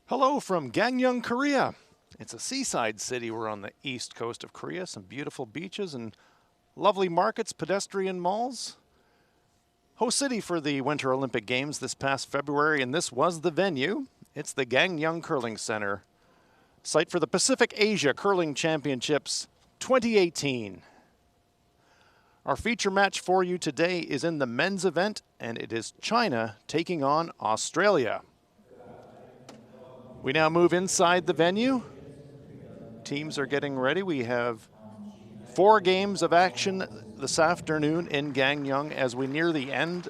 Hello from Gangneung, Korea. It's a seaside city. We're on the east coast of Korea. Some beautiful beaches and lovely markets, pedestrian malls. Host city for the Winter Olympic Games this past February, and this was the venue. It's the Gangneung Curling Center, site for the Pacific Asia Curling Championships 2018. Our feature match for you today is in the men's event, and it is China taking on Australia. We now move inside the venue. Teams are getting ready. We have 4 games of action this afternoon in Gangneung as we near the end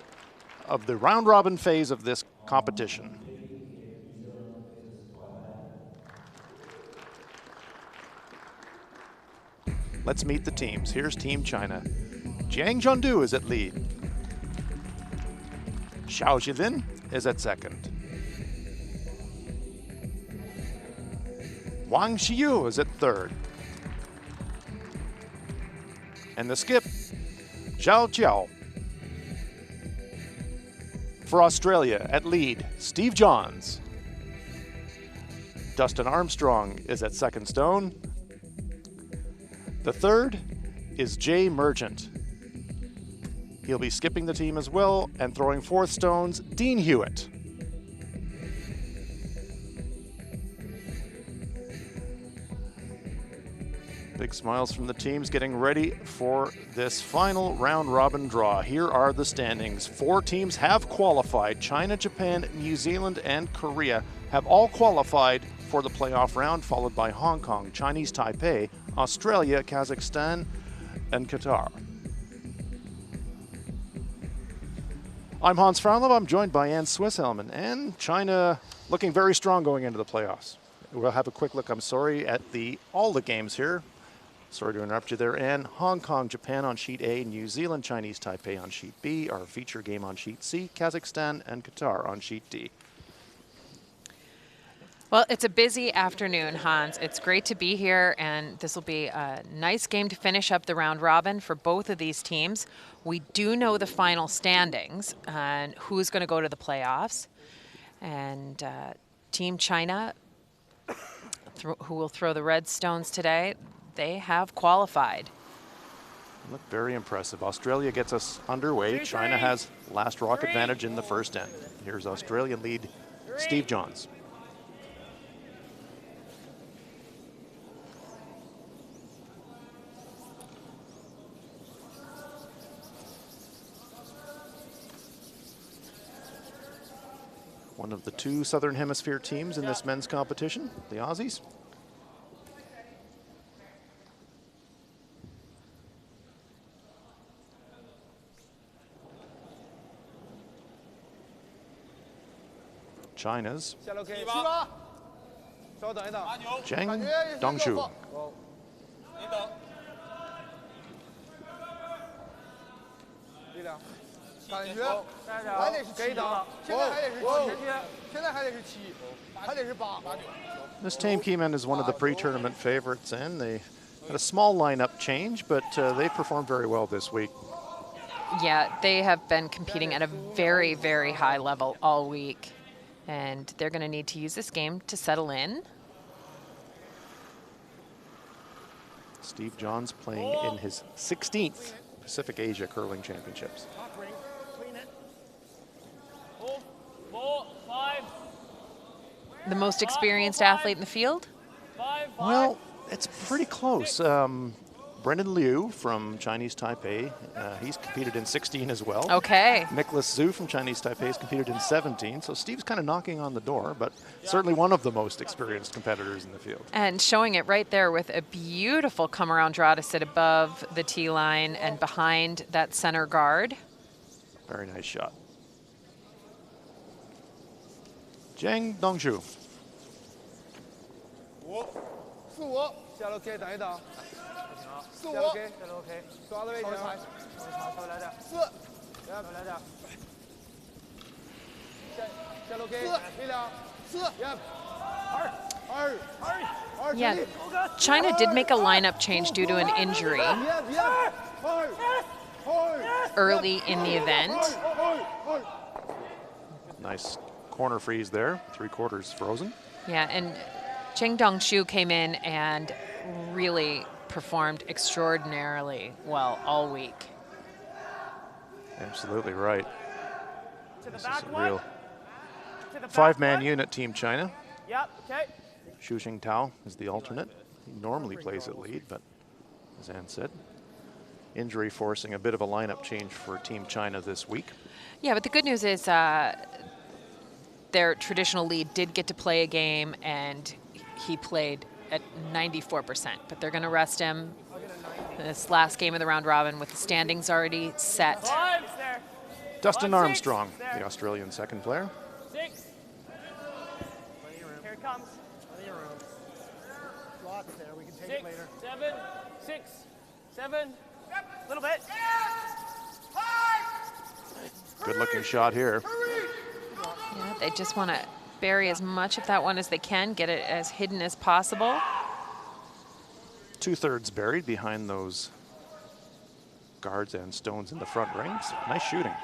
of the round-robin phase of this competition. Let's meet the teams. Here's Team China. Jiang Zhongdu is at lead. Xiao Jilin is at second. Wang Xiyu is at third. And the skip, Zhao Jiao. For Australia, at lead, Steve Johns. Dustin Armstrong is at second stone. The third is Jay Merchant. He'll be skipping the team as well, and throwing fourth stones, Dean Hewitt. Big smiles from the teams getting ready for this final round-robin draw. Here are the standings. 4 teams have qualified. China, Japan, New Zealand, and Korea have all qualified for the playoff round, followed by Hong Kong, Chinese Taipei, Australia, Kazakhstan, and Qatar. I'm Hans Frauenlob. I'm joined by Ann Swisshelm, and China looking very strong going into the playoffs. We'll have a quick look, I'm sorry, at all the games here. Sorry to interrupt you there, Ann. Hong Kong, Japan on sheet A, New Zealand, Chinese Taipei on sheet B, our feature game on sheet C, Kazakhstan and Qatar on sheet D. Well, it's a busy afternoon, Hans. It's great to be here, and this will be a nice game to finish up the round robin for both of these teams. We do know the final standings and who's going to go to the playoffs. And Team China, who will throw the red stones today, they have qualified. Look very impressive. Australia gets us underway. China has last rock advantage in the first end. Here's Australian lead Steve Johns. One of the 2 Southern Hemisphere teams in this men's competition, the Aussies. China's Gangneung. This team came in as one of the pre-tournament favorites, and they had a small lineup change, but they performed very well this week. Yeah, they have been competing at a very, very high level all week, and they're going to need to use this game to settle in. Steve Johns playing in his 16th Pacific Asia Curling Championships. The most experienced athlete in the field? Well, it's pretty close. Brendan Liu from Chinese Taipei, he's competed in 16 as well. Okay. Nicholas Zhu from Chinese Taipei has competed in 17, so Steve's kind of knocking on the door, but certainly one of the most experienced competitors in the field. And showing it right there with a beautiful come-around draw to sit above the tee line and behind that center guard. Very nice shot. Jiang Dongzhu. Yeah, China did make a lineup change due to an injury early in the event. Nice corner freeze there, 3/4 frozen. Yeah, and Gangneung came in and really performed extraordinarily well all week. Absolutely right. To the This is back a one. real To the back five-man one. unit, Team China. Yep, okay. Xu Jingtao is the alternate. He normally plays at lead, but as Ann said, injury forcing a bit of a lineup change for Team China this week. Yeah, but the good news is their traditional lead did get to play a game, and he played at 94%. But they're going to rest him this last game of the round robin with the standings already set. 5 there. Dustin 5, 6, Armstrong, there. the Australian second player. 6. Here it comes. Lots there. We can take 6, it later. 7, 6, 7. A little bit. Good looking shot here. Yeah, they just want to bury as much of that one as they can, get it as hidden as possible. 2/3 buried behind those guards and stones in the front rings. Nice shooting.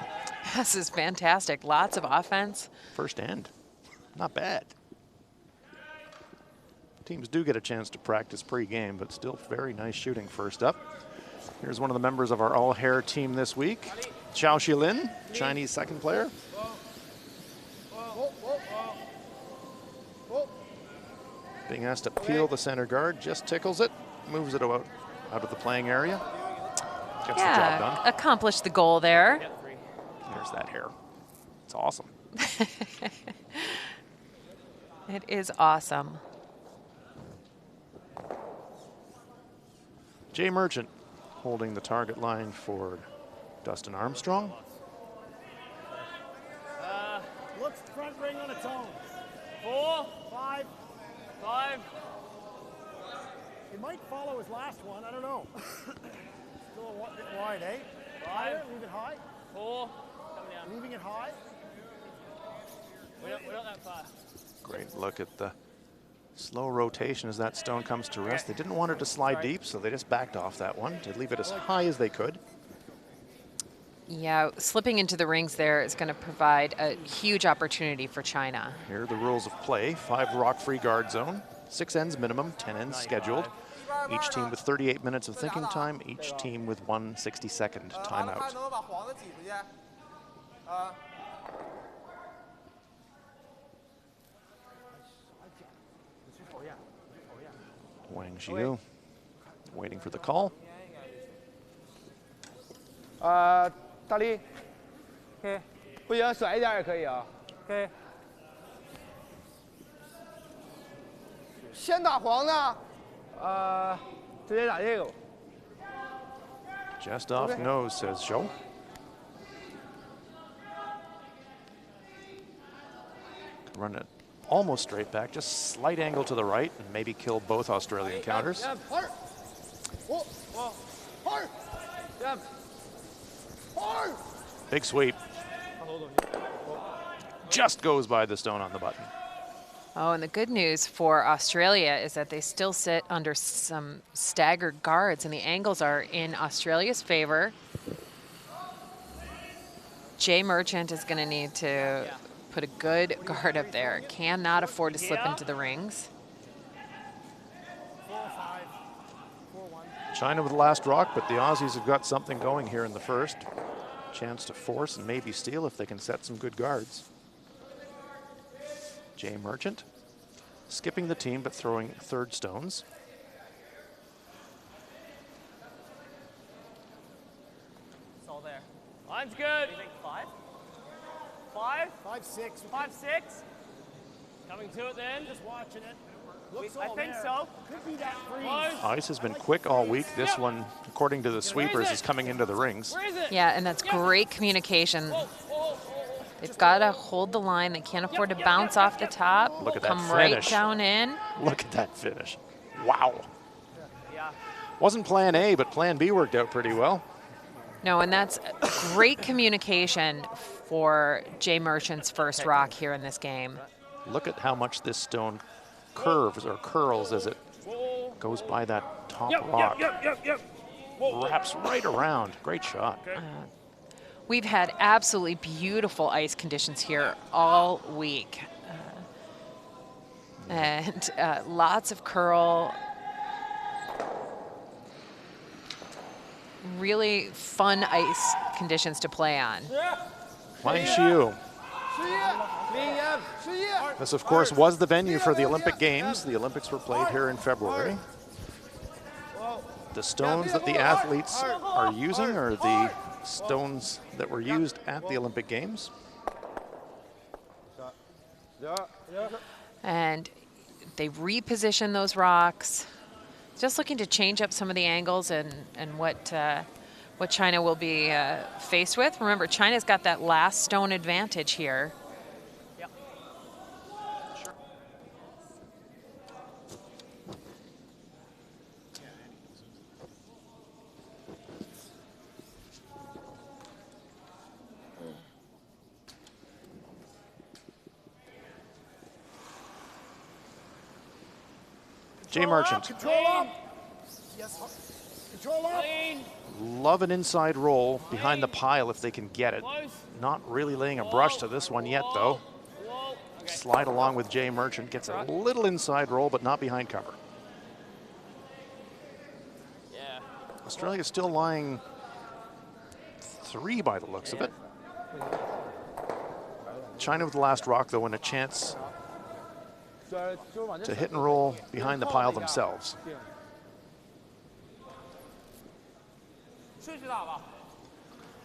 This is fantastic. Lots of offense. First end. Not bad. Teams do get a chance to practice pre-game, but still very nice shooting first up. Here's one of the members of our all-hair team this week, Xiao Xilin, Chinese second player. Being asked to peel the center guard, just tickles it, moves it out of the playing area. Gets the job done. Accomplished the goal there. There's that hair. It's awesome. It is awesome. Jay Merchant holding the target line for Dustin Armstrong. Looks front ring on its own. 4, 5. 5. It might follow his last one. I don't know. Still a bit wide, eh? 5. Higher, leave it high. 4. Coming down. Leaving it high. We're not that far. Great look at the slow rotation as that stone comes to rest. They didn't want it to slide deep, so they just backed off that one to leave it as high as they could. Yeah, slipping into the rings there is going to provide a huge opportunity for China. Here are the rules of play. 5 rock-free guard zone, 6 ends minimum, 10 ends scheduled. Each team with 38 minutes of thinking time, each team with 1 60-second timeout. Wang Xiu waiting for the call. 大力 ，OK， 不行甩一点也可以啊 ，OK。先打黄的，直接打这个吧。 Just off nose, says Zhou. Could run it almost straight back, just slight angle to the right, and maybe kill both Australian counters. Big sweep. Just goes by the stone on the button. Oh, and the good news for Australia is that they still sit under some staggered guards, and the angles are in Australia's favor. Jay Merchant is going to need to put a good guard up there. Cannot afford to slip into the rings. 4-5. 4-1. China with the last rock, but the Aussies have got something going here in the first. Chance to force and maybe steal if they can set some good guards. Jay Merchant skipping the team but throwing third stones. It's all there. Line's good. You think 5? 5? 5-6. 5, 6. Coming to it then. Just watching it. Looks I all think there. so. Could be that freeze. Close. Ice has been quick all week. This one, according to the sweepers, is coming into the rings. Where is it? Yeah, and that's great communication. Whoa, whoa, whoa. They've got to hold the line. They can't afford to bounce off the top. Look at that Come right finish. down in. Look at that finish. Wow. Yeah. Wasn't plan A, but plan B worked out pretty well. No, and that's great communication for Jay Merchant's first rock here in this game. Look at how much this stone curves or curls as it goes by that top rock. Wraps right around. Great shot. We've had absolutely beautiful ice conditions here all week. And lots of curl. Really fun ice conditions to play on. Wang Xiu. This, of course, was the venue for the Olympic Games. The Olympics were played here in February. The stones that the athletes are using are the stones that were used at the Olympic Games. And they reposition those rocks. Just looking to change up some of the angles and what China will be faced with. Remember, China's got that last stone advantage here. Yep. Sure. Jay Merchant. Control up. Yes. Control up. Clean. Love an inside roll behind the pile if they can get it. Close. Not really laying a brush to this one yet, though. Whoa. Okay. Slide along with Jay Merchant. Gets a little inside roll, but not behind cover. Yeah. Australia still lying 3 by the looks of it. China with the last rock, though, and a chance to hit and roll behind the pile themselves.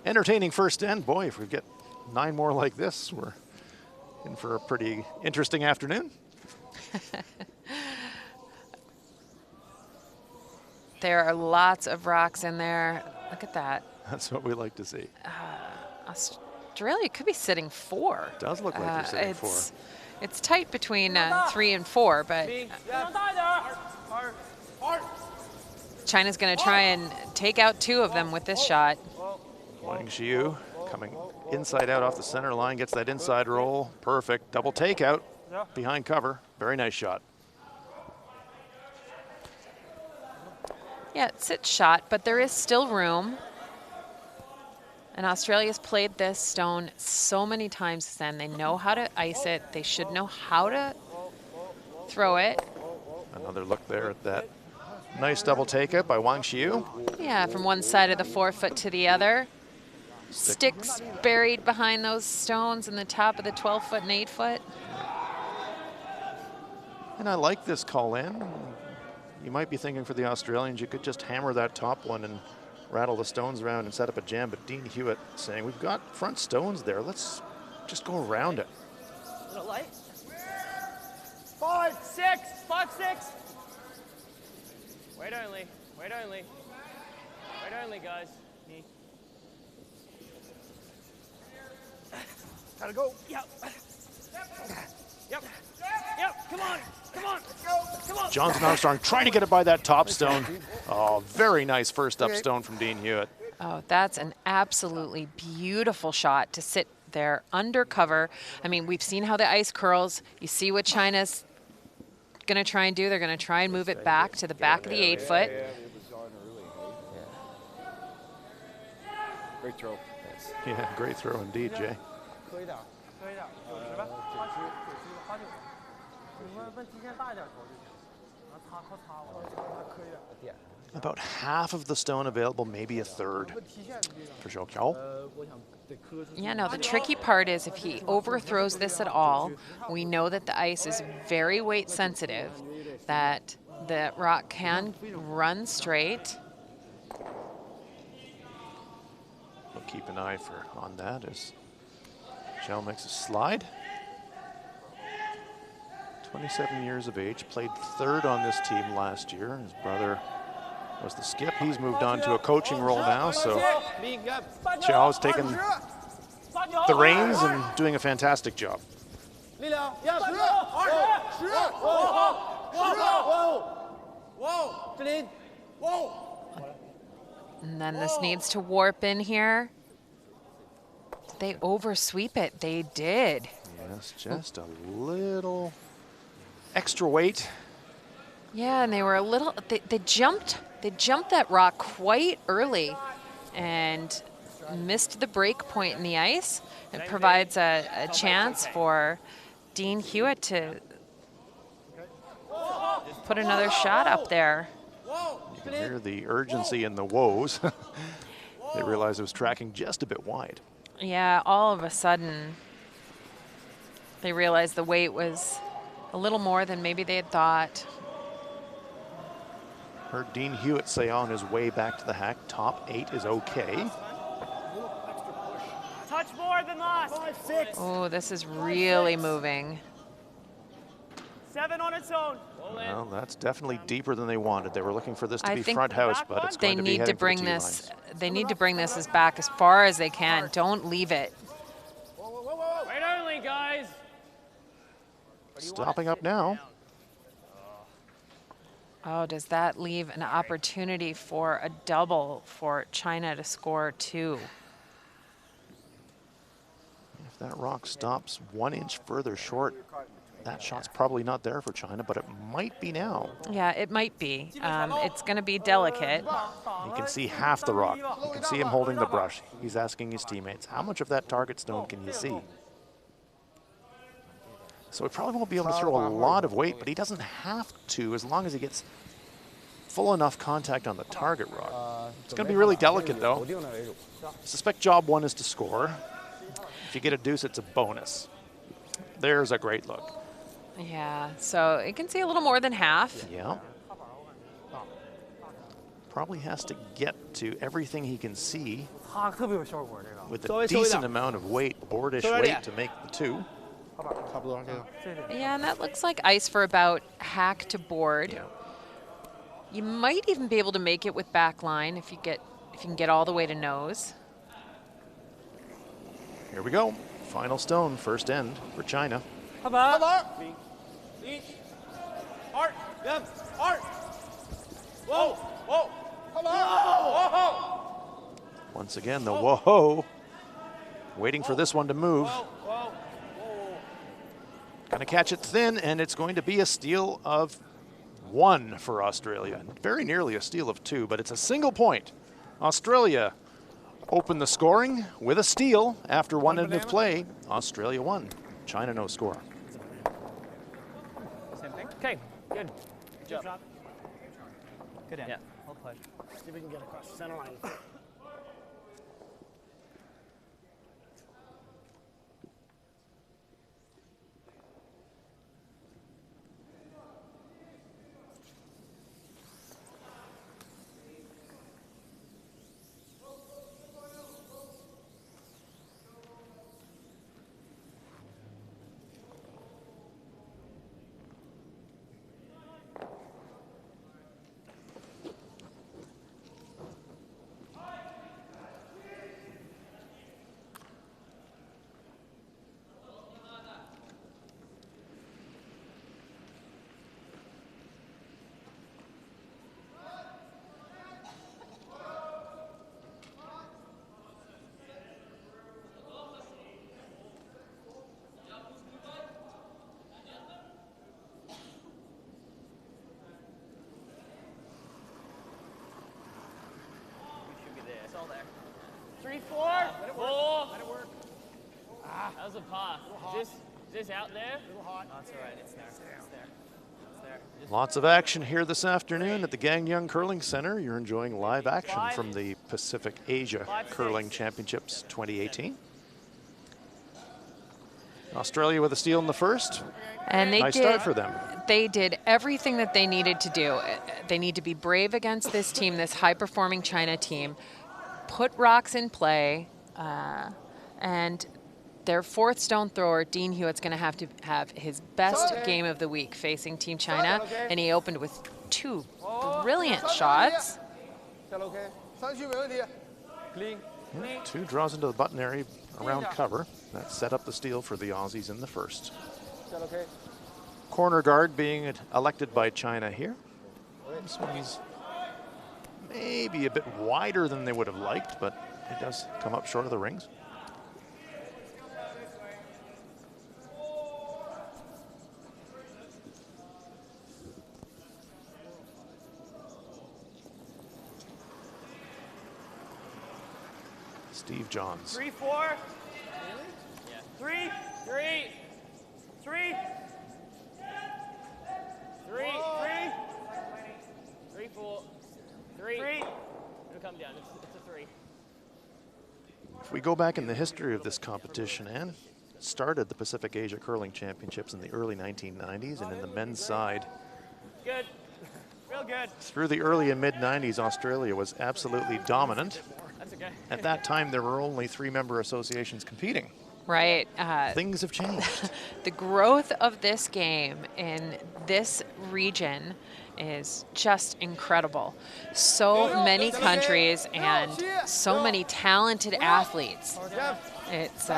Entertaining first end. Boy, if we get 9 more like this, we're in for a pretty interesting afternoon. There are lots of rocks in there. Look at that. That's what we like to see. Australia could be sitting 4. Does look like they're sitting 4. It's tight between 3 and 4, but China's going to try and take out 2 of them with this shot. Wang Xiu coming inside out off the center line, gets that inside roll. Perfect. Double takeout behind cover. Very nice shot. Yeah, it's its shot, but there is still room. And Australia's played this stone so many times then. They know how to ice it. They should know how to throw it. Another look there at that nice double takeout by Wang Xiu. Yeah, from one side of the 4-foot to the other. Sticks buried behind those stones in the top of the 12-foot and 8-foot. And I like this call in. You might be thinking for the Australians, you could just hammer that top one and rattle the stones around and set up a jam, but Dean Hewitt saying, we've got front stones there, let's just go around it. Is it light? 5, 6. 5, 6. Wait only. Wait only. Wait only, guys. Knee. Gotta go. Yep. Yep. Yep. Come on. Come on. Come on. Jonathan Armstrong trying to get it by that top stone. Oh, very nice first up stone from Dean Hewitt. Oh, that's an absolutely beautiful shot to sit there under cover. I mean, we've seen how the ice curls. You see what China's going to try and do. They're going to try and move it back to the back of the 8-foot. Great throw. Yeah, great throw indeed, Jay. About half of the stone available, maybe a third for Zhou Qiao. Yeah, no, the tricky part is if he overthrows this at all, we know that the ice is very weight sensitive, that the rock can run straight. We'll keep an eye on that as Qiao makes a slide. 27 years of age, played 3rd on this team last year. His brother was the skip. He's moved on to a coaching role now, so Qiao's taken the reins and doing a fantastic job. And then this needs to warp in here. Did they oversweep it? They did. Yes, just a little extra weight. Yeah, and they were a little, they jumped that rock quite early and missed the break point in the ice. It provides a chance for Dean Hewitt to put another shot up there. You can hear the urgency in the woes. They realized it was tracking just a bit wide. Yeah, all of a sudden, they realized the weight was a little more than maybe they had thought. Heard Dean Hewitt say on his way back to the hack, top 8 is okay. Little extra push. Touch more than last. 5, 6. Oh, this is really moving. 7 on its own. Roll in. Well, that's definitely deeper than they wanted. They were looking for this to I be think front house, but it's They going to be need to heading for the bring tee this. lines. They need to bring this as back as far as they can. Don't leave it. Whoa, whoa, whoa, whoa. Wait only, guys. Stopping up now. Oh, does that leave an opportunity for a double for China to score 2? If that rock stops 1 inch further short, that shot's probably not there for China, but it might be now. Yeah, it might be. It's going to be delicate. You can see half the rock. You can see him holding the brush. He's asking his teammates, how much of that target stone can you see? So he probably won't be able to throw a lot of weight, but he doesn't have to as long as he gets full enough contact on the target rock. It's going to be really delicate, though. I suspect job 1 is to score. If you get a deuce, it's a bonus. There's a great look. Yeah, so it can see a little more than half. Yeah. Probably has to get to everything he can see with a decent amount of weight, boardish weight to make the 2. Yeah, and that looks like ice for about hack to board. Yeah. You might even be able to make it with back line if you can get all the way to nose. Here we go. Final stone, first end for China. Art. Yep. Art. Whoa. Whoa. Whoa. Once again, the whoa. Waiting for this one to move. Whoa. Going to catch it thin, and it's going to be a steal of 1 for Australia. Very nearly a steal of 2, but it's a single point. Australia opened the scoring with a steal after 1 end of play. Australia won. China no score. Same thing. Okay. Good. Good job. Good end. Yeah. Well played. See if we can get across the center line. It's all there. 3, 4. Let it work. Let it work. That was a par. Is this out there? A little hot. No, it's all right. It's there. It's there. It's there. Just Lots of action here this afternoon at the Gangneung Curling Center. You're enjoying live action from the Pacific Asia Curling Championships 2018. Australia with a steal in the first. And they Nice did. start for them. They did everything that they needed to do. They need to be brave against this team, this high-performing China team. Put rocks in play, and their 4th stone thrower, Dean Hewitt's going to have his best game of the week facing Team China, and he opened with 2 brilliant shots. Clean. 2 draws into the button area around cover. That set up the steal for the Aussies in the first. Okay. Corner guard being elected by China here. This one's maybe a bit wider than they would have liked, but it does come up short of the rings. Steve Johns. 3, 4. 3, 3, 3, 3, 3. 4, 3. It'll come down. It's a 3. If we go back in the history of this competition, Anne, started the Pacific Asia Curling Championships in the early 1990s, and in the men's side, Good. Real good. through the early and mid-90s, Australia was absolutely dominant. That's okay. At that time, there were only 3 member associations competing. Right. Things have changed. The growth of this game in this region is just incredible. So many countries and so many talented athletes. It's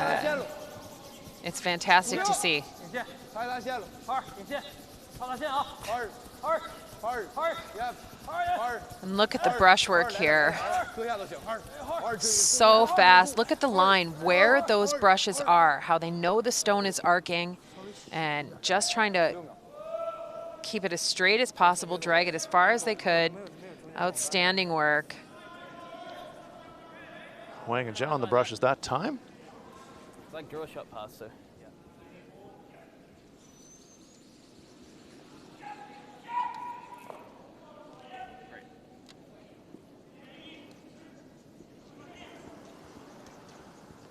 fantastic to see. And look at the brushwork here. So fast. Look at the line, where those brushes are, how they know the stone is arcing, and just trying to keep it as straight as possible, drag it as far as they could. Outstanding work. Wang and Zhao on the brushes that time. It's like draw shot pass, so.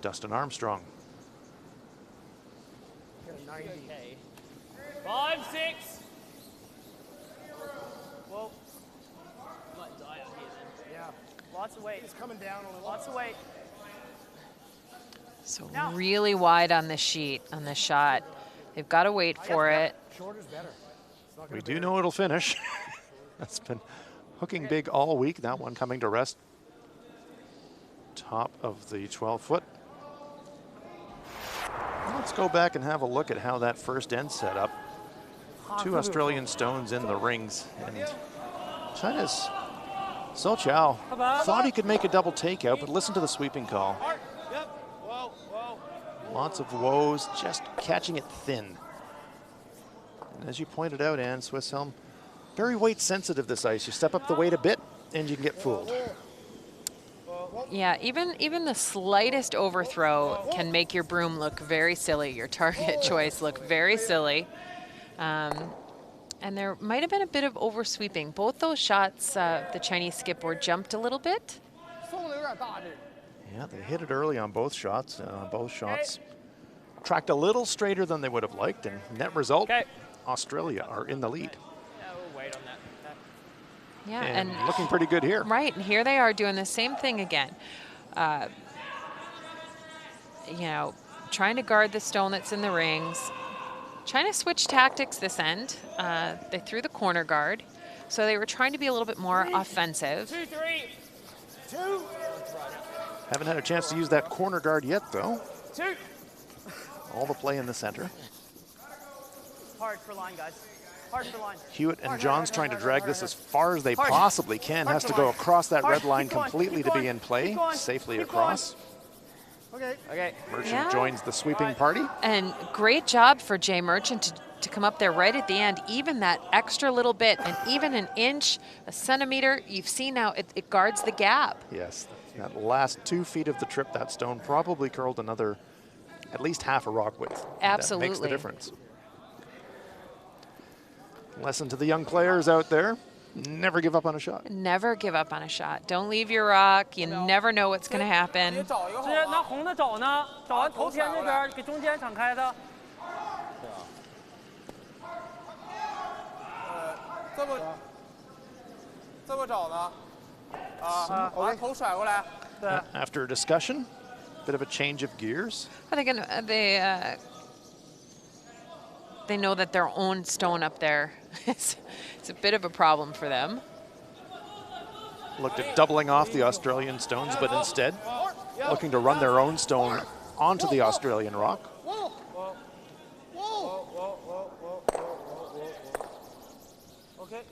Dustin Armstrong. Okay. 5, 6. Well, might die out here then. Yeah. Lots of weight. It's coming down a little. Lots of weight. So really wide on the sheet, on the shot. They've got to wait for it. Shorter's better. It's not We gonna do know it'll finish. That's been hooking big all week. That one coming to rest. Top of the 12-foot. Let's go back and have a look at how that first end set up. 2 Australian stones in the rings. And China's So Chow thought he could make a double takeout, but listen to the sweeping call. Lots of woes, just catching it thin. And as you pointed out, Anne, Swiss Helm, very weight sensitive this ice. You step up the weight a bit and you can get fooled. Yeah, even the slightest overthrow can make your broom look very silly, your target choice look very silly. And there might have been a bit of oversweeping. Both those shots, the Chinese skipboard jumped a little bit. Yeah, they hit it early on both shots. Both shots tracked a little straighter than they would have liked, and net result, Australia are in the lead. Yeah, we'll wait on that. Yeah, And looking pretty good here. Right, and here they are doing the same thing again. You know, trying to guard the stone that's in the rings. China switched tactics this end. They threw the corner guard, so they were trying to be a little bit more offensive. 2, 3. 2. Haven't had a chance to use that corner guard yet, though. 2. All the play in the center. Hard for line, guys. Hard for line. Hewitt and Johns trying to drag this as far as they possibly can. Has to go across that red line completely to be in play. Safely across. Okay. Merchant joins the sweeping party. And great job for Jay Merchant to come up there right at the end. Even that extra little bit, and even an inch, a centimeter, you've seen now it guards the gap. Yes, that last 2 feet of the trip, that stone probably curled another, at least half a rock width. Absolutely. That makes the difference. Lesson to the young players out there, never give up on a shot. Never give up on a shot. Don't leave your rock. You never know what's going to happen. 那红的找呢？找完头天那边，给中间敞开的。这么找呢？把头甩过来。 After a discussion, bit of a change of gears. Are they going to, they know that their own stone up there is it's a bit of a problem for them. Looked at doubling off the Australian stones, but instead looking to run their own stone onto the Australian rock. Okay.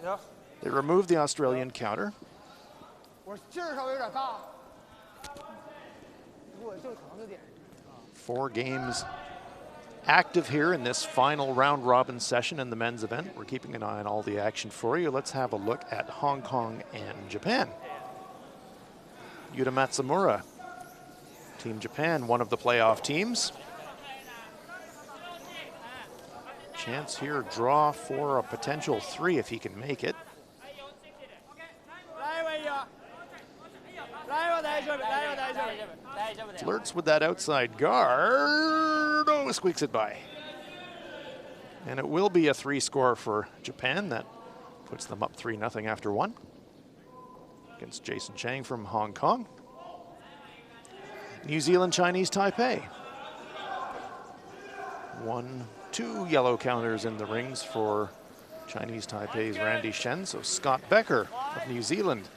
Yeah. They removed the Australian counter. 我劲儿稍微有点大，如果正常着点。 4 games active here in this final round robin session in the men's event. We're keeping an eye on all the action for you. Let's have a look at Hong Kong and Japan. Yuta Matsumura, Team Japan, one of the playoff teams. Chance here, draw for a potential 3 if he can make it. Flirts with that outside guard. Oh, squeaks it by. And it will be a 3-score for Japan. That puts them up 3-0 after 1 against Jason Chang from Hong Kong. New Zealand, Chinese Taipei. 2 yellow counters in the rings for Chinese Taipei's Randy Shen. So Scott Becker of New Zealand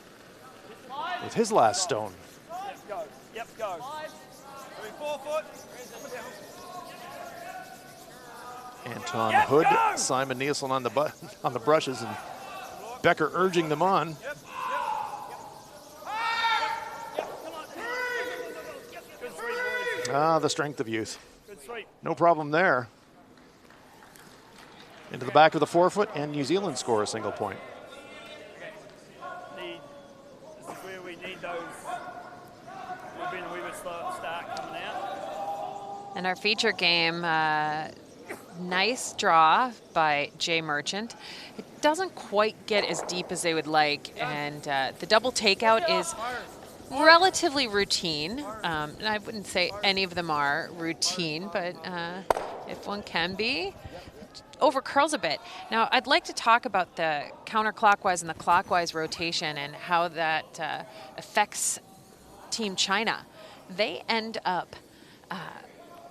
with his last stone. Yep, go. Yep, go. 4 foot. Anton Hood, Simon Nielsen on the brushes, and Becker urging them on. The strength of youth. No problem there. Into the back of the forefoot, and New Zealand score a single point. This is where we need those. We've been a wee bit slow at the start coming out. And our feature game, nice draw by Jay Merchant. It doesn't quite get as deep as they would like, and the double takeout is relatively routine. And I wouldn't say any of them are routine, but if one can be, over curls a bit. Now, I'd like to talk about the counterclockwise and the clockwise rotation and how that affects Team China. They end up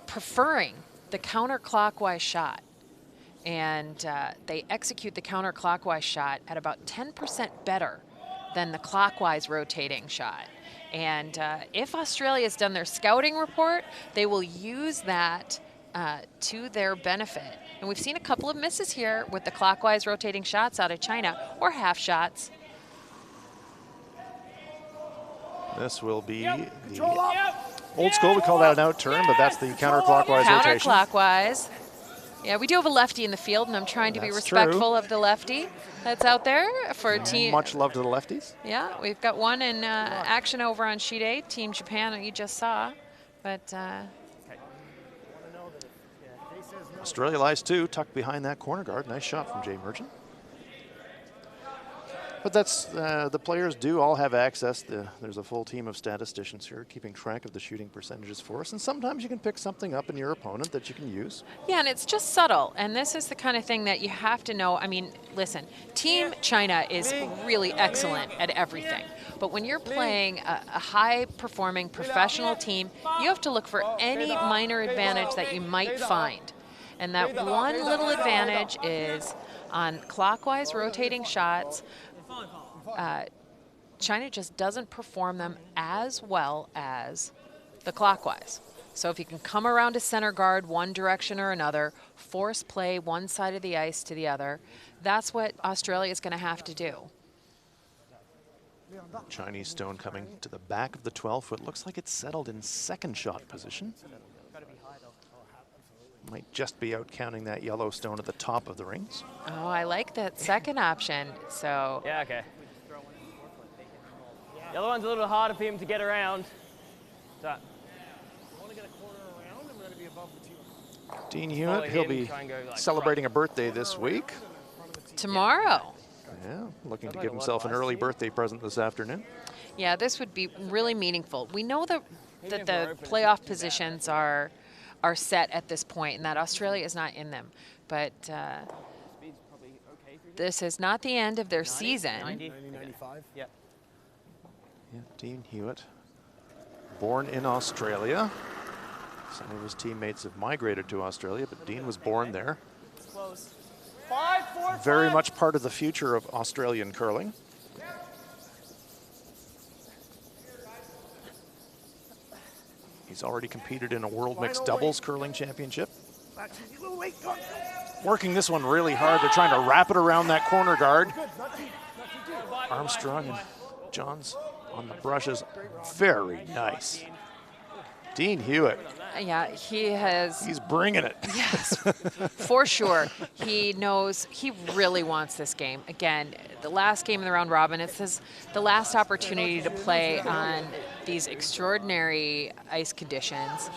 preferring the counterclockwise shot, and they execute the counterclockwise shot at about 10% better than the clockwise rotating shot. And if Australia's done their scouting report, they will use that to their benefit. And we've seen a couple of misses here with the clockwise rotating shots out of China, or half shots. This will be the old school. We call that an out turn, but that's the counterclockwise rotation. Counterclockwise. Yeah, we do have a lefty in the field, and I'm trying to be respectful of the lefty that's out there for team. Much love to the lefties. Yeah, we've got one in action over on sheet 8, Team Japan, that you just saw. But Australia lies 2, tucked behind that corner guard. Nice shot from Jay Merchant. But that's, the players do all have access. There's a full team of statisticians here keeping track of the shooting percentages for us. And sometimes you can pick something up in your opponent that you can use. yeah, and it's just subtle. And this is the kind of thing that you have to know. I mean, listen, Team China is really excellent at everything. But when you're playing a high-performing professional team, you have to look for any minor advantage that you might find. And that one little advantage is on clockwise rotating shots. China just doesn't perform them as well as the clockwise. So if you can come around to center guard one direction or another, force play one side of the ice to the other, that's what Australia is going to have to do. Chinese stone coming to the back of the 12-foot. Looks like it's settled in second shot position. Might just be out counting that yellow stone at the top of the rings. Oh, I like that second option. So Yeah, okay. The other one's a little harder for him to get around. So, I want to get a corner around. I'm going to be above the team. Dean Hewitt, he'll be celebrating a birthday this week. tomorrow. Yeah, looking to give himself an early birthday present this afternoon. Yeah, this would be really meaningful. We know that the playoff positions are set at this point and that Australia is not in them. But this is not the end of their season. 90-95? Yeah. Yeah, Dean Hewitt, born in Australia. Some of his teammates have migrated to Australia, but Dean was born there. Close. 5, 4, Very much part of the future of Australian curling. He's already competed in a World Mixed Doubles Curling Championship. Working this one really hard. They're trying to wrap it around that corner guard. Armstrong and Johns on the brushes. Very nice. Dean Hewitt. Yeah, He's bringing it. Yes, for sure. He knows he really wants this game. Again, the last game in the round robin, it's the last opportunity to play on these extraordinary ice conditions.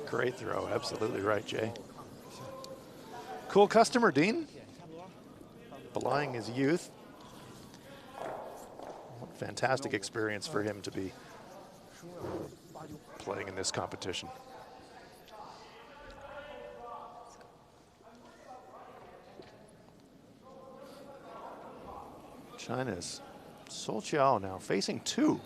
Great throw, absolutely right, Jay. Cool customer, Dean. Belying his youth. What a fantastic experience for him to be happening in this competition. China's Sol Chiao now facing 2.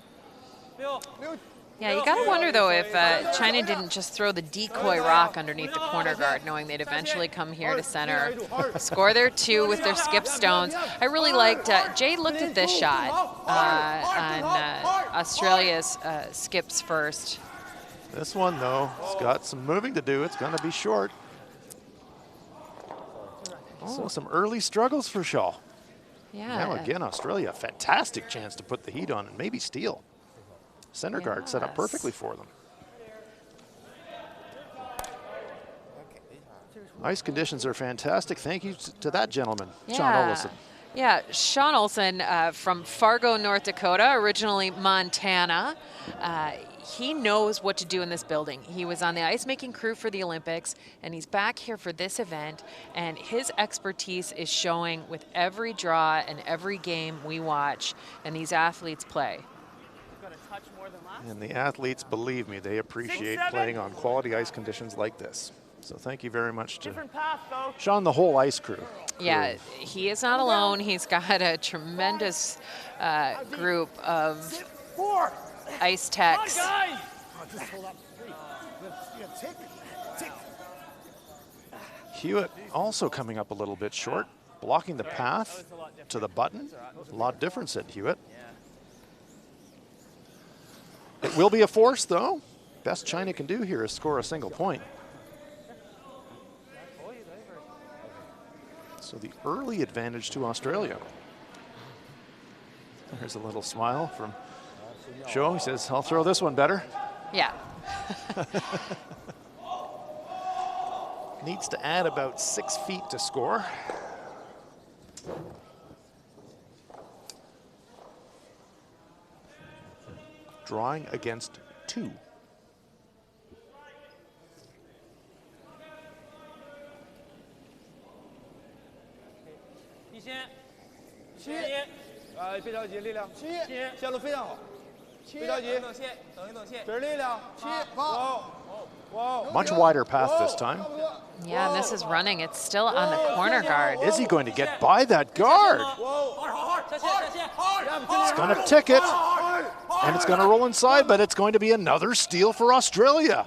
Yeah, you got to wonder, though, if China didn't just throw the decoy rock underneath the corner guard, knowing they'd eventually come here to center, score their 2 with their skip stones. I really liked, Jay looked at this shot on Australia's skips first. This one, though, it's got some moving to do. It's going to be short. So some early struggles for Shaw. Yeah. Now again, Australia, a fantastic chance to put the heat on and maybe steal. Center guard set up perfectly for them. Ice conditions are fantastic. Thank you to that gentleman, Sean Olson. Yeah, Sean Olson from Fargo, North Dakota, originally Montana. He knows what to do in this building. He was on the ice making crew for the Olympics, and he's back here for this event, and his expertise is showing with every draw and every game we watch and these athletes play. And the athletes, believe me, they appreciate playing on quality ice conditions like this. So thank you very much to Sean, the whole ice crew. Yeah, he is not alone. He's got a tremendous group of ice techs. Hewitt also coming up a little bit short, blocking the path to the button. A lot different, said Hewitt. It will be a force, though. Best China can do here is score a single point. So the early advantage to Australia. There's a little smile from Zhou. He says, I'll throw this one better. Yeah. Needs to add about 6 feet to score. Drawing against 2.别着急，力量7，线路非常好，别着急，这是力量7，wow. Much wider path this time. Yeah, and this is running. It's still on the corner guard. Is he going to get by that guard? It's going to tick it, and it's going to roll inside, but it's going to be another steal for Australia.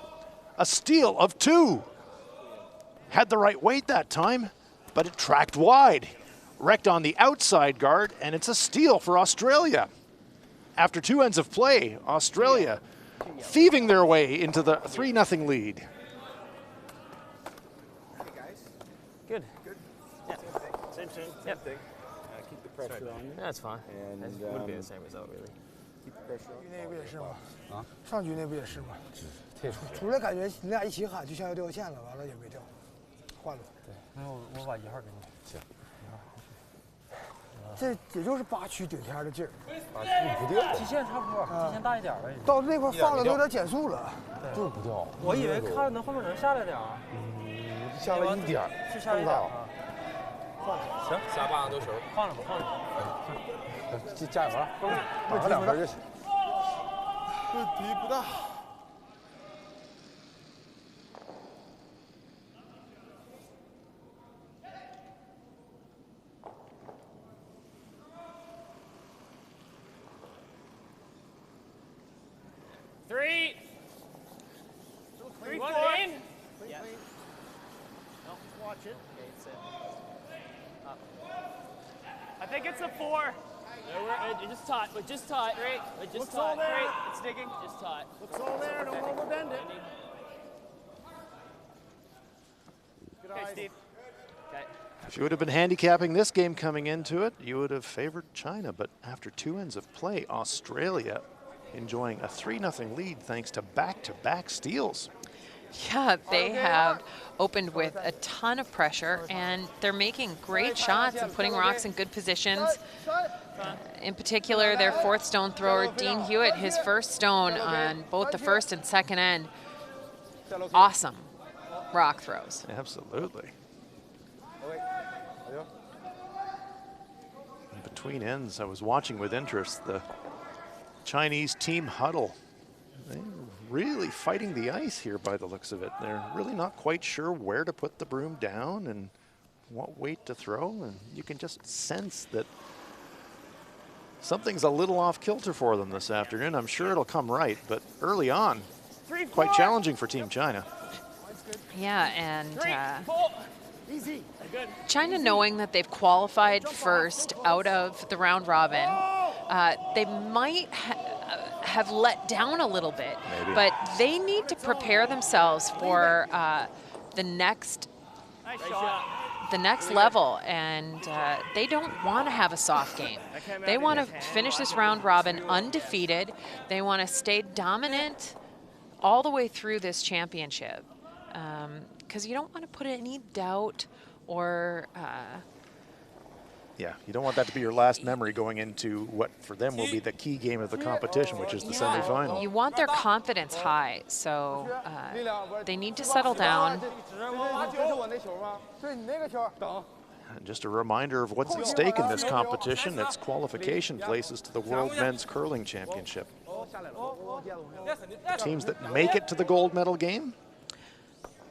A steal of 2. Had the right weight that time, but it tracked wide. Wrecked on the outside guard, and it's a steal for Australia. After 2 ends of play, Australia thieving their way into the 3-0 lead. Good. Yeah. Same thing. Yep. Keep the pressure on you. That's fine. And It wouldn't be the same result, really. keep the pressure on 那不也是吗？啊，上局那不也是吗？除了感觉你俩一起喊，就像要掉线了，完了也没掉，换了。对，那我把1号给你。行。这也就是8区顶天的劲儿。8区不掉。极限差不多，极限大一点呗。到那块放了都有点减速了。就是不掉。我以为看着后面能下来点儿。下了1点，是下了1点啊。换了。行，下半个多球。换了吧，换了。行，加油了，打2分就行。问题不大。Three, 1 in. Yeah. No, watch it. Okay, it's up. I think it's a 4. Just taut, but just taut. Great. But just Looks taut. all there. Great. It's digging. Just taut. Looks all there. Don't overbend it. Good Okay, eyes. Steve. Okay. If you would have been handicapping this game coming into it, you would have favored China. But after 2 ends of play, Australia enjoying a 3-0 lead thanks to back-to-back steals. Yeah, they have opened with a ton of pressure, and they're making great shots and putting rocks in good positions. In particular, their 4th stone thrower, Dean Hewitt, his 1st stone on both the 1st and 2nd end. Awesome rock throws. Absolutely. In between ends, I was watching with interest the Chinese team huddle. They're really fighting the ice here by the looks of it. They're really not quite sure where to put the broom down and what weight to throw, and you can just sense that something's a little off kilter for them this afternoon. I'm sure it'll come right, but early on, quite challenging for Team China. Yeah, and Easy. China, knowing that they've qualified first out of the round robin, they might have let down a little bit, Maybe. but they need to prepare themselves for the next level, and they don't want to have a soft game. They want to finish this round robin undefeated. They want to stay dominant all the way through this championship, because you don't want to put any doubt or Yeah, you don't want that to be your last memory going into what for them will be the key game of the competition, which is the semifinal. you want their confidence high, so they need to settle down. And just a reminder of what's at stake in this competition. It's qualification places to the World Men's Curling Championship. The teams that make it to the gold medal game.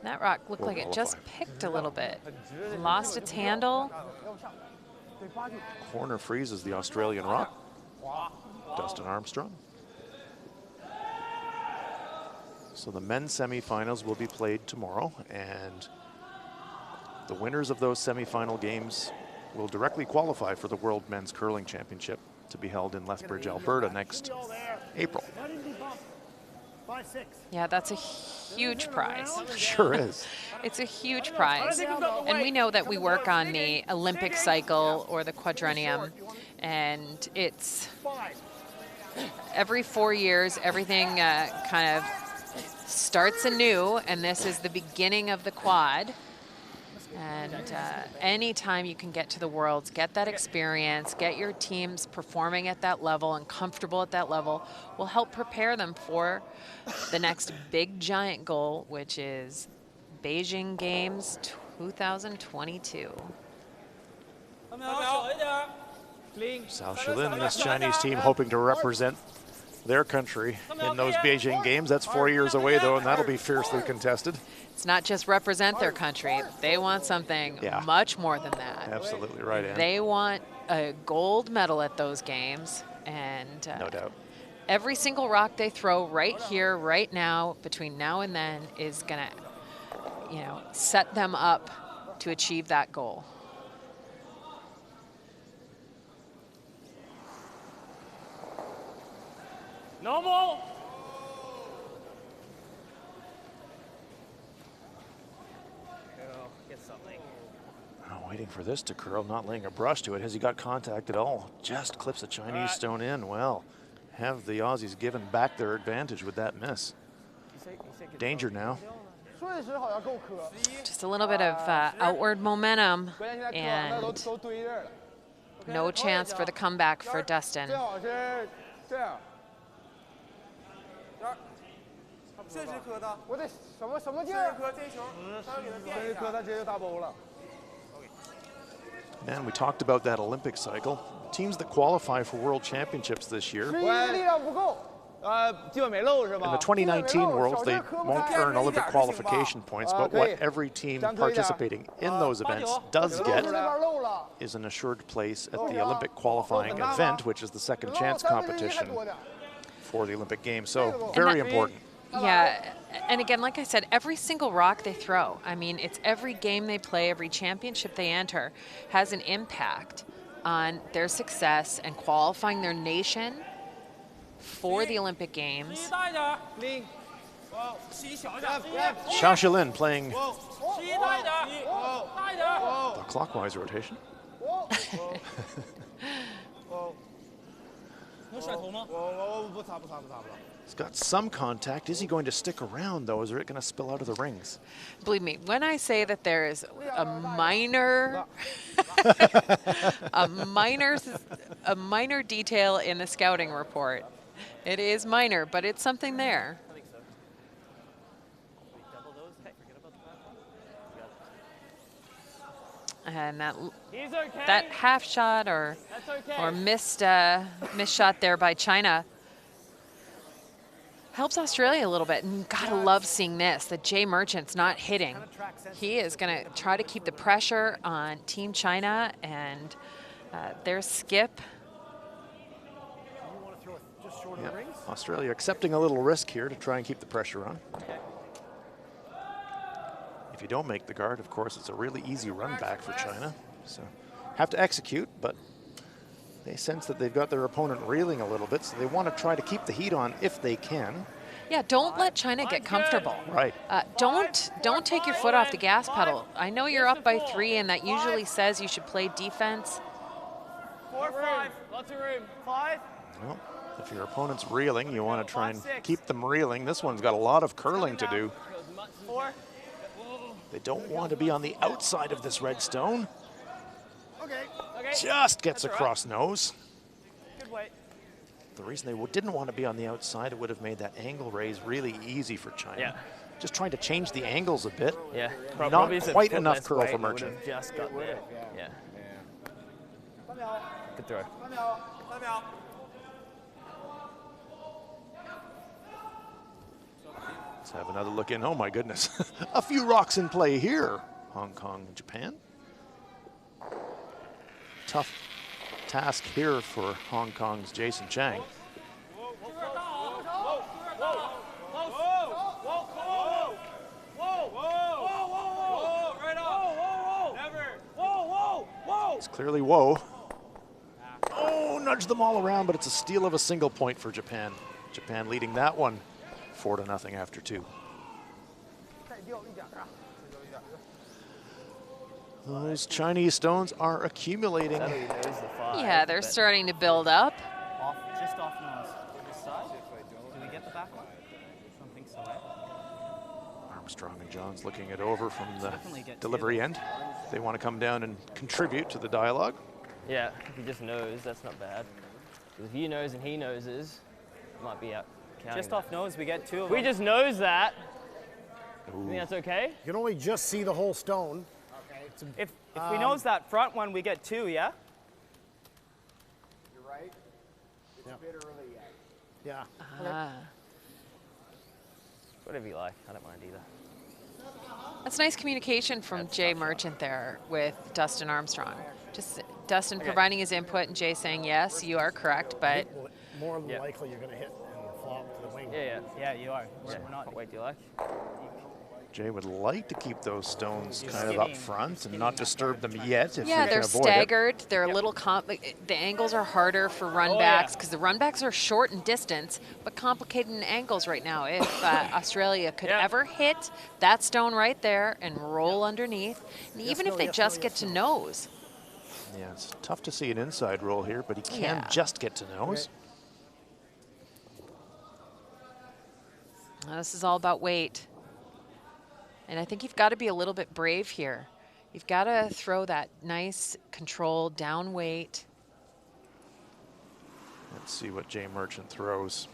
That rock looked like it just picked a little bit. Lost its handle. Corner freezes the Australian rock. Dustin Armstrong. So the men's semifinals will be played tomorrow, and the winners of those semifinal games will directly qualify for the World Men's Curling Championship to be held in Lethbridge, Alberta next April. Yeah, that's a huge prize. Sure is. It's a huge prize. And we know that we work on the Olympic cycle or the quadrennium, and it's every 4 years, everything kind of starts anew, and this is the beginning of the quad. And anytime you can get to the Worlds, get that experience, get your teams performing at that level and comfortable at that level, will help prepare them for the next big giant goal, which is Beijing Games 2022. Cao Shilin, this Chinese team, hoping to represent their country in those Beijing Games. That's 4 years away, though, and that'll be fiercely contested. It's not just represent their country. They want something much more than that. Absolutely right, Ann. They want a gold medal at those games, and no doubt. Every single rock they throw right here, right now, between now and then, is going to, set them up to achieve that goal. Normal. Get something. Oh, waiting for this to curl, not laying a brush to it. Has he got contact at all? Just clips a Chinese stone in. Well, have the Aussies given back their advantage with that miss? Danger now. Just a little bit of outward momentum, and no chance for the comeback for Dustin. And we talked about that Olympic cycle. Teams that qualify for World Championships this year. In the 2019 Worlds, they won't earn Olympic qualification points, but what every team participating in those events does get is an assured place at the Olympic qualifying event, which is the second chance competition for the Olympic Games. So very important. Yeah, and again, like I said, every single rock they throw, I mean, it's every game they play, every championship they enter, has an impact on their success and qualifying their nation for the Olympic Games. Cao Shilin playing the clockwise rotation. He's got some contact. Is he going to stick around, though? Is it going to spill out of the rings? Believe me, when I say that there is a minor, a minor detail in the scouting report, it is minor, but it's something there. And that half shot or missed shot there by China helps Australia a little bit. And you gotta love seeing this, that Jay Merchant's not hitting. He is gonna try to keep the pressure on Team China, and their skip. You want to throw it just short of Yeah. the rings? Australia accepting a little risk here to try and keep the pressure on. If you don't make the guard, of course, it's a really easy run back for China. So have to execute, but they sense that they've got their opponent reeling a little bit, so they want to try to keep the heat on if they can. Yeah, don't let China get comfortable. Right. Don't take your foot off the gas pedal. I know you're up by 3, and that usually says you should play defense. 4, 5. Lots of room. 5. Well, if your opponent's reeling, you want to try and keep them reeling. This one's got a lot of curling to do. 4. They don't want to be on the outside of this red stone. Okay. Okay. Just gets That's all across nose. Good weight. The reason they didn't want to be on the outside, it would have made that angle raise really easy for China. Yeah. Just trying to change the angles a bit. Yeah. Not Probably if it quite put enough less curl weight, for it would Merchant. have just got there. Yeah. Good throw. Let's have another look in. Oh my goodness. A few rocks in play here. Hong Kong, Japan. Tough task here for Hong Kong's Jason Chang. It's clearly whoa. Oh, nudge them all around, but it's a steal of a single point for Japan. Japan leading that one 4-0 after 2. Those Chinese stones are accumulating. Yeah, they're starting to build up. Just off nose. This side. Do we get the back one? I don't think so, right? Armstrong and Johns looking it over from the Definitely get delivery end. They want to come down and contribute to the dialogue. Yeah, if he just knows, that's not bad. If you knows and he noses, it might be out counting. Just off nose, we get 2 of We them. just knows that. Ooh. You think that's okay? You can only just see the whole stone. If we nose that front one, we get 2, yeah? You're right. It's a bit early yet. Yeah. Ah. Whatever you like, I don't mind either. That's nice communication from Jay Merchant there with Dustin Armstrong. Just Dustin providing his input and Jay saying, yes, you are correct, but Well, more than Yeah. likely you're going to hit and flop to the wing. Yeah. Yeah, you are. We're not. What weight do you like? Jay would like to keep those stones You're kind of up skinning- front and skinning not that disturb part them of the yet if yeah, we they're can avoid staggered. They're a little the angles are harder for run backs because the run backs are short in distance, but complicated in angles right now. If Australia could ever hit that stone right there and roll underneath, and even if they just get to nose. it. Yeah, it's tough to see an inside roll here, but he can Yeah. just get to nose. Now, this is all about weight. And I think you've got to be a little bit brave here. You've got to throw that nice, controlled down weight. Let's see what Jay Merchant throws.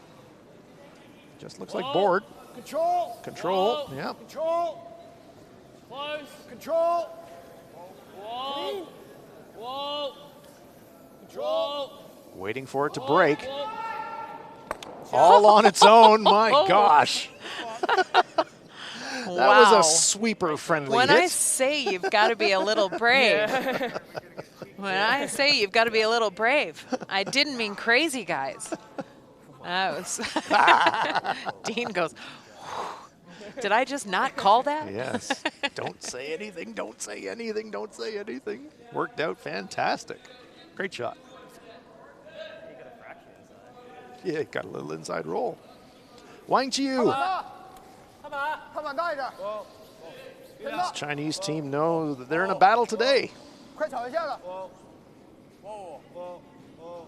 Just looks like board. Control. Control, yeah. Control. Close. Control. Whoa. Whoa. Control. Waiting for it to break. All on its own, my gosh. That was a sweeper-friendly When hit. I say you've got to be a little brave. When I say you've got to be a little brave, I didn't mean crazy, guys. That was Dean goes, did I just not call that? Yes. Don't say anything, don't say anything, don't say anything. Worked out fantastic. Great shot. Yeah, got a little inside roll. Wang Chiu. This Chinese team knows that they're in a battle today.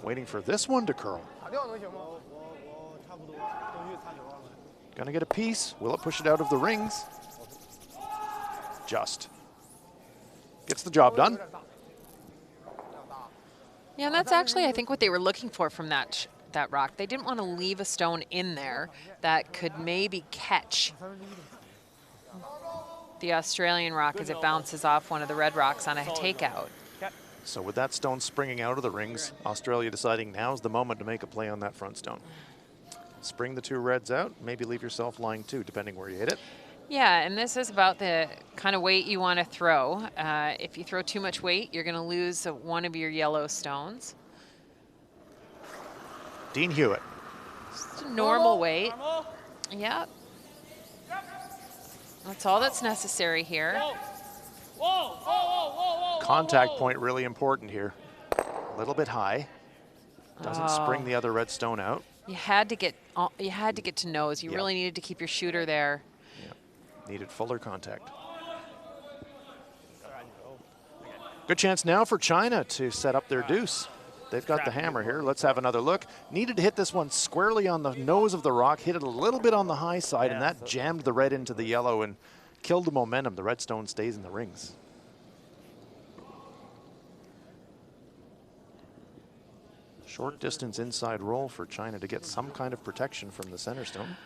Waiting for this one to curl. Gonna get a piece. Will it push it out of the rings? Just. Gets the job done. Yeah, and that's actually, I think, what they were looking for from that rock. They didn't want to leave a stone in there that could maybe catch the Australian rock as it bounces off one of the red rocks on a takeout. So with that stone springing out of the rings, Australia deciding now's the moment to make a play on that front stone. spring the 2 reds out, maybe leave yourself lying 2, depending where you hit it. Yeah, and this is about the kind of weight you want to throw. If you throw too much weight, you're going to lose one of your yellow stones. Dean Hewitt. Just a normal weight. Yeah. That's all that's necessary here. Contact point really important here. A little bit high. Doesn't spring the other red stone out. You had to get to nose. You really needed to keep your shooter there. Yeah. Needed fuller contact. Good chance now for China to set up their deuce. They've got the hammer here. Let's have another look. Needed to hit this one squarely on the nose of the rock, hit it a little bit on the high side, and that jammed the red into the yellow and killed the momentum. The red stone stays in the rings. Short distance inside roll for China to get some kind of protection from the center stone.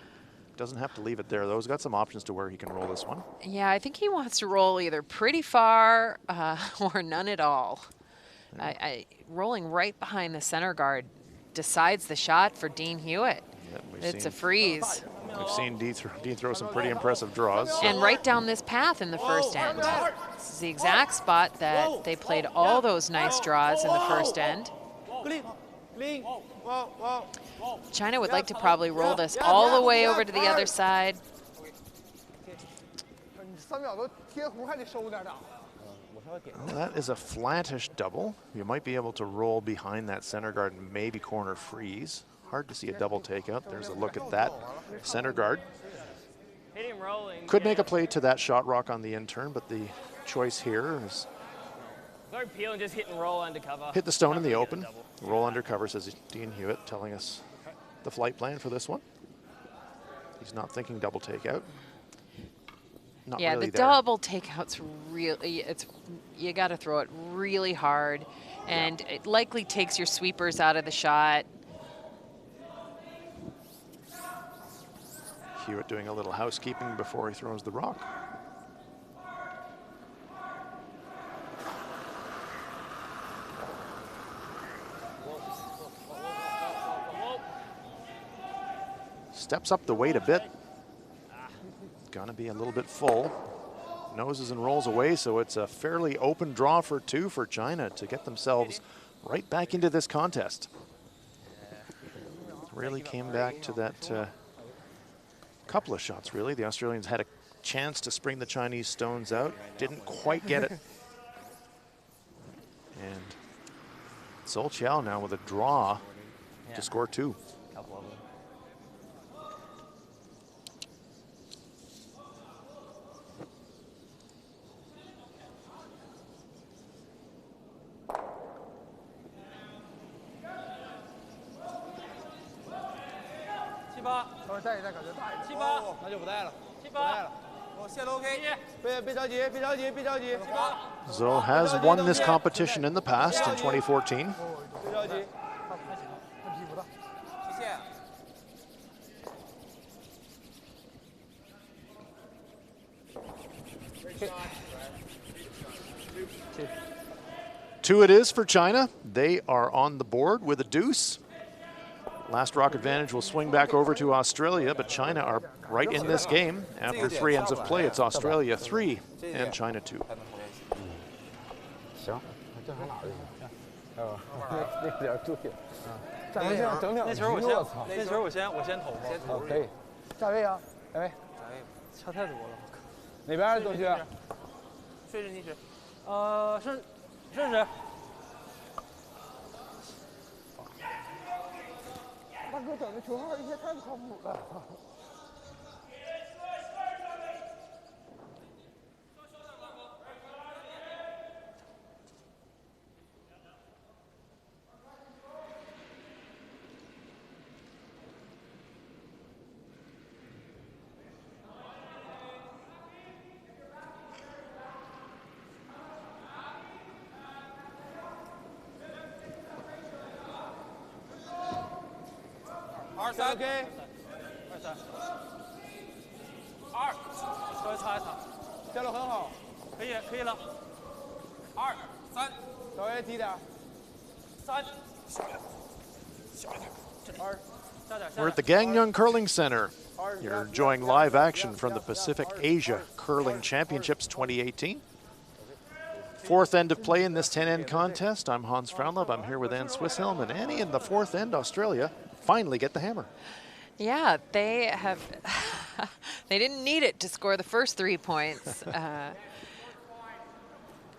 Doesn't have to leave it there, though. He's got some options to where he can roll this one. Yeah, I think he wants to roll either pretty far or none at all. Rolling right behind the center guard decides the shot for Dean Hewitt. It's a freeze. We've seen Dean throw some pretty impressive draws. So. And right down this path in the first end. This is the exact spot that they played all those nice draws in the first end. China would like to probably roll this all the way over to the other side. Well, that is a flattish double. You might be able to roll behind that center guard and maybe corner freeze. Hard to see a double takeout. There's a look at that center guard. Could make a play to that shot rock on the in turn, but the choice here is Peel and just hit and roll undercover. hit the stone in the open. Roll undercover, says Dean Hewitt, telling us the flight plan for this one. He's not thinking double takeout. Not yeah, really the there. double takeout's really, you got to throw it really hard, and it likely takes your sweepers out of the shot. Hewitt doing a little housekeeping before he throws the rock. Steps up the weight a bit. Gonna be a little bit full. Noses and rolls away, so it's a fairly open draw for 2 for China to get themselves right back into this contest. Really came back to that couple of shots, really. The Australians had a chance to spring the Chinese stones out, didn't quite get it. And Sol Chiao now with a draw to score 2. Zhou has won this competition in the past in 2014. Two it is for China. They are on the board with a deuce. Last rock advantage will swing back over to Australia, but China are right in this game. After 3 ends of play, it's Australia 3 and China 2. OK， 2，稍微擦一擦，下路很好，可以了。2、3，稍微低点。3， 2、We're at the Gangneung Curling Center. You're enjoying live action from the Pacific Asia Curling Championships 2018. Fourth end of play in this 10-end contest. I'm Hans Frauenlob. I'm here with Ann Swisshelm, and Annie in the fourth end, Australia, finally get the hammer. Yeah, they have. They didn't need it to score the first 3 points.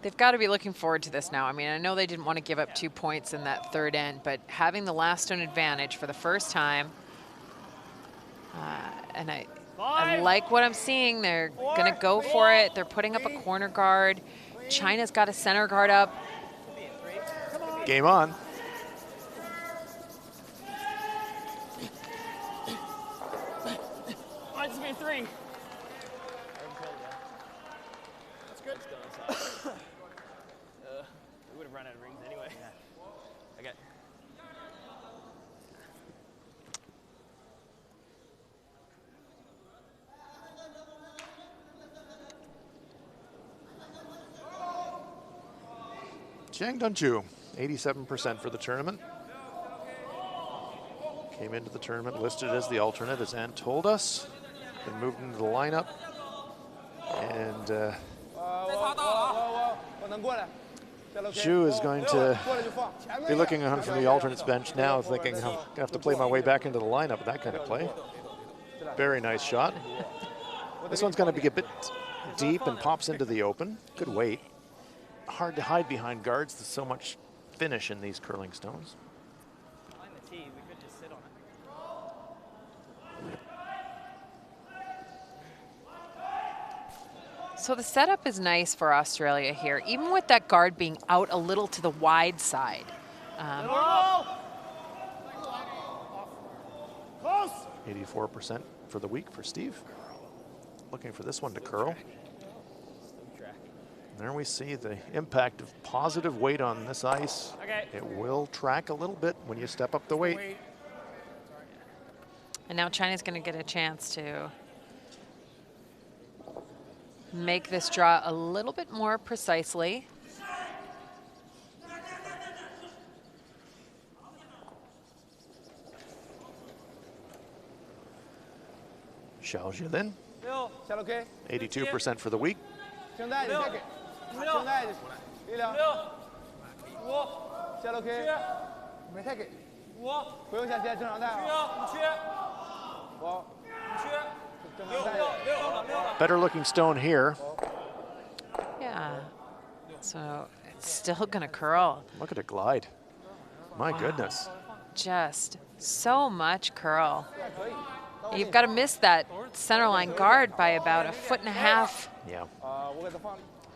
They've got to be looking forward to this now. I mean, I know they didn't want to give up 2 points in that third end, but having the last stone advantage for the first time, and I like what I'm seeing. They're going to go for it. They're putting up a corner guard. China's got a center guard up. Game on. It's going to be 3. That's good. We would have run out of rings anyway. Okay. Jiang Dunju, 87% for the tournament. Came into the tournament listed as the alternate, as Ann told us. Then moved into the lineup. And Zhu is going to be looking on from the alternates bench now, thinking, I have to play my way back into the lineup with that kind of play. Very nice shot. This one's going to be a bit deep and pops into the open. Good weight. Hard to hide behind guards. There's so much finish in these curling stones. Behind the tee, we could just sit on it. So the setup is nice for Australia here, even with that guard being out a little to the wide side. Close. 84% for the week for Steve. Looking for this one to curl. There we see the impact of positive weight on this ice. Okay. It will track a little bit when you step up the weight. And now China's going to get a chance to make this draw a little bit more precisely. Xiao Jilin, 82% for the week. 正带你再给，正带的，力量，下楼 K， 没太给，不用下线，正常带啊。好，正常带。 Better looking stone here. Yeah. So it's still going to curl. Look at it glide. My goodness. Just so much curl. You've got to miss that centerline guard by about 1.5 feet. Yeah.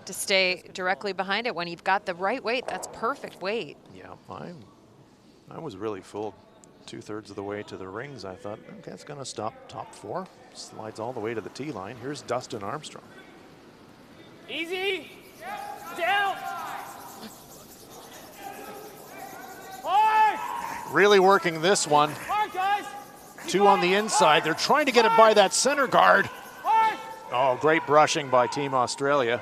To stay directly behind it when you've got the right weight. That's perfect weight. Yeah, I was really fooled. 2/3 of the way to the rings, I thought, okay, it's going to stop top 4. Slides all the way to the tee line. Here's Dustin Armstrong. Easy. Down. Hard. Really working this one. Hard, guys. 2 on the inside. They're trying to get it by that center guard. Hard. Oh, great brushing by Team Australia.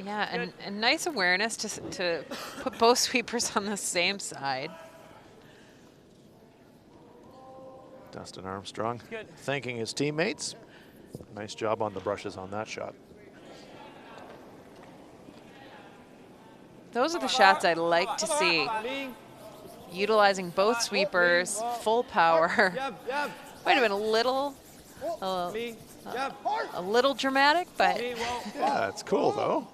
Yeah, and nice awareness to put both sweepers on the same side. Dustin Armstrong thanking his teammates. Nice job on the brushes on that shot. Those are the shots I like to see. Utilizing both sweepers, full power. Might have been a little dramatic, but yeah, it's cool though.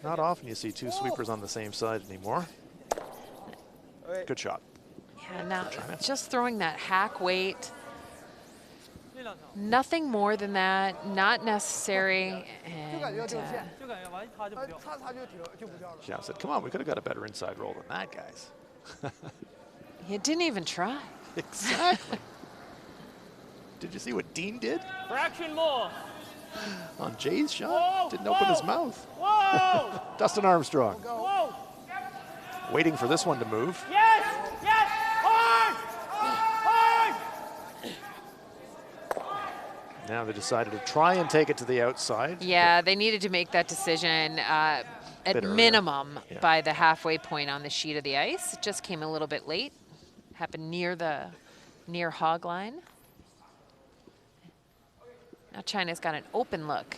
Not often you see 2 sweepers on the same side anymore. Good shot. yeah, now just throwing that hack weight. Nothing more than that, not necessary. And Xiao said, come on, we could have got a better inside roll than that, guys. you didn't even try. Exactly. Did you see what Dean did Fraction more. on Jay's shot? Whoa, Didn't open his whoa. mouth. Whoa. Dustin Armstrong Whoa. waiting for this one to move. Yes. Yes. Hard. Hard. Now they decided to try and take it to the outside. Yeah, they needed to make that decision. at Bit earlier. minimum Yeah. by the halfway point on the sheet of the ice. It just came a little bit late. Happened near hog line. Now China's got an open look.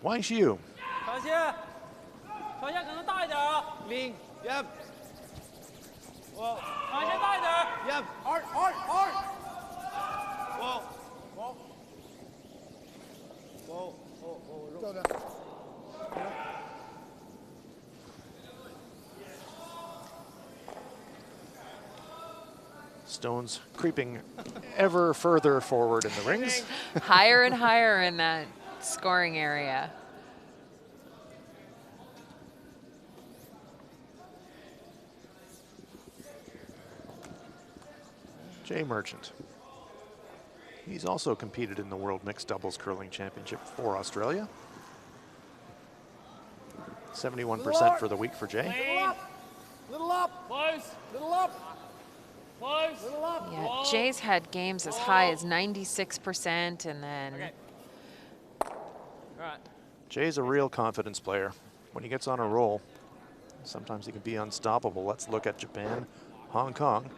Wang Xiu. 朝鲜，朝鲜可能大一点啊。Lin, yep, 朝鲜大一点。 yep. Art, art, art. Whoa, Whoa. whoa, whoa, whoa. 对对。 Stones creeping ever further forward in the rings. Higher and higher in that scoring area. Jay Merchant. He's also competed in the World Mixed Doubles Curling Championship for Australia. 71% for the week for Jay. Little up. Little up. Close. Little up. Close. Little up. Yeah, Jay's had games as high as 96%, and then Okay. All right. Jay's a real confidence player. When he gets on a roll, sometimes he can be unstoppable. Let's look at Japan, Hong Kong.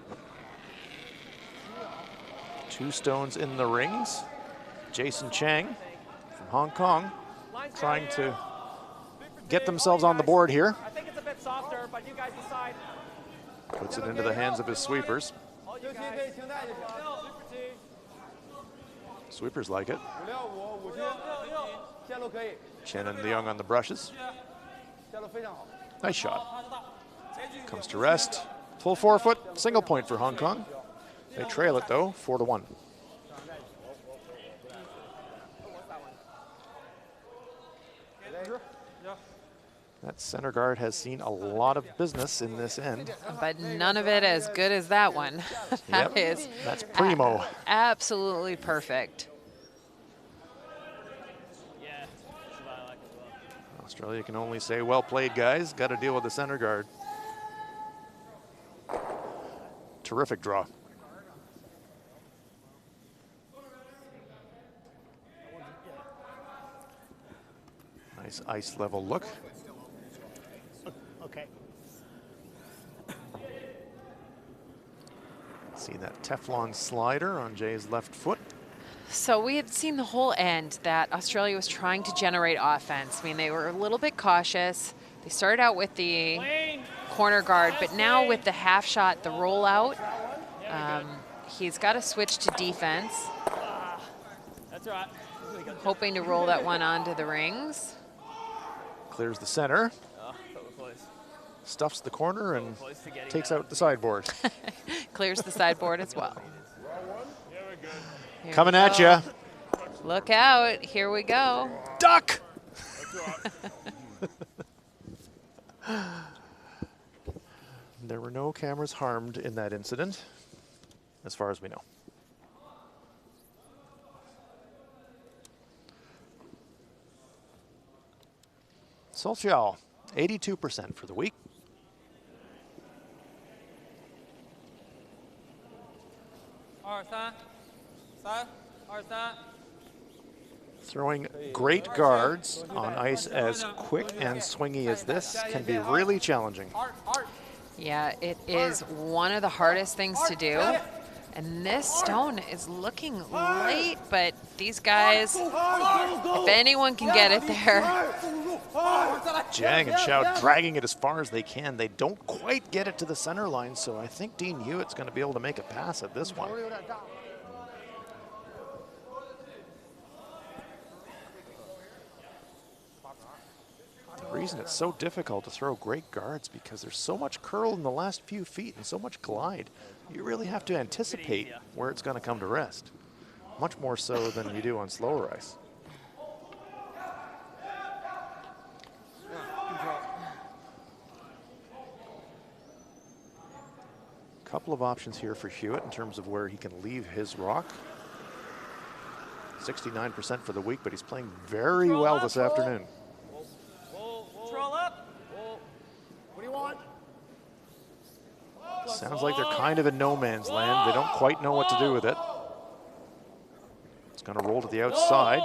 2 stones in the rings. Jason Chang from Hong Kong trying to get themselves on the board here. I think it's a bit softer, but you guys decide. Puts it into the hands of his sweepers. All you 就 guys. 可以停带就行。 Super team. Sweepers like it. 565、57，线路可以， Chen and Leung on the brushes. 线路非常好。 Nice shot. Comes to rest. Full 4-foot, single point for Hong Kong. They trail it though, 4-1. That center guard has seen a lot of business in this end. but none of it as good as that one. That Yep. is That's primo. absolutely perfect. Yeah. I like it as well. Australia can only say, well played, guys. Got to deal with the center guard. Terrific draw. Nice ice level look. Okay. See that Teflon slider on Jay's left foot. So we had seen the whole end that Australia was trying to generate offense. I mean, they were a little bit cautious. They started out with the corner guard, but now with the half shot, the rollout, he's got to switch to defense, That's right. hoping to roll that one onto the rings. Clears the center, Oh, that was close. stuffs the corner, and Close to getting takes that. out the sideboard. Clears the sideboard as well. Here Coming we at go. you. Look out, here we go. Duck! There were no cameras harmed in that incident, as far as we know. Solchiao, 82% for the week. Throwing great guards on ice as quick and swingy as this can be really challenging. Yeah, it is one of the hardest things to do. And this stone is looking late, but these guys, if anyone can get it there. Jiang and Xiao dragging it as far as they can. They don't quite get it to the center line, so I think Dean Hewitt's going to be able to make a pass at this one. The reason it's so difficult to throw great guards because there's so much curl in the last few feet and so much glide. You really have to anticipate where it's going to come to rest, much more so than you do on slower ice. Couple of options here for Hewitt in terms of where he can leave his rock. 69% for the week, but he's playing very well this afternoon. Troll up. What do you want? Sounds like they're kind of in no man's land. They don't quite know what to do with it. It's going to roll to the outside.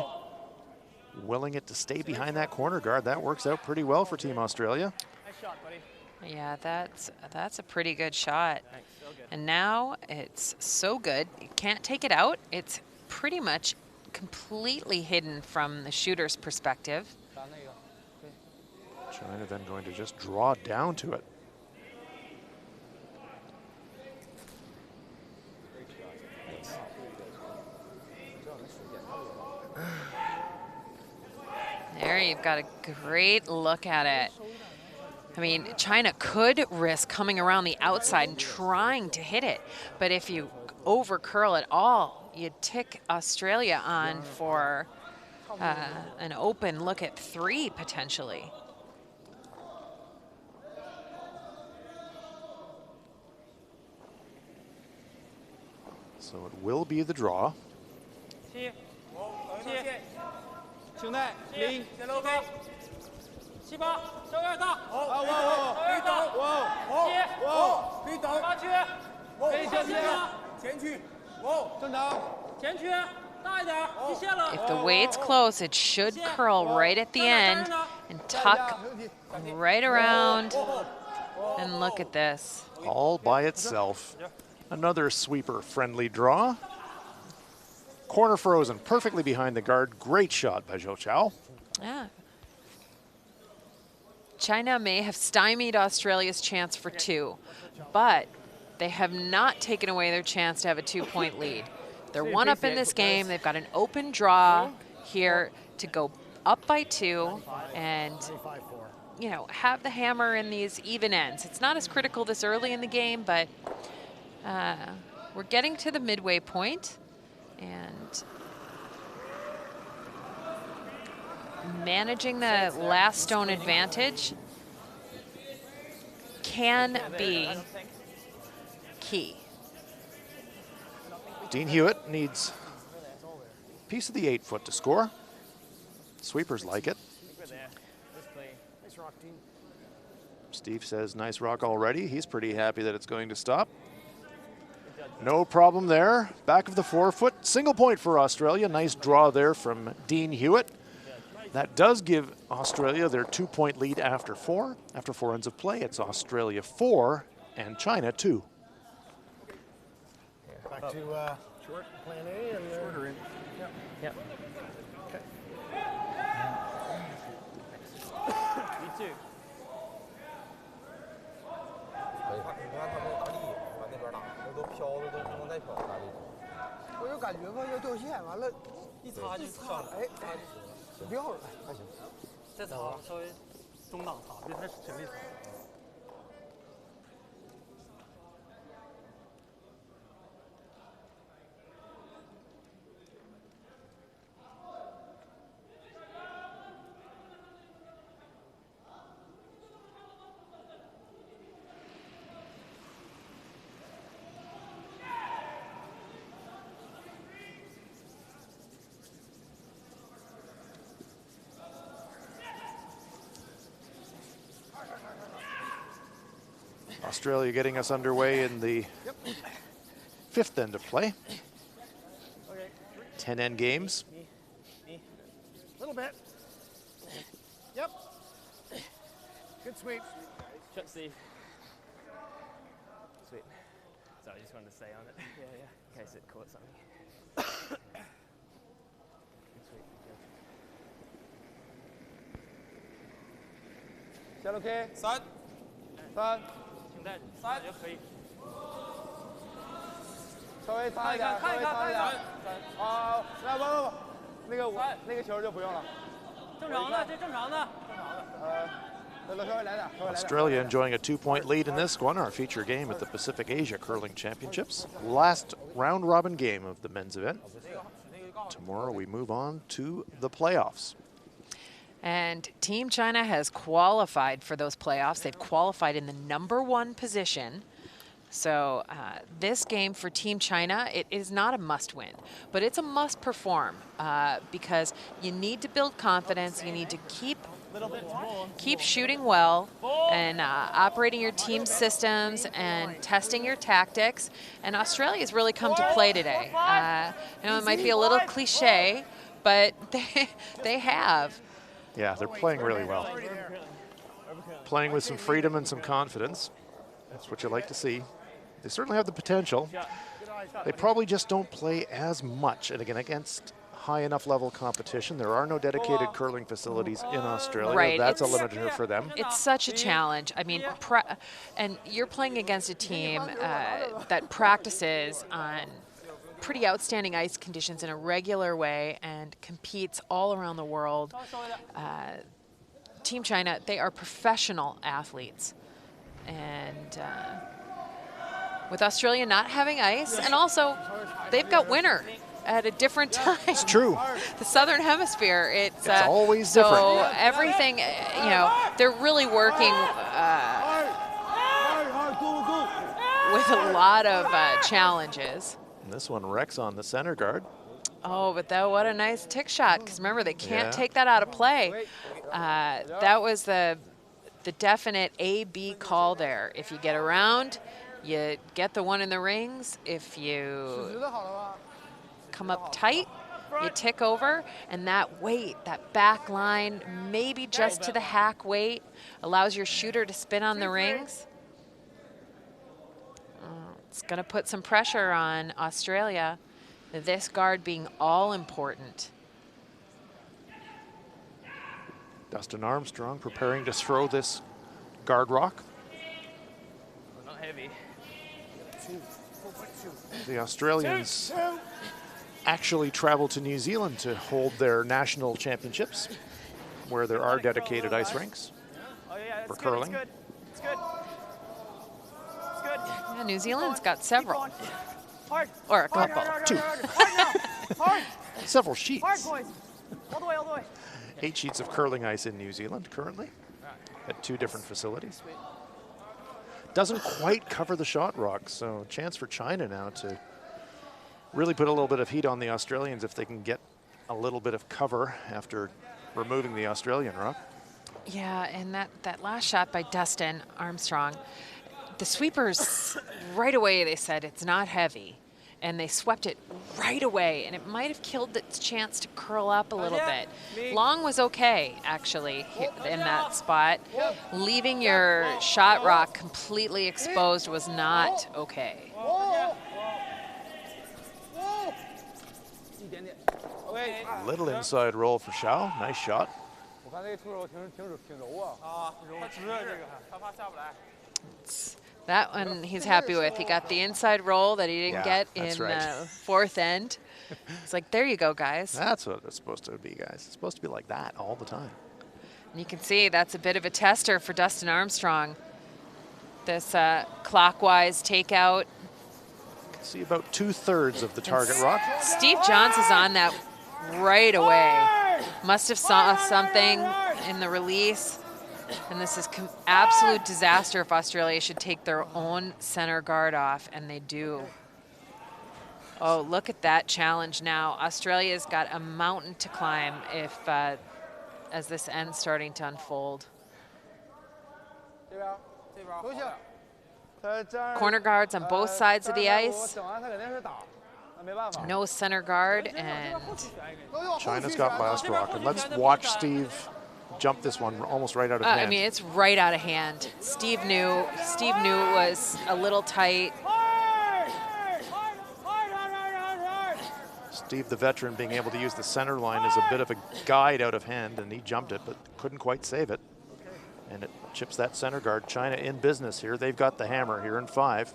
willing it to stay behind that corner guard. That works out pretty well for Team Australia. Nice shot, buddy. Yeah, that's a pretty good shot. And now it's so good, you can't take it out. It's pretty much completely hidden from the shooter's perspective. China then going to just draw down to it. There, you've got a great look at it. I mean, China could risk coming around the outside and trying to hit it, but if you over curl it all, you'd tick Australia on for an open look at 3 potentially. So it will be the draw. 7、兄弟0，先搂高，7、8，稍微有点大，稍微有点大，7，可以等，8区，可以前去，前区，正常，前区，大一点，极限了。If the weight's close, it should curl right at the end and tuck right around. And look at this. All by itself. Another sweeper-friendly draw. Corner frozen, perfectly behind the guard. Great shot by Zhou Chao. Yeah. China may have stymied Australia's chance for 2, but they have not taken away their chance to have a 2-point lead. They're 1 up in this game. They've got an open draw here to go up by 2 and, you know, have the hammer in these even ends. It's not as critical this early in the game, but we're getting to the midway point, and managing the last stone advantage can be key. Dean Hewitt needs a piece of the 8-foot to score. Sweepers like it. Nice rock, Dean. Steve says nice rock already. He's pretty happy that it's going to stop. No problem there. Back of the 4-foot. Single point for Australia. Nice draw there from Dean Hewitt. That does give Australia their 2-point lead after 4. After 4 ends of play, it's Australia 4 and China 2. Back to short plan A and shorter in. Yep. Yep. Okay. Me too. 你看他们大力往那边打，那都飘的都不能再飘大力。我有感觉吧，要掉线，完了，一擦就上了，哎，就掉了，还行。再擦稍微中档擦，别太全力擦。Australia getting us underway in the 5th end of play. 10 end games. A little bit. Yep. Good sweep. Shut Steve. Sweet. So I just wanted to say on it. Yeah, yeah. In case it caught something. Good sweep. Good. 下路 K 3、 3，请带3就可以。稍微擦一点，稍微擦一点。啊，不，那个球就不用了。正常的，这正常的。稍微来点，稍微来点。 Australia enjoying a 2-point lead in this one, our feature game at the Pacific Asia Curling Championships. Last round-robin game of the men's event. Tomorrow we move on to the playoffs. And Team China has qualified for those playoffs. They've qualified in the #1 position. So this game for Team China, it is not a must-win, but it's a must-perform because you need to build confidence. You need to keep shooting well and operating your team systems and testing your tactics. And Australia's really come to play today. I know it might be a little cliche, but they have. Yeah, they're playing really well. Playing with some freedom and some confidence. That's what you like to see. They certainly have the potential. They probably just don't play as much. And again, against high enough level competition, there are no dedicated curling facilities in Australia. Right. That's a limiter for them. It's such a challenge. I mean, and you're playing against a team that practices on pretty outstanding ice conditions in a regular way and competes all around the world. Team China, they are professional athletes. And with Australia not having ice, and also they've got winter at a different time. It's true. The Southern Hemisphere, it's always so different. So everything, you know, they're really working with a lot of challenges. And this one wrecks on the center guard. Oh, but what a nice tick shot, because remember, they can't take that out of play. That was the definite A-B call there. If you get around, you get the one in the rings. If you come up tight, you tick over, and that weight, that back line, maybe just to the hack weight, allows your shooter to spin on the rings. It's going to put some pressure on Australia, this guard being all important. Dustin Armstrong preparing to throw this guard rock. Not heavy. The Australians actually travel to New Zealand to hold their national championships, where there are dedicated ice rinks for curling. It's good. It's good. Yeah, New Zealand's got several. Hard. Or a couple. Two. Several sheets. Hard, boys. All the way, all the way. 8 sheets of curling ice in New Zealand currently at 2 different facilities. Doesn't quite cover the shot rock, so chance for China now to really put a little bit of heat on the Australians if they can get a little bit of cover after removing the Australian rock. Yeah, and that last shot by Dustin Armstrong, the sweepers right away, they said it's not heavy. And they swept it right away, and it might have killed its chance to curl up a little bit. Long was okay, actually, in that spot. Leaving your shot rock completely exposed was not okay. Little inside roll for Shao. Nice shot. That one he's happy with. He got the inside roll that he didn't get in the fourth end. It's like, there you go, guys. That's what it's supposed to be, guys. It's supposed to be like that all the time. And you can see that's a bit of a tester for Dustin Armstrong. This clockwise takeout. See about 2/3 of the target rock. Steve Johns is on that right away. Must have saw something in the release. And this is absolute disaster if Australia should take their own center guard off, and they do. Oh, look at that challenge now. Australia's got a mountain to climb if, as this ends starting to unfold. Corner guards on both sides of the ice. No center guard, and China's got last rock, and let's watch Steve jump this one almost right out of hand. I mean, it's right out of hand. Steve knew it was a little tight. Steve, the veteran, being able to use the center line is a bit of a guide out of hand, and he jumped it, but couldn't quite save it. And it chips that center guard. China in business here. They've got the hammer here in 5.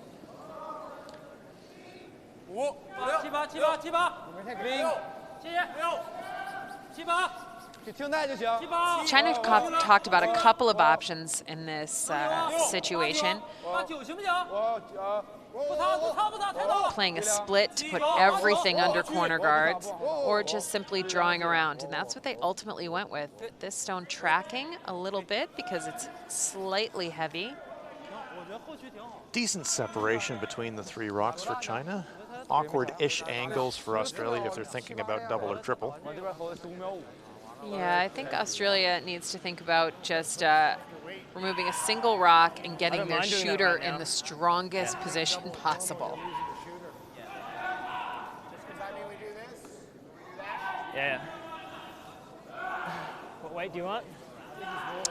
China talked about a couple of options in this situation. Playing a split to put everything under corner guards, or just simply drawing around. And that's what they ultimately went with. This stone tracking a little bit because it's slightly heavy. Decent separation between the 3 rocks for China. Awkward-ish angles for Australia if they're thinking about double or triple. Yeah, I think Australia needs to think about just removing a single rock and getting their shooter in the strongest position possible. Yeah. What weight do you want?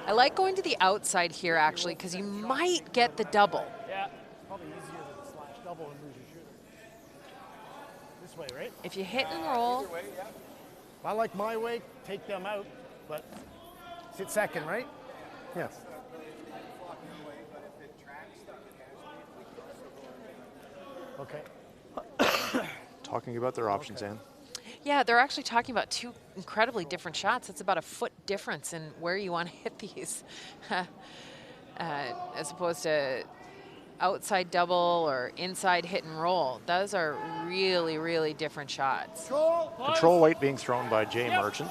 I like going to the outside here, actually, because you might get the double. Yeah. Probably easier than slash double and lose your shooter. This way, right? If you hit and roll, I like my way, take them out, but sit second, right? Yes. Okay. Talking about their options, Ann. yeah, they're actually talking about two incredibly different shots. It's about a foot difference in where you want to hit these, as opposed to outside double or inside hit and roll. Those are really, really different shots. Control weight being thrown by Jay Merchant.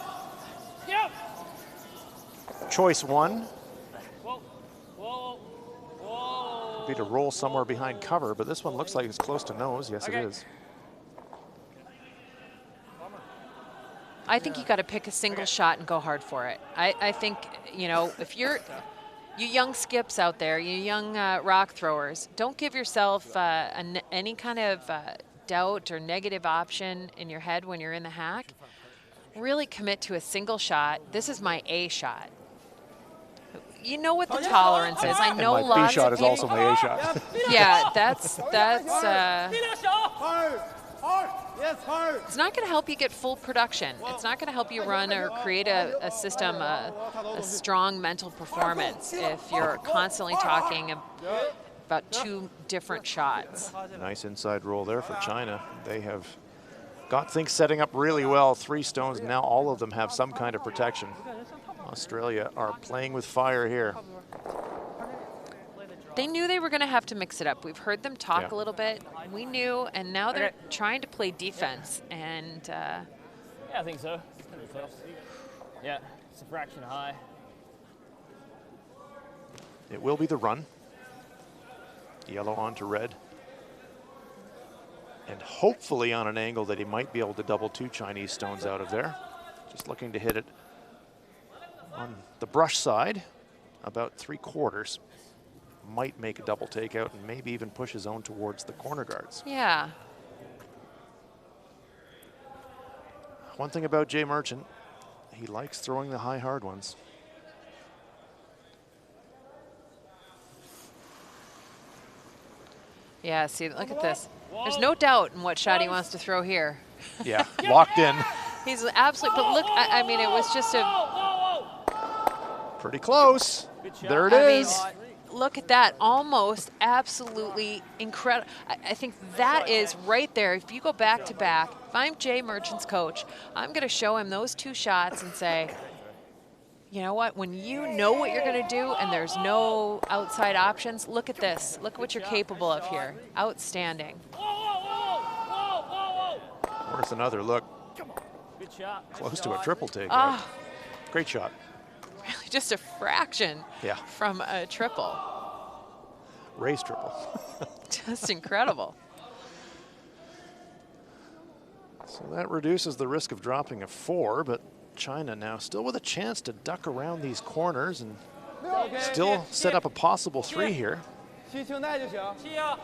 Choice one would be to roll somewhere behind cover, but this one looks like it's close to nose. Yes, it is. I think you got to pick a single shot and go hard for it. I think, you know, if you young skips out there, you young rock throwers, don't give yourself any kind of doubt or negative option in your head when you're in the hack. Really commit to a single shot. This is my A shot. You know what the tolerance is. I know and my lots B shot of is people. also my A shot. Yeah, that's Hard. Yes, hard. it's not going to help you get full production. It's not going to help you run or create a system, a strong mental performance if you're constantly talking about two different shots. Nice inside roll there for China. They have got things setting up really well. 3 stones, now all of them have some kind of protection. Australia are playing with fire here. They knew they were going to have to mix it up. We've heard them talk Yeah. a little bit. We knew, and now they're trying to play defense. And Yeah, I think so. Pretty close. Yeah, it's a fraction high. It will be the run. Yellow onto red. And hopefully on an angle that he might be able to double 2 Chinese stones out of there. Just looking to hit it on the brush side, about 3/4. Might make a double takeout and maybe even push his own towards the corner guards. yeah, One thing about Jay Merchant, he likes throwing the high hard ones. yeah. See, look at this. There's no doubt in what shot he wants to throw here. Yeah, locked in. He's absolutely. But look, I mean, it was just a. Pretty close. There it I mean, is. look at that. Almost absolutely incredible. I think that is right there. If you go back to back, if I'm Jay Merchant's coach, I'm going to show him those 2 shots and say, you know what? When you know what you're going to do and there's no outside options, look at this. Look what you're capable of here. Outstanding. Worth another look. Good shot. Close to a triple takeout. Oh, Great shot. really just a fraction Yeah. from a triple. Race triple. Just incredible. So that reduces the risk of dropping a 4, but China now still with a chance to duck around these corners and still set up a possible 3 here. 7球耐就行， 7啊，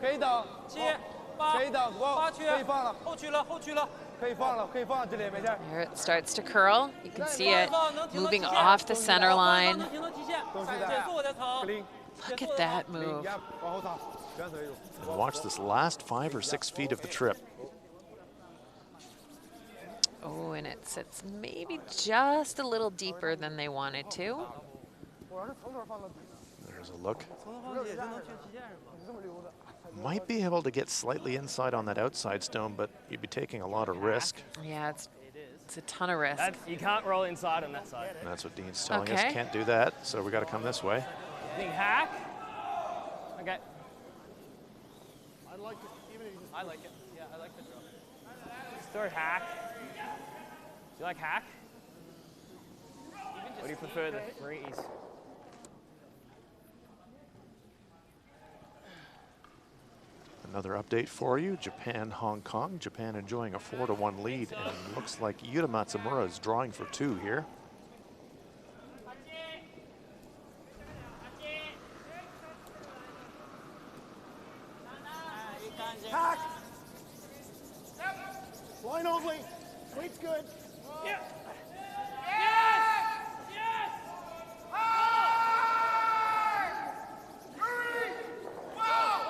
可以等， 7、8、可以等，不， 8区，可以放了，后区了，后区了。可以放了，可以放这里没事儿。 There it starts to curl. You can see it moving off the center line. 能停到极限，减速我再藏。 Look at that move. 往后躺，全随住。 And watch this last 5 or 6 feet of the trip. Oh, and it sits maybe just a little deeper than they wanted to. There's a look. Might be able to get slightly inside on that outside stone, but you'd be taking a lot of risk. Yeah, it's a ton of risk. You can't roll inside on that side. And that's what Dean's telling us. Okay. Can't do that, so we got to come this way. Think hack. Okay. I like it, even if you just I like it. Yeah, I like the drill. Third hack. Do you like hack? Or do you prefer the threes? Another update for you, Japan, Hong Kong. Japan enjoying a 4-1 lead, and looks like Yuta Matsumura is drawing for 2 here. hack. Line only. Sweet's good. Yeah.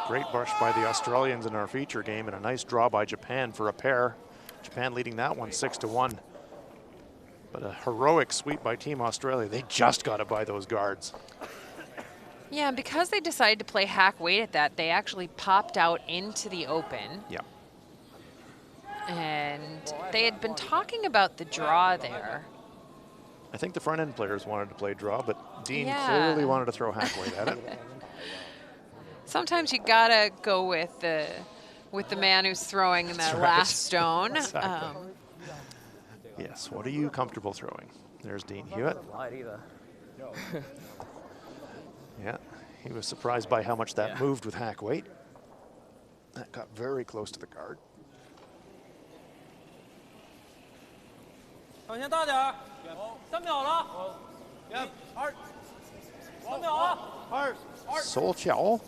Great brush by the Australians in our feature game, and a nice draw by Japan for a pair. Japan leading that one 6-1. But a heroic sweep by Team Australia. They just got to buy those guards. Yeah, and because they decided to play hack weight at that, they actually popped out into the open. Yeah. And they had been talking about the draw there. I think the front end players wanted to play draw, but Dean Yeah. clearly wanted to throw hack weight at it. Sometimes you gotta go with the man who's throwing that right. last stone. Exactly. Yes, what are you comfortable throwing? There's Dean Hewitt. Light either. Yeah, he was surprised by how much that moved with hack weight. That got very close to the guard. 场先大点儿，3秒了。2、3秒啊。Sol Chiao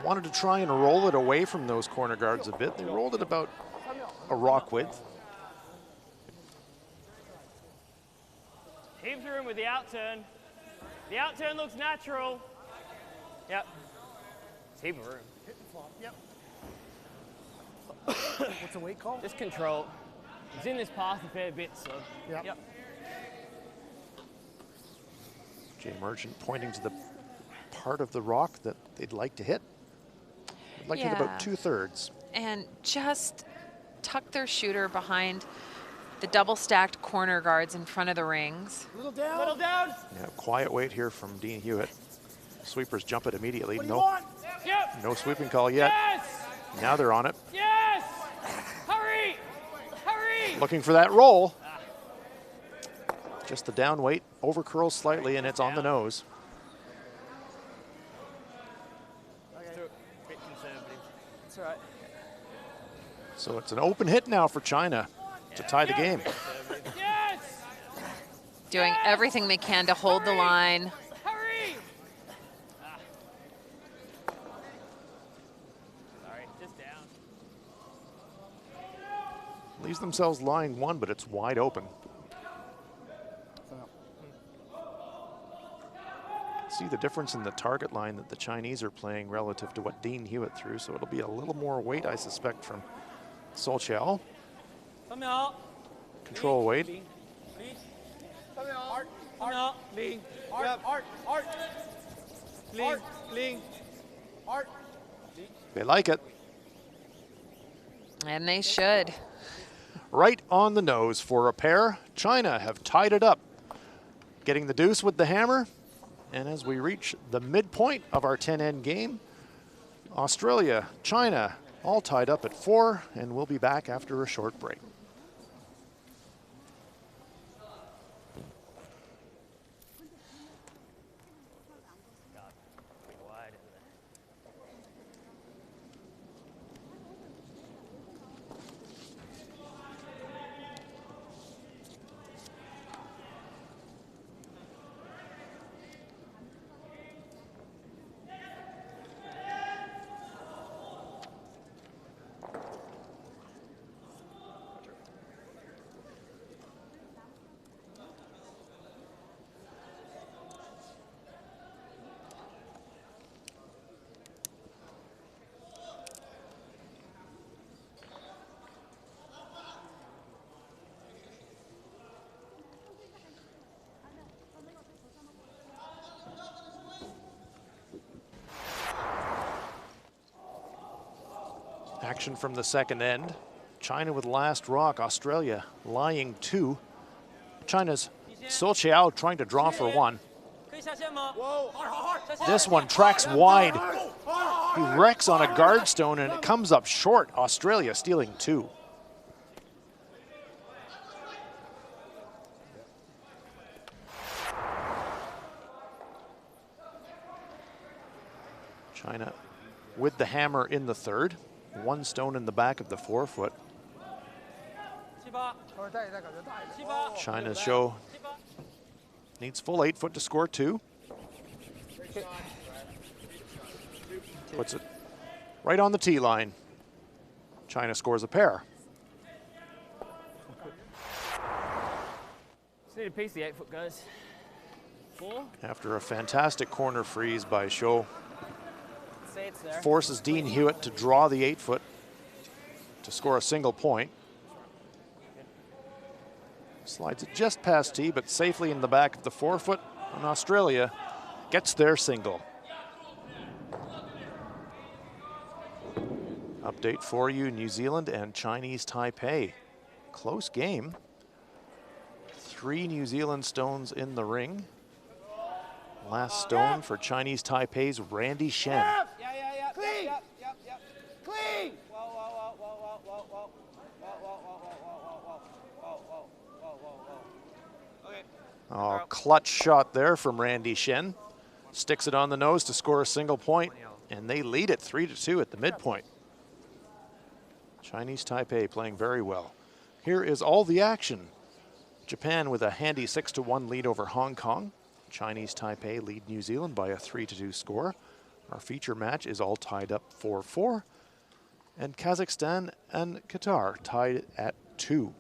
wanted to try and roll it away from those corner guards a bit. They rolled it about a rock width. Heaps of room with the outturn. The outturn looks natural. Yep. It's heap of room. Hit and flop. Yep. What's the weight call? Just control. He's in this path a fair bit, so. Yep. Jay Merchant pointing to the part of the rock that they'd like to hit. They'd like to hit about 2/3. And just tuck their shooter behind the double stacked corner guards in front of the rings. Little down. Little down. Yeah, quiet wait here from Dean Hewitt. Sweepers jump it immediately. What do you No, want? Yep. no sweeping call yet. Yes. Now they're on it. Yes. Hurry. Hurry. Looking for that roll. Just the down weight, over curls slightly, and it's on the nose. Bit conservative. That's all right. So it's an open hit now for China to tie the game. Yes. Doing everything they can to hold the line. Hurry. Sorry, just down. Leaves themselves line one, but it's wide open. See the difference in the target line that the Chinese are playing relative to what Dean Hewitt threw, so it'll be a little more weight, I suspect, from Sol Chiao. 3秒。 Control weight. 3秒。0。They like it. And they should. Right on the nose for a pair. China have tied it up. Getting the deuce with the hammer. And as we reach the midpoint of our 10-end game, Australia, China, all tied up at 4, and we'll be back after a short break. Action from the second end. China with last rock, Australia lying 2. China's Sol Chiao trying to draw for 1. 可以下线吗？ This one tracks wide. He wrecks on a guard stone and it comes up short. Australia stealing 2. China with the hammer in the third. 1 stone in the back of the 4-foot. 7、7、China's show needs full 8 foot to score 2. Puts it right on the tee line. China scores a pair. Just need to pace the 8-foot, guys. 4. After a fantastic corner freeze by Shou, Say it's there. forces Dean Hewitt to draw the 8-foot to score a single point. Slides it just past tee, but safely in the back of the 4-foot, and Australia gets their single. Update for you, New Zealand and Chinese Taipei. Close game. 3 New Zealand stones in the ring. Last stone for Chinese Taipei's Randy Shen. Yeah. Clean. Yep. Clean. Whoa. Okay. Oh, clutch shot there from Randy Shen. Sticks it on the nose to score a single point, and they lead it 3-2 at the midpoint. Chinese Taipei playing very well. Here is all the action. Japan with a handy 6-1 lead over Hong Kong. Chinese Taipei lead New Zealand by a 3-2 score. Our feature match is all tied up 4-4. And Kazakhstan and Qatar tied at 2.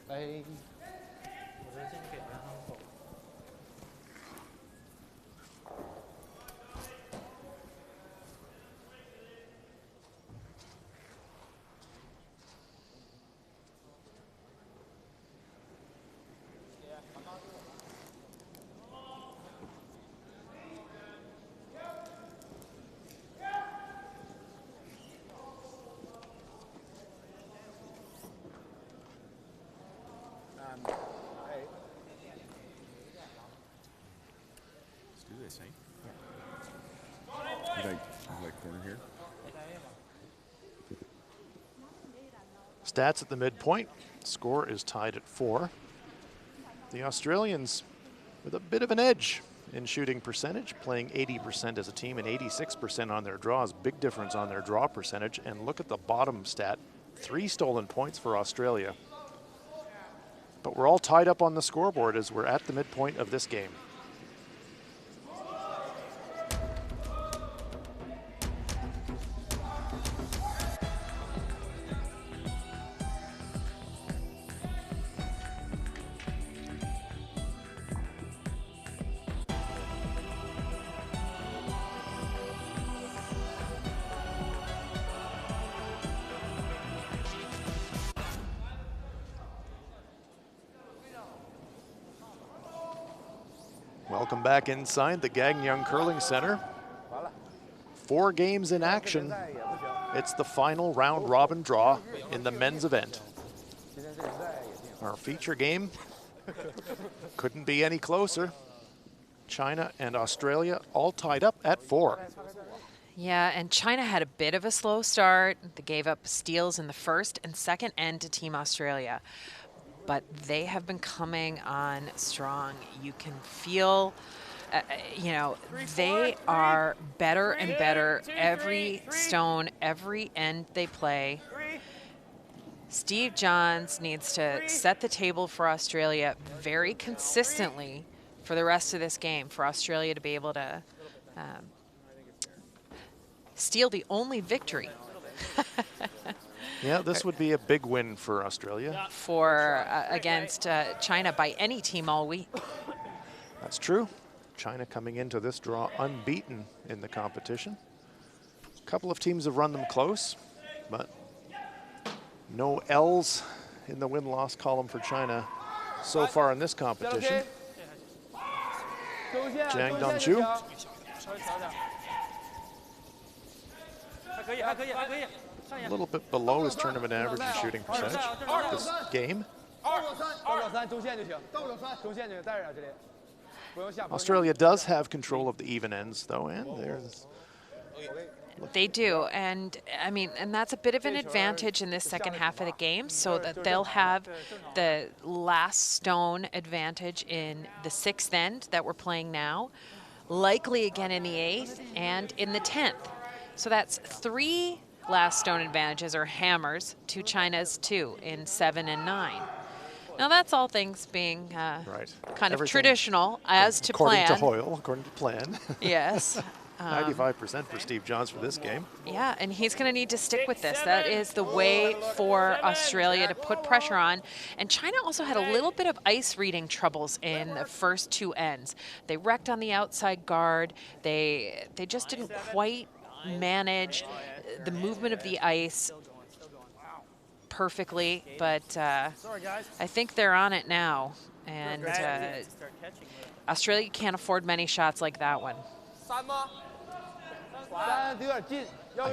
Hey. Let's do this, eh? You like corner here? Stats at the midpoint. Score is tied at 4. The Australians with a bit of an edge in shooting percentage, playing 80% as a team and 86% on their draws. Big difference on their draw percentage. And look at the bottom stat, 3 stolen points for Australia. But we're all tied up on the scoreboard as we're at the midpoint of this game. Welcome back inside the Gangneung Curling Center. 4 games in action. It's the final round robin draw in the men's event. Our feature game couldn't be any closer. China and Australia all tied up at 4. Yeah, and China had a bit of a slow start. They gave up steals in the first and second end to Team Australia. But they have been coming on strong. You can feel, they are better and better every stone, every end they play. Steve Johns needs to set the table for Australia very consistently for the rest of this game, for Australia to be able to steal the only victory. Yeah, this would be a big win for Australia. For against China by any team all week. That's true. China coming into this draw unbeaten in the competition. A couple of teams have run them close, but no L's in the win-loss column for China so far in this competition. Jiang Dongchu. A little bit below his tournament average in shooting percentage this game. Australia does have control of the even ends, though, and there's They do, and I mean, and that's a bit of an advantage in this second half of the game, so that they'll have the last stone advantage in the 6th end that we're playing now, likely again in the 8th and in the 10th. So that's 3 last stone advantages or hammers to China's 2 in 7 and 9. Now that's all things being Right. kind of Everything traditional as to according plan. to Hoyle, according to plan. Yes. 95% for Steve Johns for this game. Yeah, and he's going to need to stick with this. That is the way for Australia to put pressure on. And China also had a little bit of ice reading troubles in the first 2 ends. They wrecked on the outside guard. They just didn't quite manage the movement of the ice perfectly, but I think they're on it now. And Australia can't afford many shots like that one. I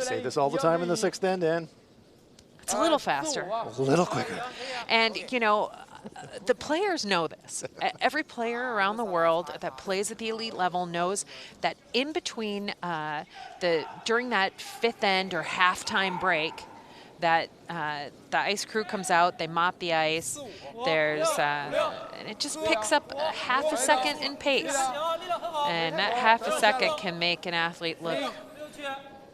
say this all the time in the 6th end, and it's a little faster. a little quicker. And, you know, the players know this. Every player around the world that plays at the elite level knows that in between during that 5th end or halftime break, that the ice crew comes out, they mop the ice. There's and it just picks up a half a second in pace, and that half a second can make an athlete look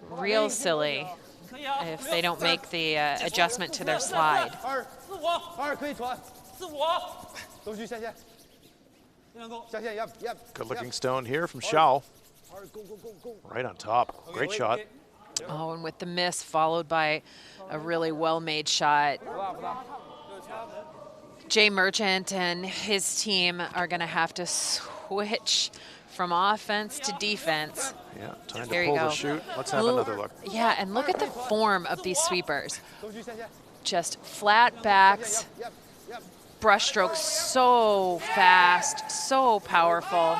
real silly if they don't make the adjustment to their slide. Good looking stone here from Xiao. Right on top. Great shot. Oh, and with the miss followed by a really well-made shot. Jay Merchant and his team are going to have to switch from offense to defense. Yeah, time Here to you pull go. the shoot. Let's have another look. Yeah, and look at the form of these sweepers. Just flat backs, brush strokes so fast, so powerful.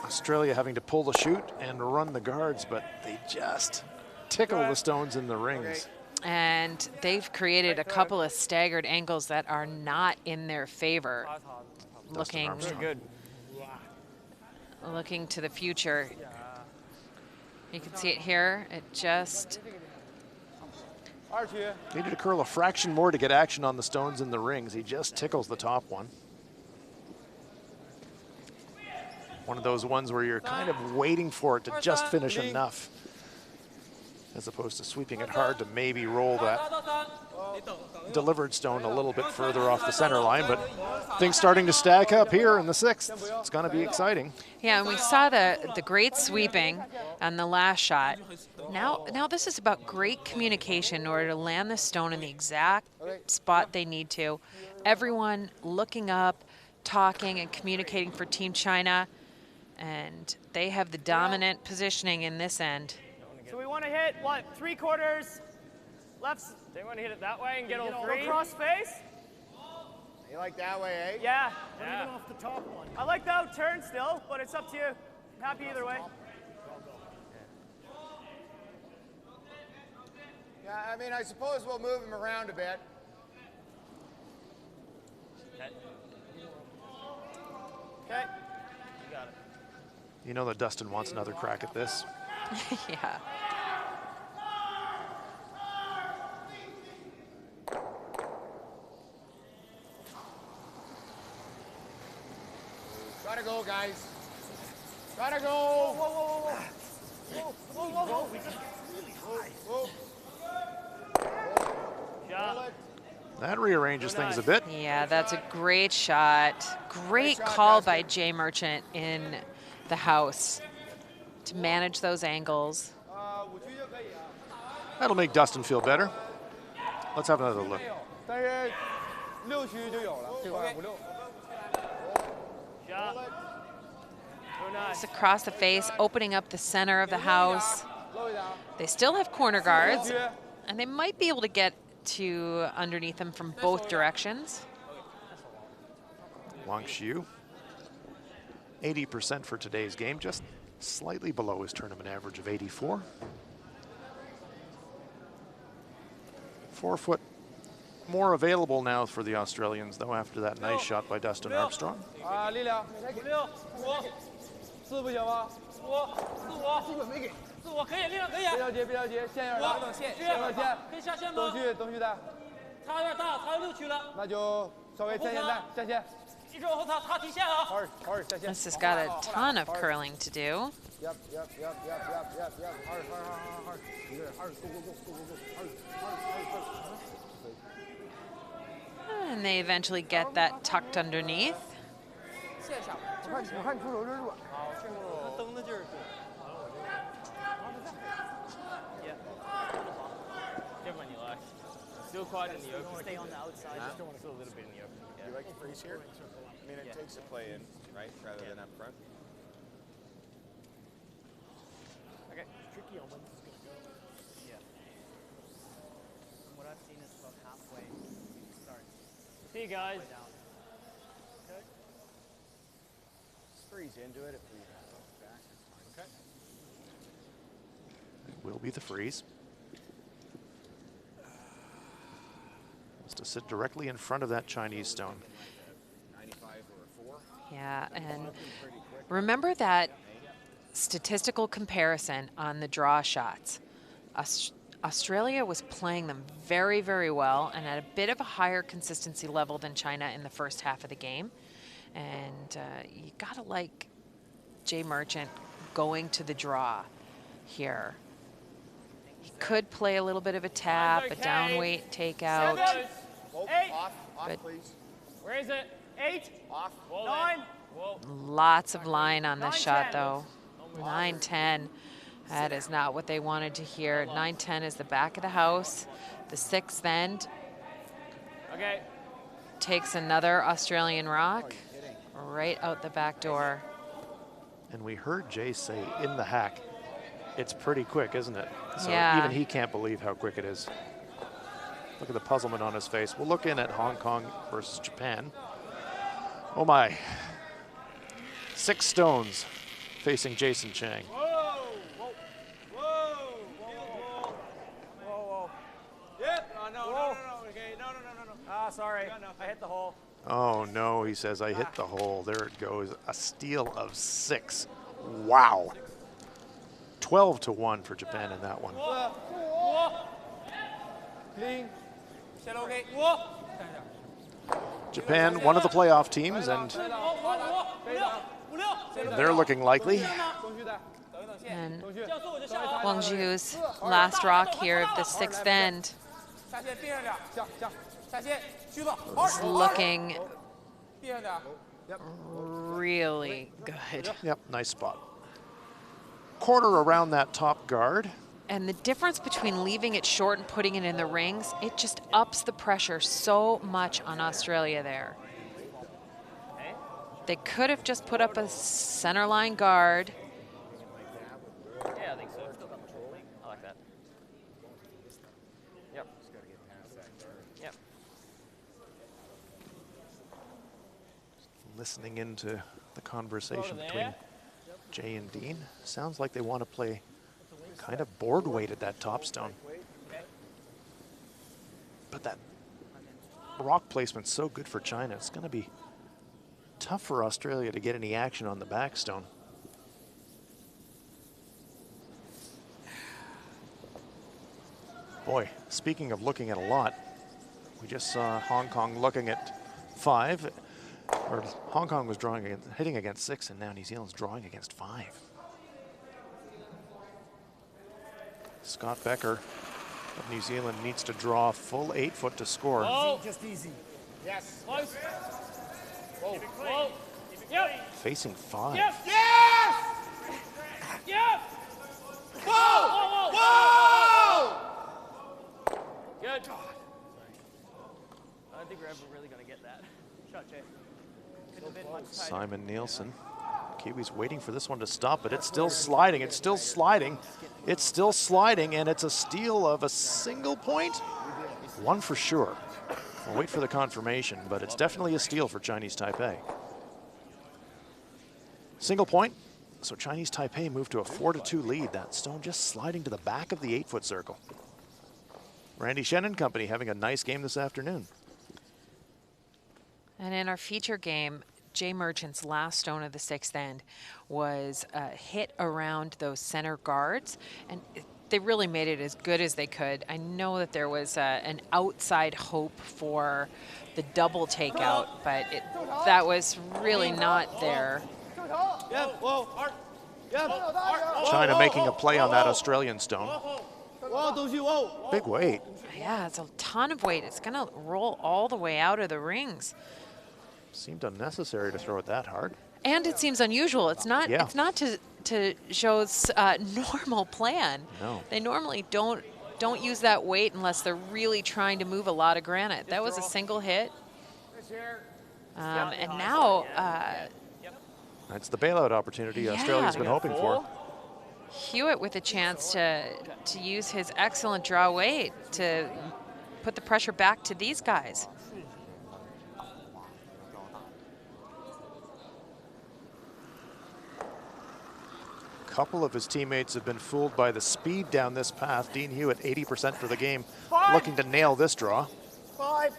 Australia having to pull the shoot and run the guards, but they just tickle the stones in the rings. And they've created a couple of staggered angles that are not in their favor. Looking to the future. You can see it here. It just needed to curl a fraction more to get action on the stones in the rings. He just tickles the top one. One of those ones where you're kind of waiting for it to just finish enough, as opposed to sweeping it hard to maybe roll that delivered stone a little bit further off the center line. But things starting to stack up here in the 6th. It's going to be exciting. Yeah, and we saw the great sweeping on the last shot. Now this is about great communication in order to land the stone in the exact spot they need to. Everyone looking up, talking and communicating for Team China, and they have the dominant positioning in this end. So we want to hit, what, 3/4 left? They want to hit it that way and get all 3? Cross face? You like that way, eh? Yeah. Even off the top one. I like the out turn still, but it's up to you. I'm happy either way. Yeah, I mean, I suppose we'll move him around a bit. Okay. You know that Dustin wants another crack at this. Yeah. Gotta go, guys. Gotta go. Whoa. Yeah. That rearranges things a bit. Yeah, that's a great shot. Great call by Jay Merchant in the house to manage those angles. That'll make Dustin feel better. Let's have another look. Just across the face, opening up the center of the house. They still have corner guards, and they might be able to get to underneath them from both directions. Wang Xiu, 80% for today's game, just slightly below his tournament average of 84. 4 foot more available now for the Australians, though, after that nice shot by Dustin Armstrong. 基本没给。45可以，力量可以。别着急，别着急，线有点大，等线，等线，可以下线吗？东旭的，差有点大，差6区了。那就稍微线带，下线。一直往后插提线啊。好儿，下线。 This has got a ton of curling to do. Yep. Hard. And they eventually get that tucked underneath. 我看你出手这是软。他蹬的劲儿对。Yeah. Different you like. Still quite in the open. Stay on the outside. Still a little bit in the open. Do you like the freeze here? I mean, it takes a play in, right, rather than up front. Okay. Tricky on when this is going to go. Yeah. From what I've seen, it's about halfway. Start. See you guys. Okay. Freeze into it if we back. Okay. Will be the freeze. Wants to sit directly in front of that Chinese stone. 95 or a 4. Yeah, and remember that statistical comparison on the draw shots. Australia was playing them very, very well and at a bit of a higher consistency level than China in the first half of the game. And you gotta like Jay Merchant going to the draw here. He could play a little bit of a tap, a down weight takeout. Whoa, 8. off, But- please. Where is it? 8. Off. 9. Whoa. Lots of line on this 9-10. shot, though. 9-10. That is not what they wanted to hear. 9-10 is the back of the house. The 6th end Okay. takes another Australian rock right out the back door. And we heard Jay say in the hack, it's pretty quick, isn't it? So Yeah. even he can't believe how quick it is. Look at the puzzlement on his face. We'll look in at Hong Kong versus Japan. Oh my. 6 stones facing Jason Chang. Whoa. Yep. No. Okay. No. Ah, sorry. I hit the hole. Oh no, he says, I hit the hole. There it goes. A steal of 6. Wow. 12-1 for Japan in that one. Clean. 线路 OK。Japan, one of the playoff teams, and 56。they're looking likely. 东旭的， And 东旭。 这样做我就下了。 Wang Zhu's last rock here of the 6th end 下线闭上点。下线虚了。 is looking 闭上点。 really good. Yep, nice spot. Quarter around that top guard. And the difference between leaving it short and putting it in the rings, it just ups the pressure so much on Australia there. They could have just put up a center line guard. Yeah, I think so. I like that. Yep. Yep. Listening into the conversation between Jay and Dean. Sounds like they want to play kind of board weight at that top stone. But that rock placement's so good for China. It's going to be tough for Australia to get any action on the back stone. Boy, speaking of looking at a lot, we just saw Hong Kong looking at 5. Or Hong Kong was hitting against 6, and now New Zealand's drawing against 5. Scott Becker of New Zealand needs to draw a full 8-foot to score. Just easy. Yes. Close. Whoa. Yep. Facing 5. Yes. Yes. Yes. Whoa. Good. I don't think we're ever really going to get that. Shot, Jay. Couldn't have been much tighter. Simon Nielsen. Kiwis waiting for this one to stop, but it's still sliding. It's still sliding. It's still sliding, and it's a steal of a single point. One for sure. We'll wait for the confirmation, but it's definitely a steal for Chinese Taipei. Single point. So Chinese Taipei moved to a 4-2 lead. That stone just sliding to the back of the 8-foot circle. Randy Shen and company having a nice game this afternoon. And in our feature game, Jay Merchant's last stone of the sixth end was hit around those center guards, and they really made it as good as they could. I know that there was an outside hope for the double takeout, but that was really not there. China making a play on that Australian stone. Big weight. Yeah, it's a ton of weight. It's going to roll all the way out of the rings. Seemed unnecessary to throw it that hard. And it seems unusual. It's not. Yeah. It's not to Zhou's normal plan. No. They normally don't use that weight unless they're really trying to move a lot of granite. That was a single hit. And now that's the bailout opportunity Australia's been hoping for. Hewitt with a chance to use his excellent draw weight to put the pressure back to these guys. A couple of his teammates have been fooled by the speed down this path. Dean Hewitt, 80% for the game, looking to nail this draw. 5.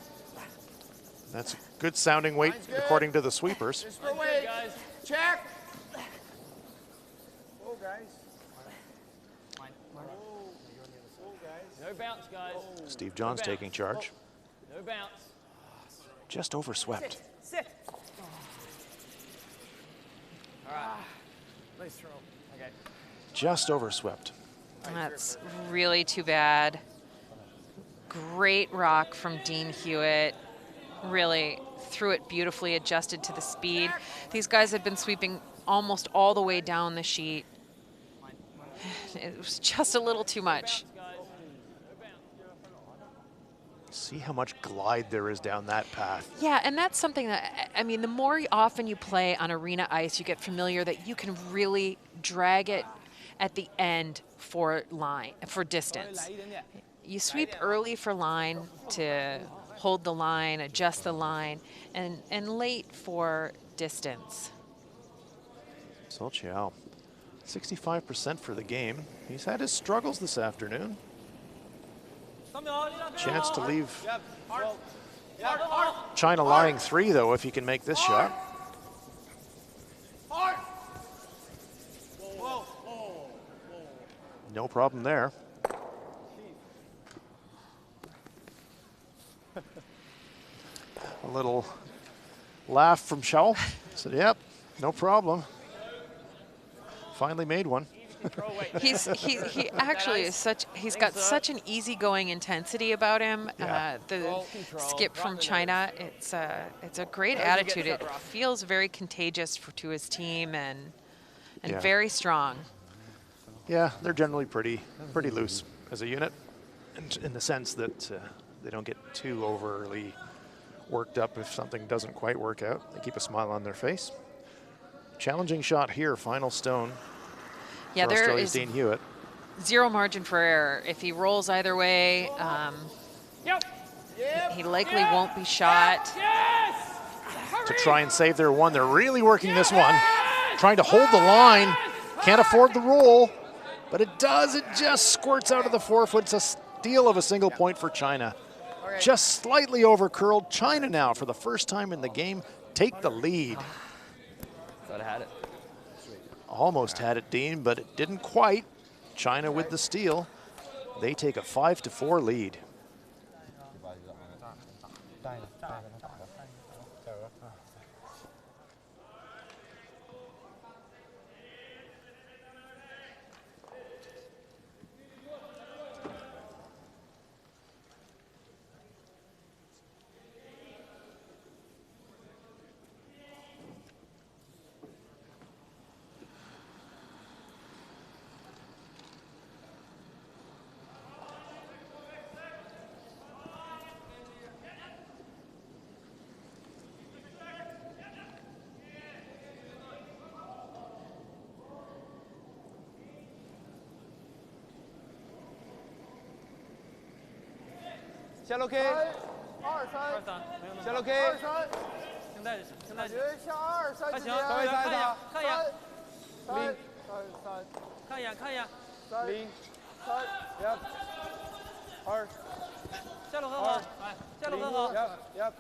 That's a good sounding weight according to the sweepers. Guys. Check. Whoa, guys. No bounce, guys. Steve Johns taking charge. No bounce. Just overswept. Sit. All right. Nice throw. Okay. Just overswept. That's really too bad. Great rock from Dean Hewitt. Really threw it beautifully, adjusted to the speed. These guys had been sweeping almost all the way down the sheet. It was just a little too much. See how much glide there is down that path. Yeah, and that's something that, I mean, the more often you play on arena ice, you get familiar that you can really drag it at the end for distance. You sweep early for line to hold the line, adjust the line, and late for distance. Solchiao, 65% for the game. He's had his struggles this afternoon. Chance to leave China lying 3, though, if he can make this shot. No problem there. A little laugh from Xiao. Said, yep, no problem. Finally made one. He actually is he's got such an easygoing intensity about him. Yeah. The skip from China, it's a great attitude. It feels very contagious to his team and Yeah. very strong. Yeah, they're generally pretty loose as a unit, in the sense that they don't get too overly worked up if something doesn't quite work out. They keep a smile on their face. Challenging shot here, final stone. Yeah, for there Australia's is Dean Hewitt. zero margin for error. If he rolls either way, Yep. he likely won't be shot. Yes. To try and save their one. They're really working this one. Trying to hold the line. Can't afford the roll. But it does. It just squirts out of the 4 foot. It's a steal of a single point for China. Just slightly over curled. China now, for the first time in the game, take the lead. Thought I had it. Almost had it, Dean, but it didn't quite. China with the steal. They take a 5-4 lead.下楼 K， 二三，下楼 K， 现在感觉像2、3之间，看一眼，看一眼， 3、看一眼，看一眼， 3、3， Yep， 2， 下楼很好，哎，下楼很好， Yep， Yep，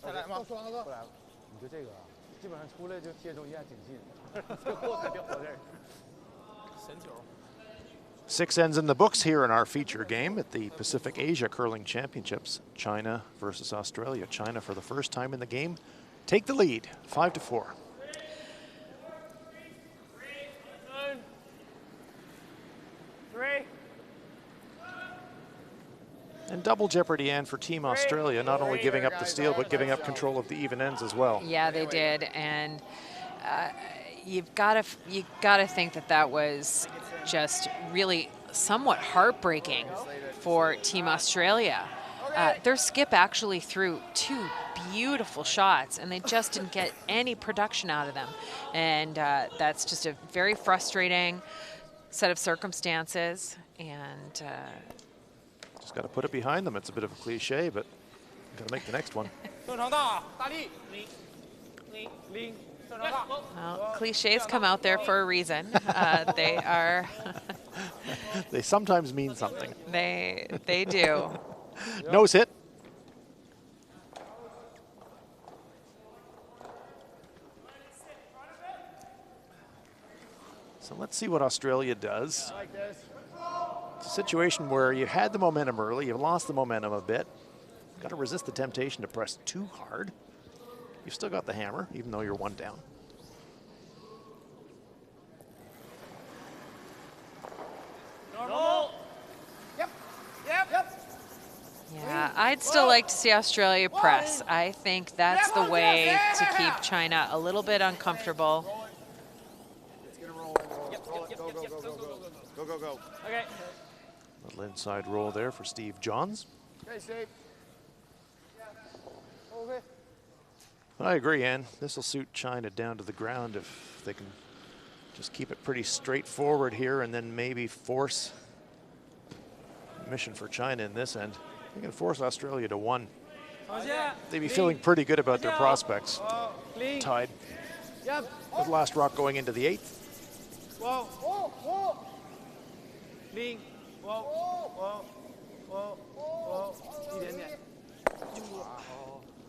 再来吗？过来了，你就这个啊。基本上出来就接住一下警信，最后才掉到这儿。神球。 6 ends in the books here in our feature game at the Pacific Asia Curling Championships. China versus Australia. China, for the first time in the game, take the lead, 5-4. And double jeopardy, Anne, for Team Australia, not only giving up the steal, but giving up control of the even ends as well. Yeah, they did, and you've got to think that that was just really somewhat heartbreaking for Team Australia. Their skip actually threw 2 beautiful shots, and they just didn't get any production out of them. And that's just a very frustrating set of circumstances. And just got to put it behind them. It's a bit of a cliche, but got to make the next one. Well, cliches come out there for a reason. They are. They sometimes mean something. They do. Nose hit. So let's see what Australia does. It's a situation where you had the momentum early, you've lost the momentum a bit. Got to resist the temptation to press too hard. You've still got the hammer, even though you're 1 down. Yeah, I'd still like to see Australia press. I think that's the way to keep China a little bit uncomfortable. Go, go, go. Okay. Little inside roll there for Steve Johns. Okay, Steve. Okay. I agree, Ann. This will suit China down to the ground if they can just keep it pretty straightforward here and then maybe force mission for China in this end. They can force Australia to 1. They'd be feeling pretty good about their prospects. Tied. With last rock going into the 8th.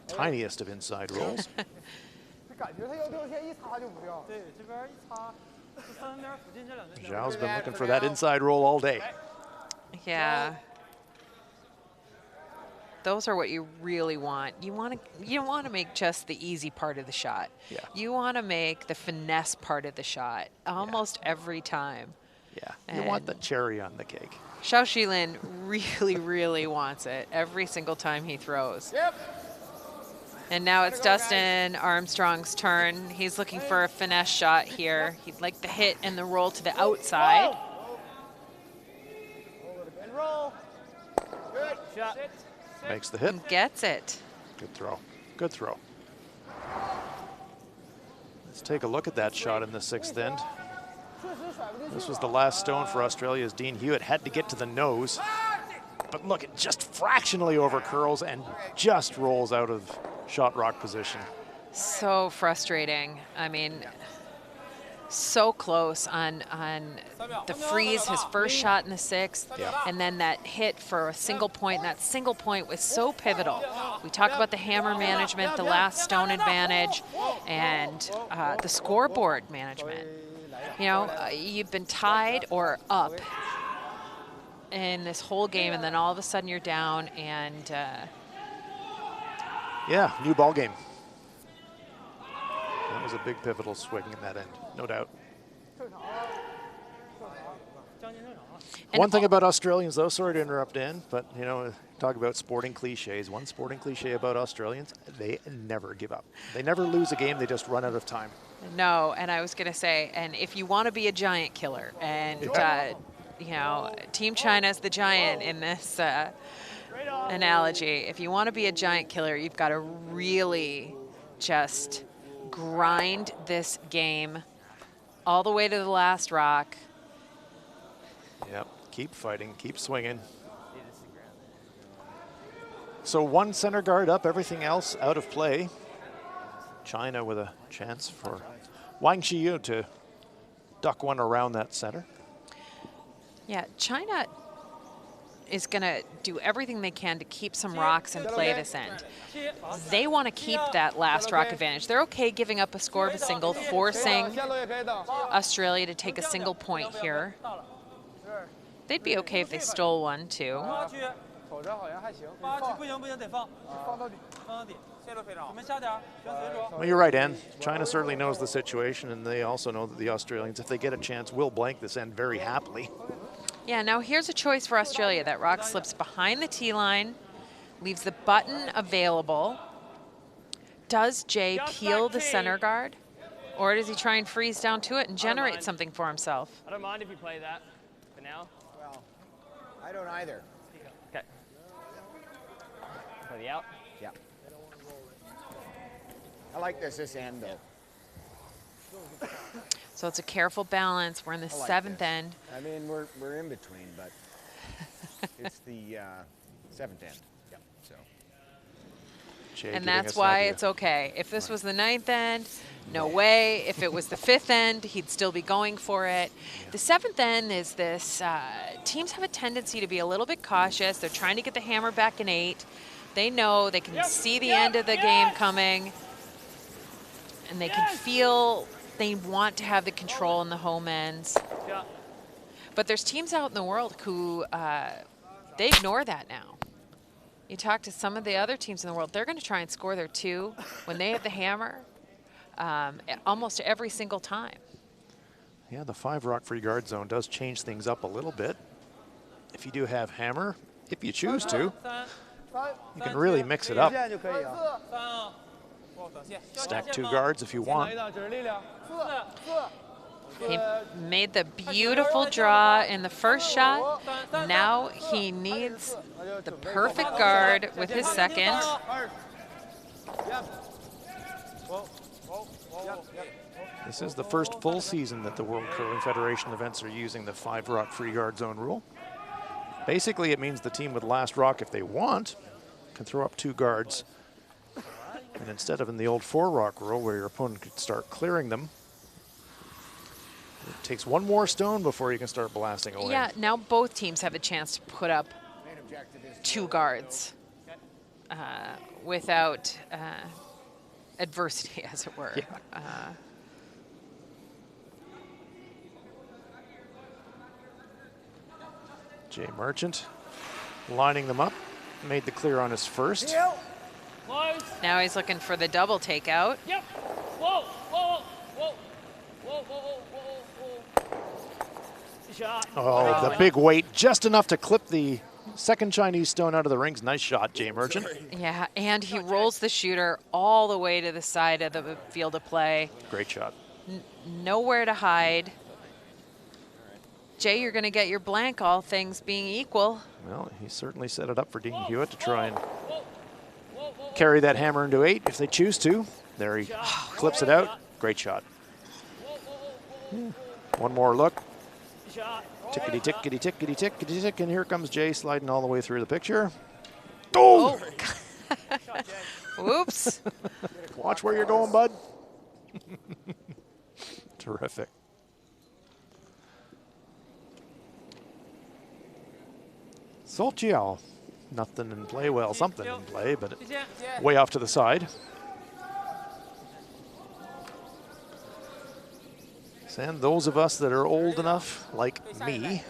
Tiniest of inside rolls. 感觉他要掉线，一擦就不掉。对，这边一擦，这3边附近这2个。 Zhao's been looking for that inside roll all day. Yeah. Those are what you really want. You don't want to make just the easy part of the shot. Yeah. You want to make the finesse part of the shot almost every time. Yeah, you want the cherry on the cake. Xiao Shilin really, really wants it every single time he throws. Yep. And now it's Dustin Armstrong's turn. He's looking for a finesse shot here. He'd like the hit and the roll to the outside. And roll. Good shot. Makes the hit. And gets it. Good throw. Good throw. Let's take a look at that shot in the 6th end. This was the last stone for Australia as Dean Hewitt had to get to the nose. But look, it just fractionally over curls and just rolls out of shot rock position. So frustrating. I mean, so close on the freeze, his first shot in the 6th, and then that hit for a single point. And that single point was so pivotal. We talk about the hammer management, the last stone advantage, and the scoreboard management. You know, you've been tied or up in this whole game, and then all of a sudden you're down, and yeah, new ball game. That was a big pivotal swing in that end, no doubt. One thing about Australians, though, sorry to interrupt, Dan, but, you know, talk about sporting cliches. One sporting cliche about Australians, they never give up. They never lose a game, they just run out of time. No, and I was going to say, and if you want to be a giant killer, and, you know, Team China's the giant in this analogy. If you want to be a giant killer, you've got to really just grind this game all the way to the last rock. Yep, keep fighting, keep swinging. So 1 center guard up, everything else out of play. China with a chance for Wang Xiyu to duck one around that center. Yeah, China is going to do everything they can to keep some rocks in play this end. They want to keep that last rock advantage. They're okay giving up a score of a single, forcing Australia to take a single point here. They'd be okay if they stole one, too. Well, you're right, Ann. China certainly knows the situation, and they also know that the Australians, if they get a chance, will blank this end very happily. Yeah, now here's a choice for Australia. That rock slips behind the tee line, leaves the button available. Does Jay peel the center guard, or does he try and freeze down to it and generate something for himself? I don't mind if you play that for now. Well, I don't either. Okay. Play the out? Yeah. I like this end, though. So it's a careful balance. We're in the I like 7th this. end. I mean, we're in between, but it's the 7th end. Yeah. So. Jay And giving that's us an why idea. it's okay. If this was the 9th end, no way. If it was the 5th end, he'd still be going for it. The 7th end is this, teams have a tendency to be a little bit cautious. They're trying to get the hammer back in 8. They know they can see the end of the game coming, and they can feel they want to have the control in the home ends. But there's teams out in the world who, they ignore that now. You talk to some of the other teams in the world, they're going to try and score their 2 when they have the hammer almost every single time. Yeah, the 5 rock free guard zone does change things up a little bit. If you do have hammer, if you choose to, you can really mix it up. Stack 2 guards if you want. He made the beautiful draw in the first shot. Now he needs the perfect guard with his second. This is the first full season that the World Curling Federation events are using the 5 rock free guard zone rule. Basically, it means the team with last rock, if they want, can throw up 2 guards. And instead of in the old 4 rock rule where your opponent could start clearing them, it takes 1 more stone before you can start blasting away. Yeah, now both teams have a chance to put up 2 guards without adversity, as it were. Yeah. Jay Merchant lining them up, made the clear on his first. Close. Now he's looking for the double takeout. Yep. Whoa, whoa, whoa, whoa, whoa, whoa, whoa. Shot. Oh, the big weight, just enough to clip the second Chinese stone out of the rings. Nice shot, Jay Merchant. Yeah, and he rolls the shooter all the way to the side of the field of play. Great shot. Nowhere to hide. Jay, you're going to get your blank, all things being equal. Well, he certainly set it up for Dean Hewitt to try and carry that hammer into 8 if they choose to. There he clips it out. Great shot. Yeah. 1 more look. Tickety, tickety, tickety, tickety, tick, and here comes Jay sliding all the way through the picture. Oh! Oops. Watch where you're going, bud. Terrific. Solchiao, nothing in play. Well, something in play, but way off to the side. And those of us that are old enough, like me,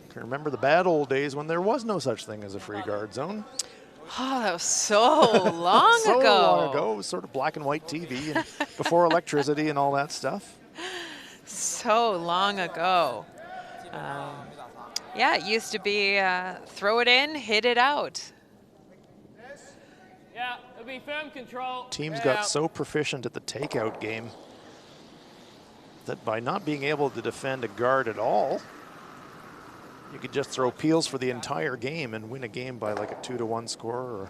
can remember the bad old days when there was no such thing as a free guard zone. Oh, that was so long So ago. long ago. It was sort of black and white TV and before electricity and all that stuff. So long ago. Yeah, it used to be throw it in, hit it out. Yeah, it'll be firm control. Teams got so proficient at the takeout game that by not being able to defend a guard at all, you could just throw peels for the entire game and win a game by like a 2-1 score, or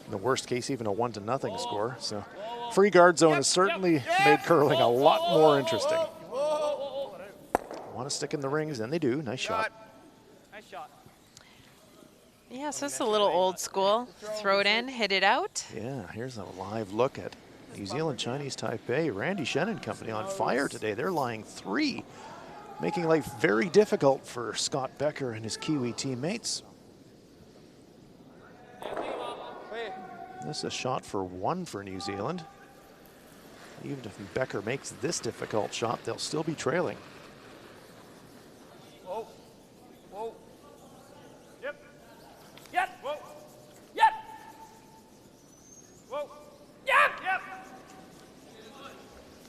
in the worst case, even a 1-0 score. So free guard zone has certainly made curling a lot more interesting. Want to stick in the rings, and they do. Nice shot. Nice shot. Yeah, so it's a little old school. Throw it in, hit it out. Yeah, here's a live look at New Zealand Chinese Taipei. Randy Shen and company on fire today. They're lying 3, making life very difficult for Scott Becker and his Kiwi teammates. This is a shot for 1 for New Zealand. Even if Becker makes this difficult shot, they'll still be trailing. Whoa. Whoa. Yep. Yep. Whoa. Yep. Whoa. Yep. Yep.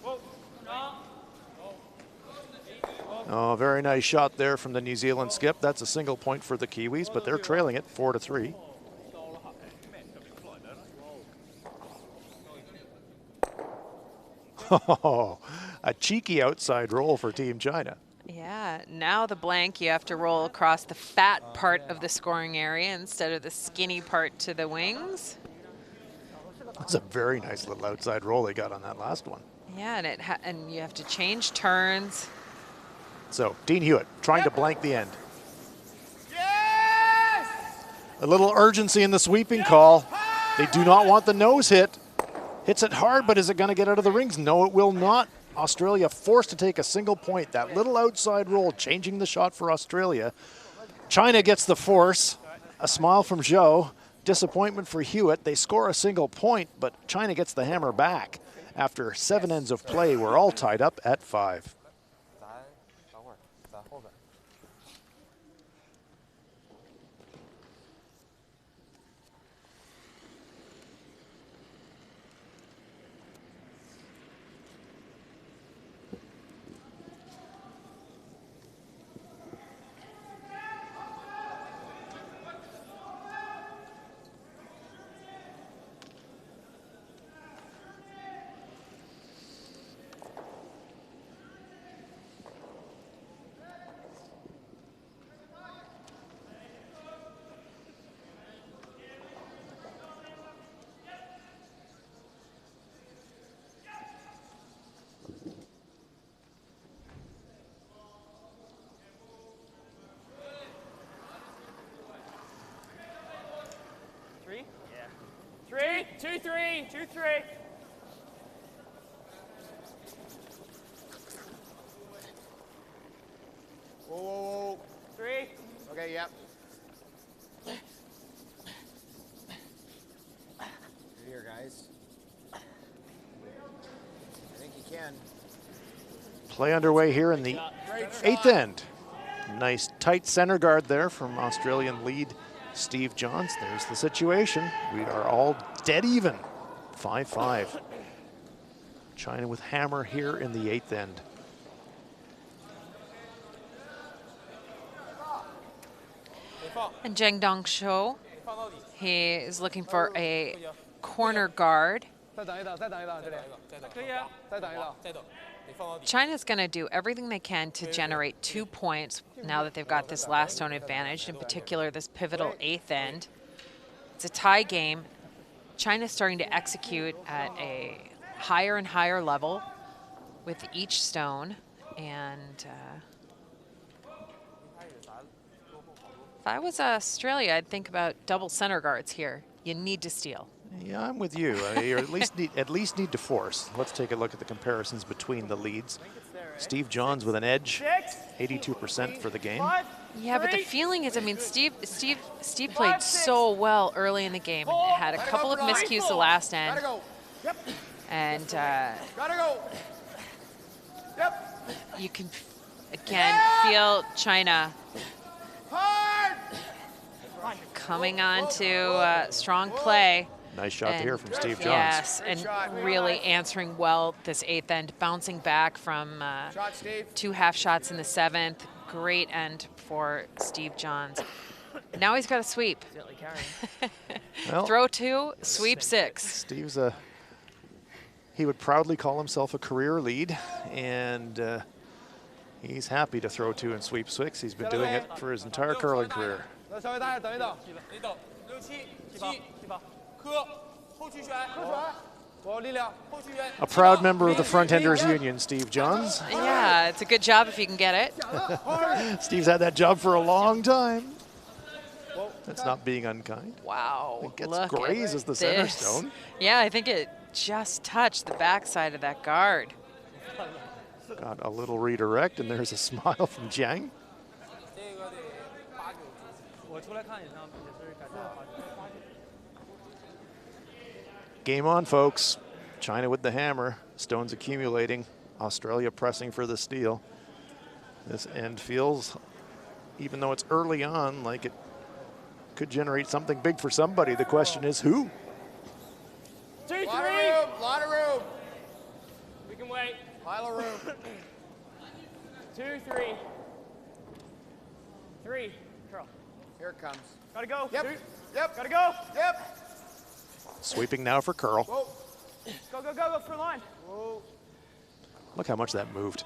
Whoa. No. Oh, very nice shot there from the New Zealand skip. That's a single point for the Kiwis, but they're trailing it 4-3. Oh, a cheeky outside roll for Team China. Yeah, now the blank, you have to roll across the fat part of the scoring area instead of the skinny part to the wings. That's a very nice little outside roll they got on that last one. Yeah, and and you have to change turns. So Dean Hewitt trying to blank the end. Yes! A little urgency in the sweeping call. They do not want the nose hit. Hits it hard, but is it going to get out of the rings? No, it will not. Australia forced to take a single point. That little outside roll changing the shot for Australia. China gets the force. A smile from Zhou. Disappointment for Hewitt. They score a single point, but China gets the hammer back. After 7 ends of play, we're all tied up at 5. Three, 2-3, 2-3. Whoa, whoa, whoa. 3. Okay, yep. Here, guys. I think you can. Play underway here in the 8th end. Nice tight center guard there from Australian lead Steve Johns. There's the situation. We are all dead even. 5-5. China with hammer here in the 8th end. And Gangneung Shou, he is looking for a corner guard. China's going to do everything they can to generate 2 points now that they've got this last zone advantage, in particular this pivotal 8th end. It's a tie game. China's starting to execute at a higher and higher level with each stone. And if I was Australia, I'd think about double center guards here. You need to steal. Yeah, I'm with you. You at least need to force. Let's take a look at the comparisons between the leads. Steve Johns with an edge, 82% for the game. Yeah, but the feeling is, I mean, Steve played so well early in the game and had a couple of miscues the last end. And you can, again, feel China coming on to strong play. Nice shot here from Steve Johns. Yes, and really answering well this 8th end, bouncing back from 2 half shots in the 7th. Great end for Steve Johns. Now he's got a sweep. Well, throw 2, sweep 6. Steve's he would proudly call himself a career lead, and he's happy to throw 2 and sweep 6. He's been doing it for his entire curling career. A proud member of the Front-Enders Union, Steve Johns. Yeah, it's a good job if you can get it. Steve's had that job for a long time. That's not being unkind. Wow. It gets grazes the center stone. Yeah, I think it just touched the backside of that guard. Got a little redirect, and there's a smile from Jiang. game on, folks. China with the hammer. Stones accumulating. Australia pressing for the steal. This end feels, even though it's early on, like it could generate something big for somebody. The question is who? 2-3. Lot of room. We can wait. Pile of room. 2-3. 3. Curl. Here it comes. Gotta go. Yep. Yep. Gotta go. Yep. Sweeping now for curl. Whoa. Go for a line. Whoa. Look how much that moved.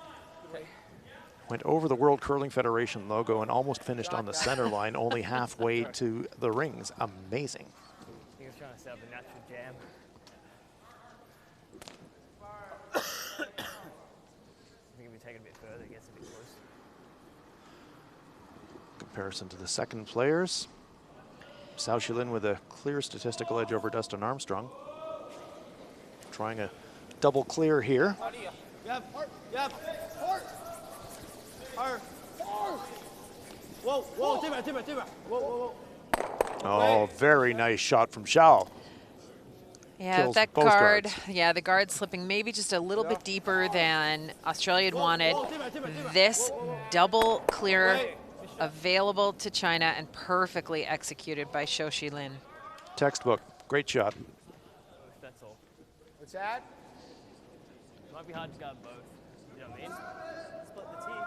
Went over the World Curling Federation logo and almost finished on the center line, only halfway to the rings. Amazing. I think I was trying to set up a natural jam. I think if we take it a bit further, it gets a bit close. Comparison to the second players. Cao Shilin with a clear statistical edge over Dustin Armstrong. Trying a double clear here. Yep. Whoa. Oh, very nice shot from Xiao. Yeah, Kills that both guard, guards. yeah, the guard slipping maybe just a little bit deeper than Australia had wanted. This double clear available to China and perfectly executed by Cao Shilin. Textbook. Great shot. That's all. What's that? Might be hard to guard both. You know what I mean? Split the team.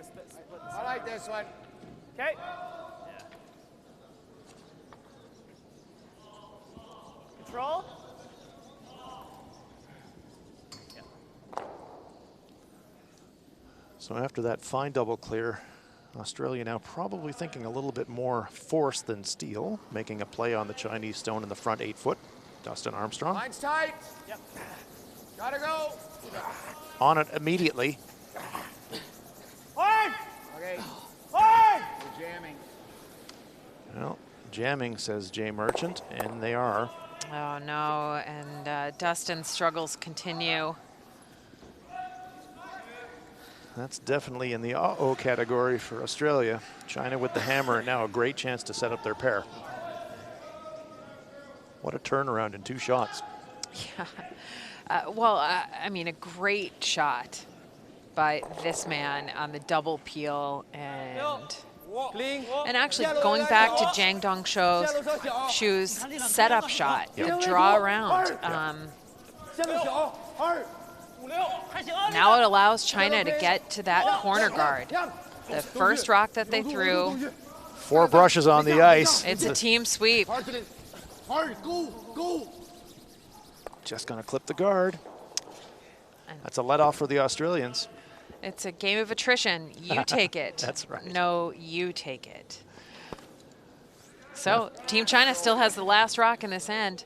Split the I like this one. Okay. Control. So after that fine double clear, Australia now probably thinking a little bit more force than steel, making a play on the Chinese stone in the front 8 foot. Dustin Armstrong. Line's tight. Yep. Gotta go. On it immediately. Hard. Okay. Hard. We're jamming. Well, jamming, says Jay Merchant, and they are. Oh no, and Dustin's struggles continue. That's definitely in the uh-oh category for Australia. China with the hammer, and now a great chance to set up their pair. What a turnaround in 2 shots. Yeah. I mean, a great shot by this man on the double peel and actually going back to Gangneung Shu's setup shot, the draw around. Now it allows China to get to that corner guard. The first rock that they threw. 4 brushes on the ice. It's a team sweep. Just gonna clip the guard. That's a let off for the Australians. It's a game of attrition. You take it. That's right. No, you take it. So Team China still has the last rock in this end,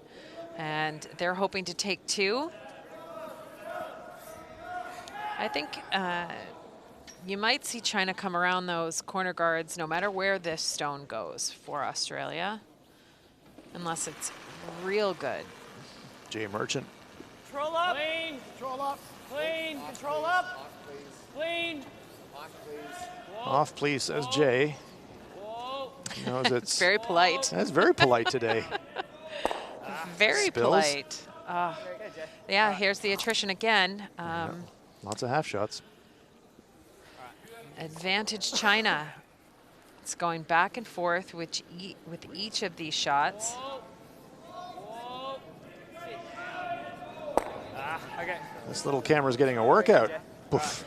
and they're hoping to take 2. I think you might see China come around those corner guards no matter where this stone goes for Australia, unless it's real good. Jay Merchant. Control up. Clean. Control up. Clean. Control up. Clean. Off, please, says Jay. Whoa. He knows it's Very polite. That's very polite today. Very Spills. polite. Yeah, here's the attrition again. Lots of half shots. Advantage China. It's going back and forth with each of these shots. Okay. This little camera's getting a workout. Poof.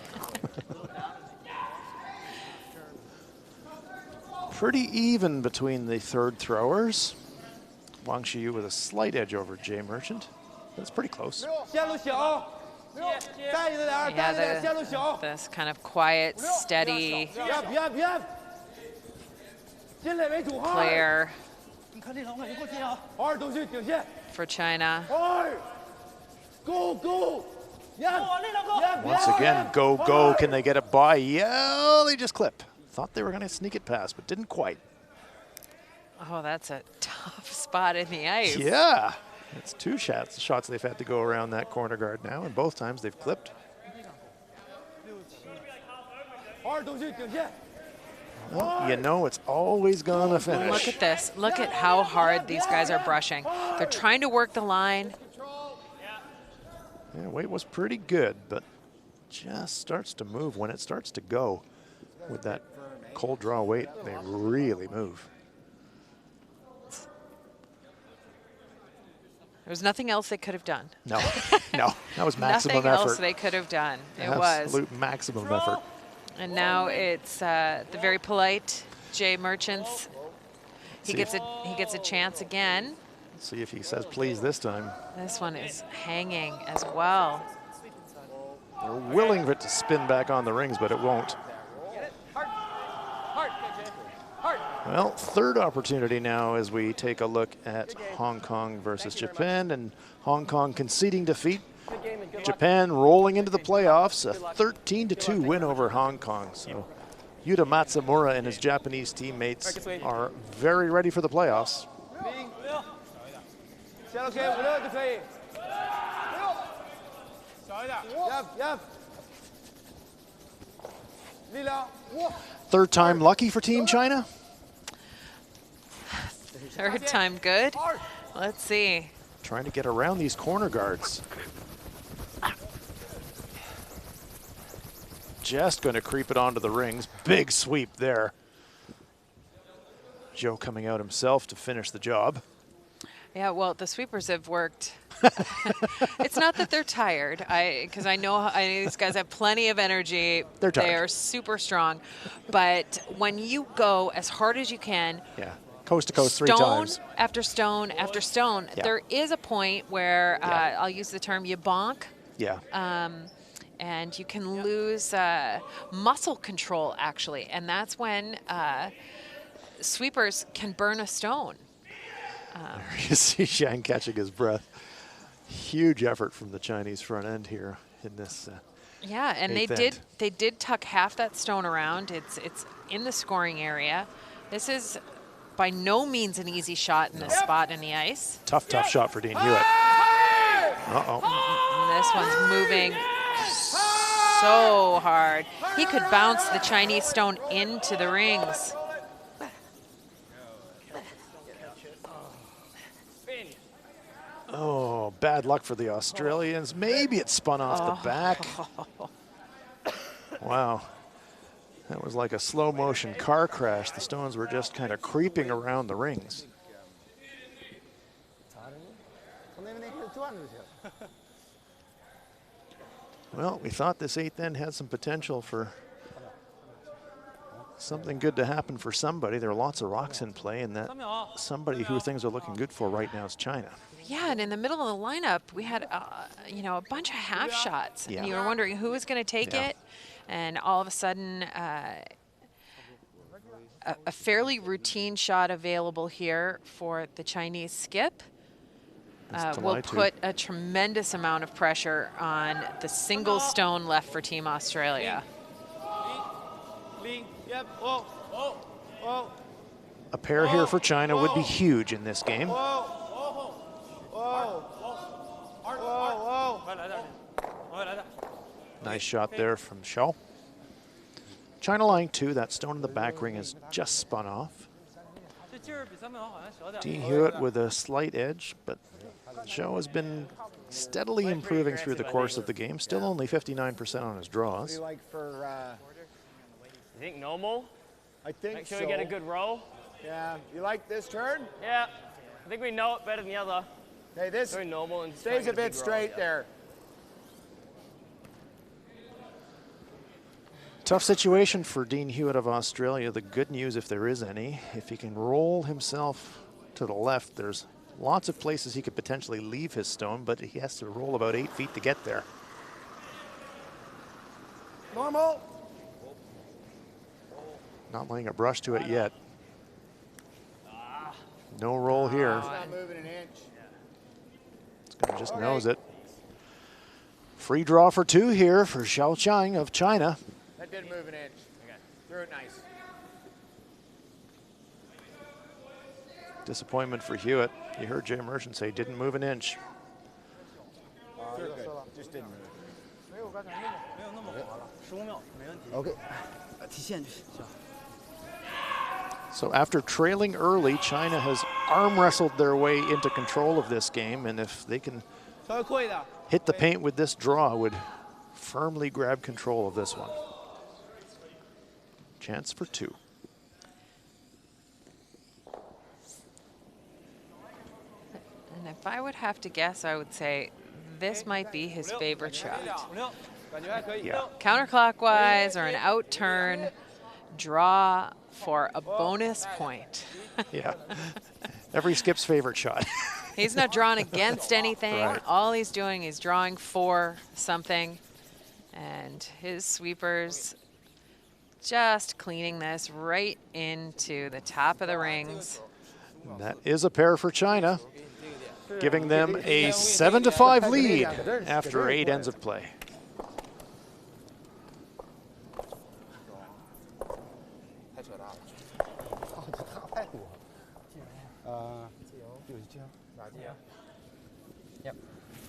Pretty even between the third throwers. Wang Shiyu with a slight edge over Jay Merchant. That's pretty close. Yeah, this kind of quiet, steady player for China. Once again, go. Can they get it by? Yeah, they just clip. Thought they were going to sneak it past, but didn't quite. Oh, that's a tough spot in the ice. Yeah. It's 2 shots they've had to go around that corner guard now, and both times they've clipped. Well, you know it's always going to finish. Look at this. Look at how hard these guys are brushing. They're trying to work the line. Yeah, weight was pretty good, but just starts to move when it starts to go. With that cold draw weight, they really move. There was nothing else they could have done. No, no, that was maximum Nothing effort. else they could have done. It was. Absolute maximum effort. And now it's the very polite Jay Merchants. He gets a chance again. See if he says please this time. This one is hanging as well. They're willing for it to spin back on the rings, but it won't. Well, third opportunity now as we take a look at Hong Kong versus Japan, and Hong Kong conceding defeat. Japan rolling into the playoffs, a 13-2 win over Hong Kong. So Yuta Matsumura and his Japanese teammates are very ready for the playoffs. Third time lucky for Team China? Third time good. Let's see. Trying to get around these corner guards. Just going to creep it onto the rings. Big sweep there. Joe coming out himself to finish the job. Yeah, well, the sweepers have worked. It's not that they're tired, because I know these guys have plenty of energy. They're tired. They are super strong. But when you go as hard as you can, yeah, coast to coast stone 3 times. after stone after stone, Yeah. there is a point where Yeah. I'll use the term you bonk. Yeah. And you can lose muscle control, actually. And that's when sweepers can burn a stone. You see Zhang catching his breath. Huge effort from the Chinese front end here in this. Yeah, and they did tuck half that stone around. It's in the scoring area. This is by no means an easy shot in this spot in the ice. Tough shot for Dean Hewitt. Uh-oh. And this one's moving so hard. He could bounce the Chinese stone into the rings. Oh, bad luck for the Australians. Maybe it spun off the back. Wow. That was like a slow motion car crash. The stones were just kind of creeping around the rings. Well, we thought this 8th end had some potential for something good to happen for somebody. There are lots of rocks in play, and that somebody who things are looking good for right now is China. Yeah, and in the middle of the lineup, we had a bunch of half shots, Yeah. and you were wondering who was going to take Yeah. it, and all of a sudden, a fairly routine shot available here for the Chinese skip. Will put a tremendous amount of pressure on the single stone left for Team Australia. A pair here for China would be huge in this game. Nice shot there from Shaw. China line 2, that stone in the back ring has just spun off. Dean Hewitt with a slight edge, but Shaw has been steadily improving through the course of the game. Still only 59% on his draws. You like for, You think normal? I think Make sure so. we get a good roll. Yeah, you like this turn? Yeah. I think we know it better than the other. Hey, this Very normal and just try stays to a get bit big roll, straight yeah. there. Tough situation for Dean Hewitt of Australia. The good news, if there is any, if he can roll himself to the left, there's lots of places he could potentially leave his stone, but he has to roll about 8 feet to get there. Normal. Not laying a brush to it yet. No roll here. Not moving an inch. It's gonna just nose it. Free draw for 2 here for Xiao Chang of China. That didn't move an inch. Okay. Threw it nice. Disappointment for Hewitt. You heard Jay Merchant say didn't move an inch. Threw it good. Just didn't move. OK， So after trailing early, China has arm wrestled their way into control of this game, and if they can hit the paint with this draw would firmly grab control of this one. Chance for 2. And if I would have to guess, I would say this might be his favorite shot. Yeah. Counterclockwise or an out turn, draw for a bonus point. Yeah. Every skip's favorite shot. He's not drawing against anything. Right. All he's doing is drawing for something. And his sweepers just cleaning this right into the top of the rings. And that is a pair for China, giving them a 7-5 lead after 8 ends of play. Yep.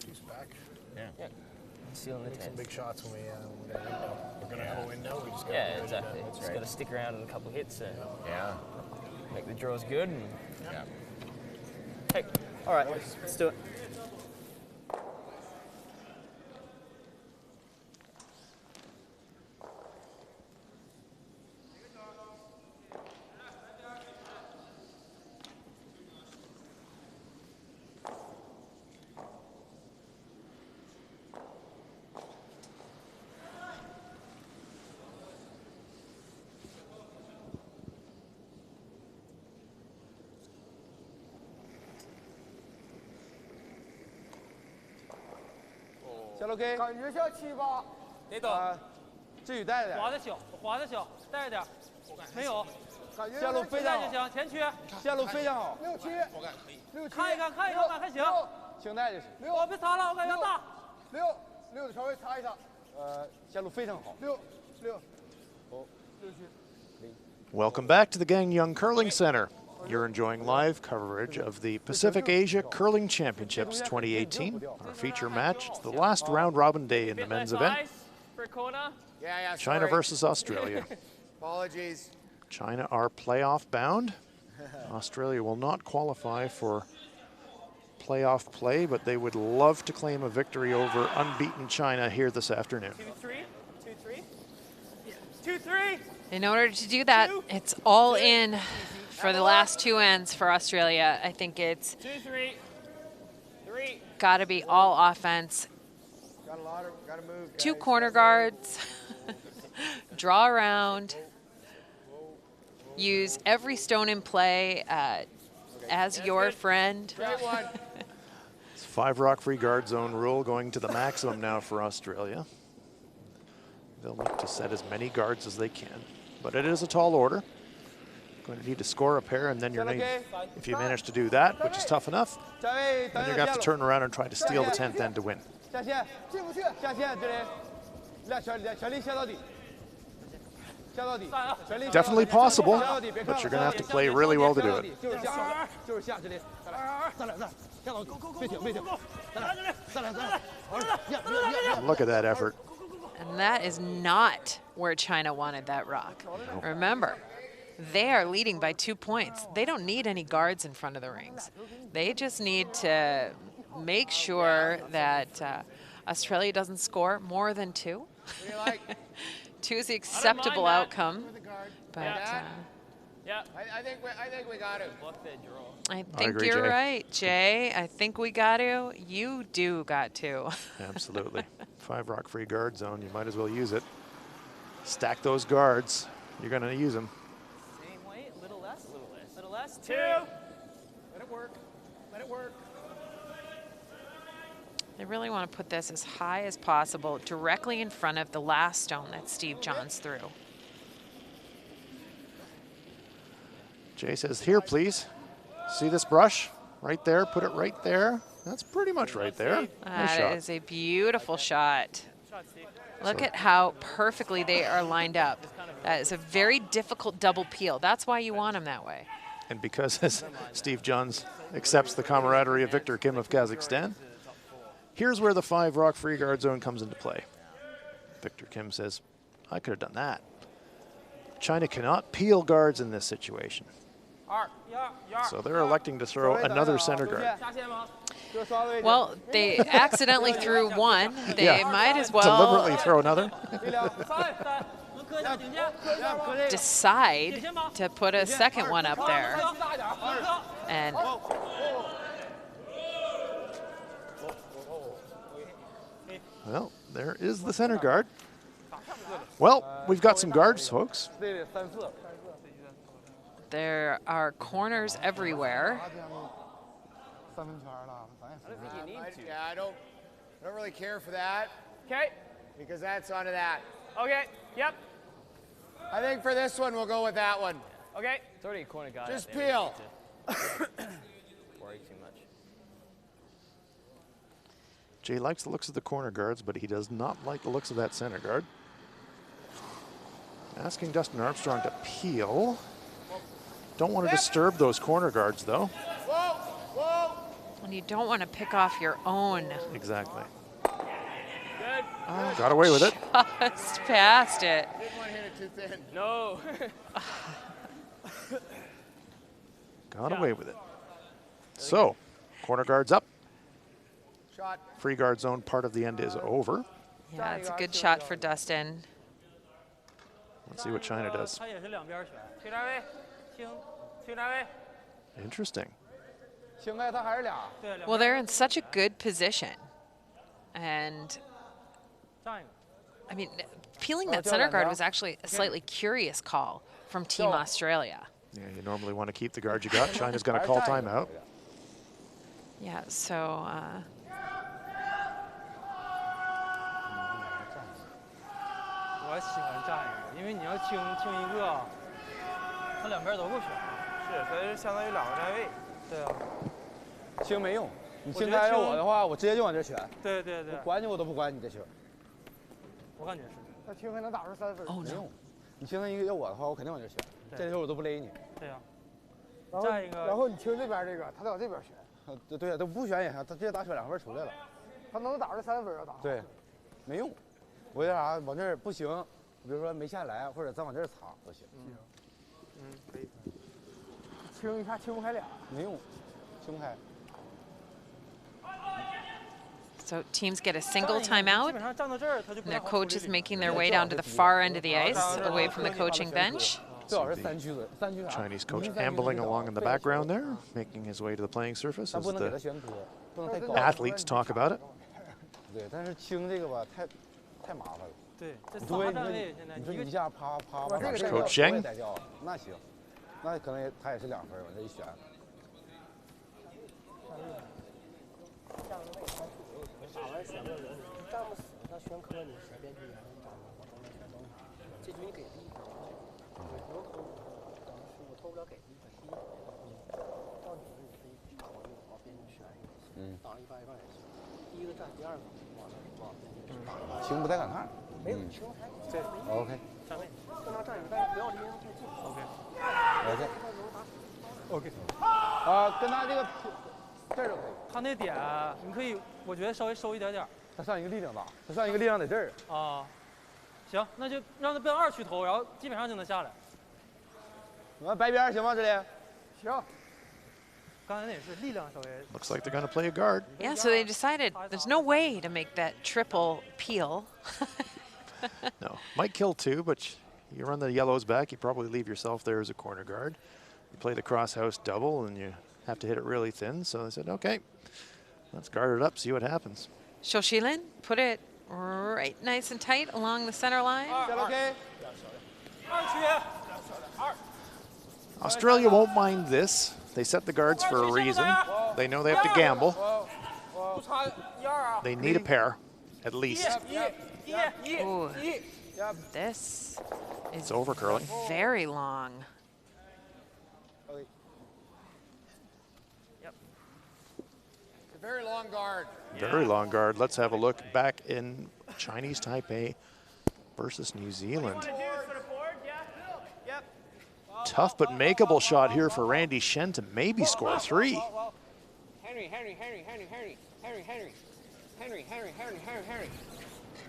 He's back. Yeah. Sealing the Make some tent. big shots when we're going to go in now. We just got Yeah, exactly. Just got to stick around in a couple hits and Yeah. make the draws good. And Yeah. hey, all right, let's do it.下楼 K， 感觉像7-8。得等，志宇带着点。滑的小，滑的小，带着点。没有，感觉下路非常好，带就行，前驱。下路非常好。 6-7，6-7，看一看，看一看，还行。轻带就是。我别擦了，我感觉大。 6的稍微擦一擦。下路非常好。 6。 Welcome back to the Gangneung Curling Center. You're enjoying live coverage of the Pacific Asia Curling Championships 2018. Our feature match, it's the last round-robin day in the men's event. For Kona. Yeah, China versus Australia. Apologies. China are playoff bound. Australia will not qualify for playoff play, but they would love to claim a victory over unbeaten China here this afternoon. 2-3, 2-3, 2-3. In order to do that, it's all in for the last 2 ends for Australia. I think it's 2-3, 3. got to be all offense. Gotta move. 2 corner guards, draw around, use every stone in play as your friend. Great one. It's 5 rock free guard zone rule going to the maximum now for Australia. They'll look to set as many guards as they can, but it is a tall order. Going to need to score a pair, and then you're going to, if you manage to do that, which is tough enough, then you're going to have to turn around and try to steal the 10th end to win. 下线，进不去。下线，这里，全力下到底，下到底，全力。Definitely possible, but you're going to have to play really well to do it. 就是下，就是下，这里，再来，下到底，别停，再来，Look at that effort. And that is not where China wanted that rock. Remember, they are leading by 2 points. They don't need any guards in front of the rings. They just need to make sure that Australia doesn't score more than 2. 2 is the acceptable outcome. But Yeah. I think we got it. I think agree, you're Jay. right, Jay. I think we got to. You do got to. Absolutely. 5 rock free guard zone, you might as well use it. Stack those guards. You're going to use them. Same weight, a little less, a little less. 2. Let it work. Let it work. They really want to put this as high as possible, directly in front of the last stone that Steve Johns threw. Jay says, here, please. See this brush? Right there. Put it right there. That's pretty much right there. Nice That shot. is a beautiful shot. Shot, Steve. Look at how perfectly they are lined up. That is a very difficult double peel. That's why you want them that way. And because as Steve Johns accepts the camaraderie of Victor Kim of Kazakhstan, here's where the 5 rock free guard zone comes into play. Victor Kim says, I could have done that. China cannot peel guards in this situation. So they're electing to throw another center guard. Well, they accidentally threw one. They Yeah. might as well Deliberately throw another. decide to put a second one up there. And Well, there is the center guard. Well, we've got some guards, folks. there are corners everywhere. Yeah, I don't really care for that. Okay. Because that's onto that. Okay. Yep. I think for this one, we'll go with that one. Okay. It's already a corner guy. Just peel. Worry too much. Jay likes the looks of the corner guards, but he does not like the looks of that center guard. Asking Dustin Armstrong to peel. Don't want to disturb those corner guards, though. Whoa, whoa. And you don't want to pick off your own. Exactly. Good. Oh, got away with it. Just past it. Didn't want to hit it too thin. No. Got away with it. So, corner guards up. Shot. Free guard zone part of the end is over. Yeah, it's a good shot for Dustin. Let's see what China does. 他也是两边选。去哪位？去哪位？ Interesting. 青开他还是俩。 对，两 Well, they're in such a good position. And 上一个。 I mean, peeling that center guard was actually a slightly curious call from Team Australia. Yeah, you normally want to keep the guard you got. China's going to call timeout. Yeah, so 我喜欢站一个，因为你要清一个，他两边都够选。是，所以相当于两个站位。对啊。清没用，你清开要我的话，我直接就往这选。对对对。我管你我都不管你这球。我感觉是。那清还能打出3分。没用，你清开一个要我的话，我肯定往这选。这球我都不勒你。对呀。再一个，然后你清这边这个，他得往这边选。对呀，都不选也行，他直接打选2分出来了。他能打出3分要打。对，没用。我为啥往这儿不行？比如说没下来，或者再往这儿藏都行。可以。清一下清不开俩。没用，清不开。 So teams get a single timeout, and their coach is making their way down to the far end of the ice, away from the coaching bench. Chinese coach ambling along in the background there, making his way to the playing surface as the athletes talk about it. 对，但是清这个吧，太麻烦了。对，这3个站位现在你说一下啪啪把这个 Coach Zhang 带掉，那行，那可能他也是2分往这一选。 打完选个人，你站不死，那选科你随便去演，长得我都能选都好。这局你给力，不用偷，等我偷不了给力，可惜。到你了，你可以往边上选一个，挡一半也行。第一个站，第二个完了往边上。清不太敢看。没有清还这 OK。站位，正常站一个，但是不要离人太近。OK。 OK。啊，跟他这个。 这儿就可以，他那点你可以，我觉得稍微收一点点。他上一个力量大，他上一个力量在这儿。啊，行，那就让他奔2去投，然后基本上就能下来。我白边行吗？这里？行。刚才那也是力量稍微。Looks like they're going to play a guard. Yeah, so they decided there's no way to make that triple peel. No, might kill 2, but you run the yellows back, you probably leave yourself there as a corner guard. You play the crosshouse double, and you have to hit it really thin. So they said, okay, let's guard it up, see what happens. Shoshilin put it right nice and tight along the center line. Okay. Australia won't mind this. They set the guards for a reason. They know they have to gamble. They need a pair, at least. Ooh, this is It's over, Curly. very long. Very long guard. Very long guard. Let's have a look back in Chinese Taipei versus New Zealand. Tough but makeable shot here for Randy Shen to maybe score 3.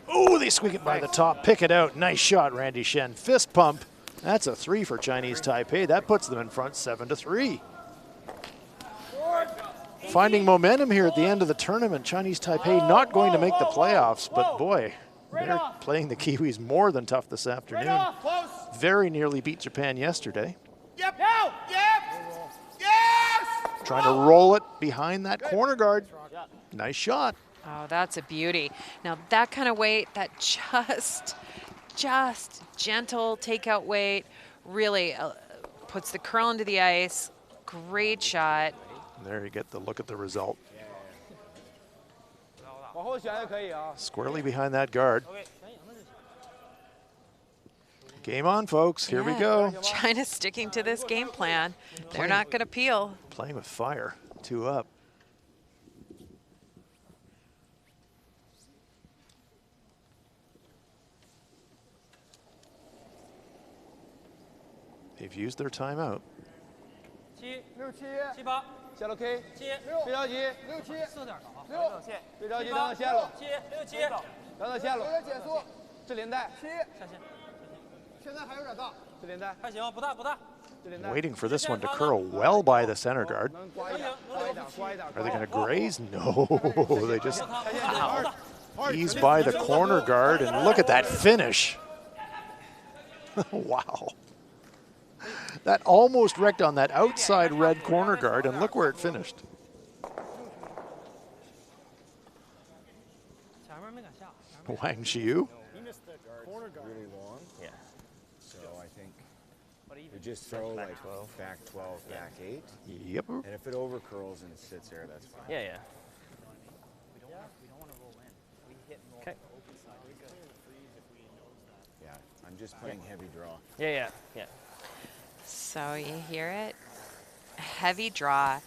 Oh, they squeak it by the top. Pick it out. Nice shot, Randy Shen. Fist pump That's a 3 for Chinese Taipei. That puts them in front 7-3. Finding momentum here at the end of the tournament. Chinese Taipei not going to make the playoffs, but boy, they're playing the Kiwis more than tough this afternoon. Very nearly beat Japan yesterday. Yep. Yep. Yes. Trying to roll it behind that corner guard. Nice shot. Oh, that's a beauty. Now that kind of weight, that just gentle takeout weight, really puts the curl into the ice. Great shot. There you get the look at the result. Squarely behind that guard. Game on, folks. Here we go. China's sticking to this game plan. They're not going to peel. Playing with fire. 2 up. They've used their timeout. 7、6、7、 7、8、下楼 K， 7、别着急，6、7、 6，别着急，等等线路， 7、6、7，等等线路，有点减速，这连带7，下线，现在还有点大，这连带还行，不大不大。 Waiting for this one to curl well by the center guard. 能刮一点，刮一点，刮一点。 Are they going to graze? No, they just ease by the corner guard, and look at that finish. Wow. That almost wrecked on that outside red corner guard, and look where it finished. 前面没敢下。 Wang Xiu. Really long. Yeah. So I think you just throw like back 12, back 8. Yep. And if it overcurls and sits there, that's fine. Yeah, yeah. Okay. Yeah, I'm just playing heavy draw. Yeah, yeah, yeah. So you hear it? Heavy draw.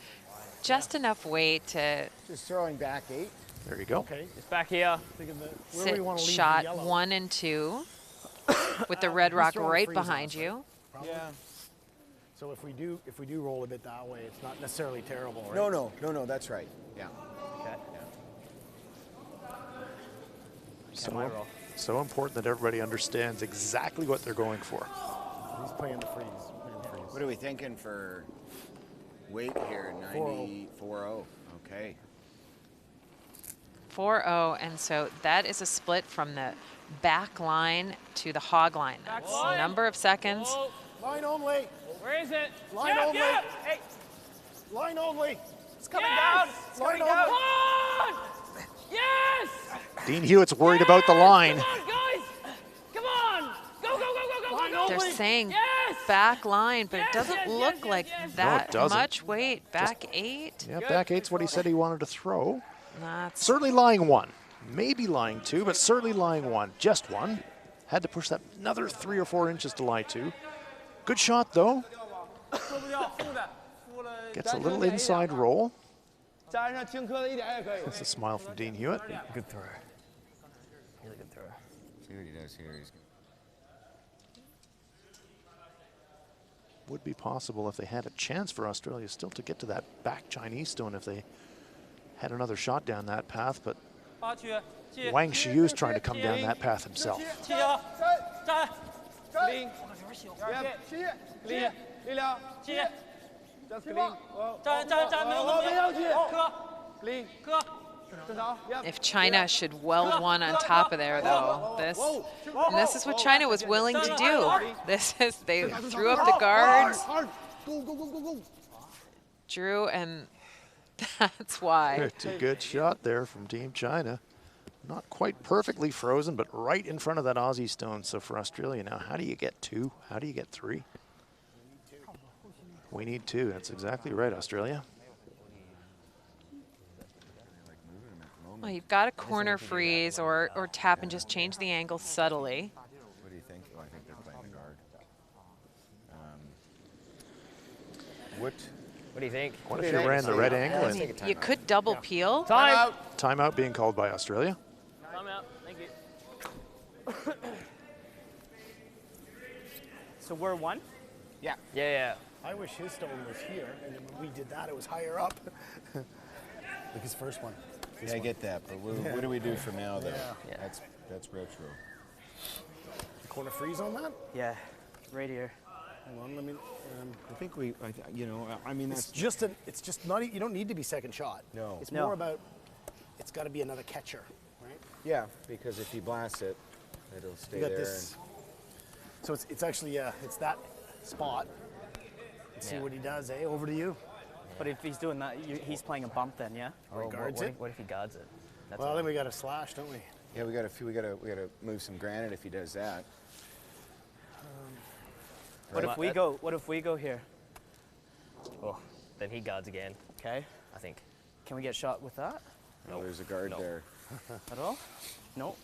Just enough weight to Just throwing back 8. There you go. Okay, it's back here. sit shot 1 and 2 with the red rock right behind you. Yeah. So if we do roll a bit that way, it's not necessarily terrible, right? No, that's right. Yeah. Okay. So important that everybody understands exactly what they're going for. He's playing the freeze. What are we thinking for weight here? 90-4-0. Okay. 4-0, and so that is a split from the back line to the hog line. That's number of seconds. Oh, Line only. where is it? Line only. Hey, Line only. it's coming Line down. Come only. on! Yes! Dean Hewitt's worried about the line. Come on, guys! Come on! Go, go, go, go, go, go, go! They're saying Yes! back line, but it Yes, doesn't yes, look yes, like yes, yes. that doesn't. much weight. Back 8. Yeah, back 8's what he said he wanted to throw. That's Certainly lying 1. Maybe lying 2, but certainly lying 1. Just 1. Had to push that another 3 or 4 inches to lie 2. Good shot, though. Gets a little inside roll. 加上轻颗的一点也可以。 That's a smile from Dean Hewitt. Good throw. Really good throw. See what he does here. He's Would be possible if they had a chance for Australia still to get to that back Chinese stone if they had another shot down that path, but 8区7 Wang Xiu's trying to come down that path himself. 7啊，站零7力力量7， just clean。站，没有那么别着急，磕零磕，正常。if China should weld one on top of there, though. This is what China was willing to do. This is they threw up the guards, Go, go, go, go, go. drew, and that's why. It's a good shot there from Team China. Not quite perfectly frozen, but right in front of that Aussie stone. So for Australia now, how do you get 2? How do you get 3? We need 2. That's exactly right, Australia. Well, you've got a corner freeze or tap and just change the angle subtly. What do you think? Oh, I think they're playing the guard. What do you think? What if you ran the red angle? I mean, you could double peel. Time. Timeout being called by Australia. Time out. Thank you. So we're 1. Yeah, yeah. I wish his stone was here, and then when we did that, it was higher up. Like his first one. Yeah, I get that, but what do we do from now, though? Yeah. That's retro. Corner freeze on that? Yeah. Right here. Hang on, let me. I think we, you know, I mean, It's that's just not. You don't need to be second shot. No. It's No. more about. It's got to be another catcher, right? yeah, because if he blasts it, it'll stay You got there. this. So it's actually it's that spot. Let's see Yeah. what he does. Over to you. But if he's doing that, he's playing a bump then, yeah? Or he guards it. What if he guards it? That's Well, all. then we got a slash, don't we? Yeah, we gotta move some granite if he does that. What if we go here? Oh, then he guards again, Okay. I think. Can we get shot with that No, there's a guard No. there. at all? No.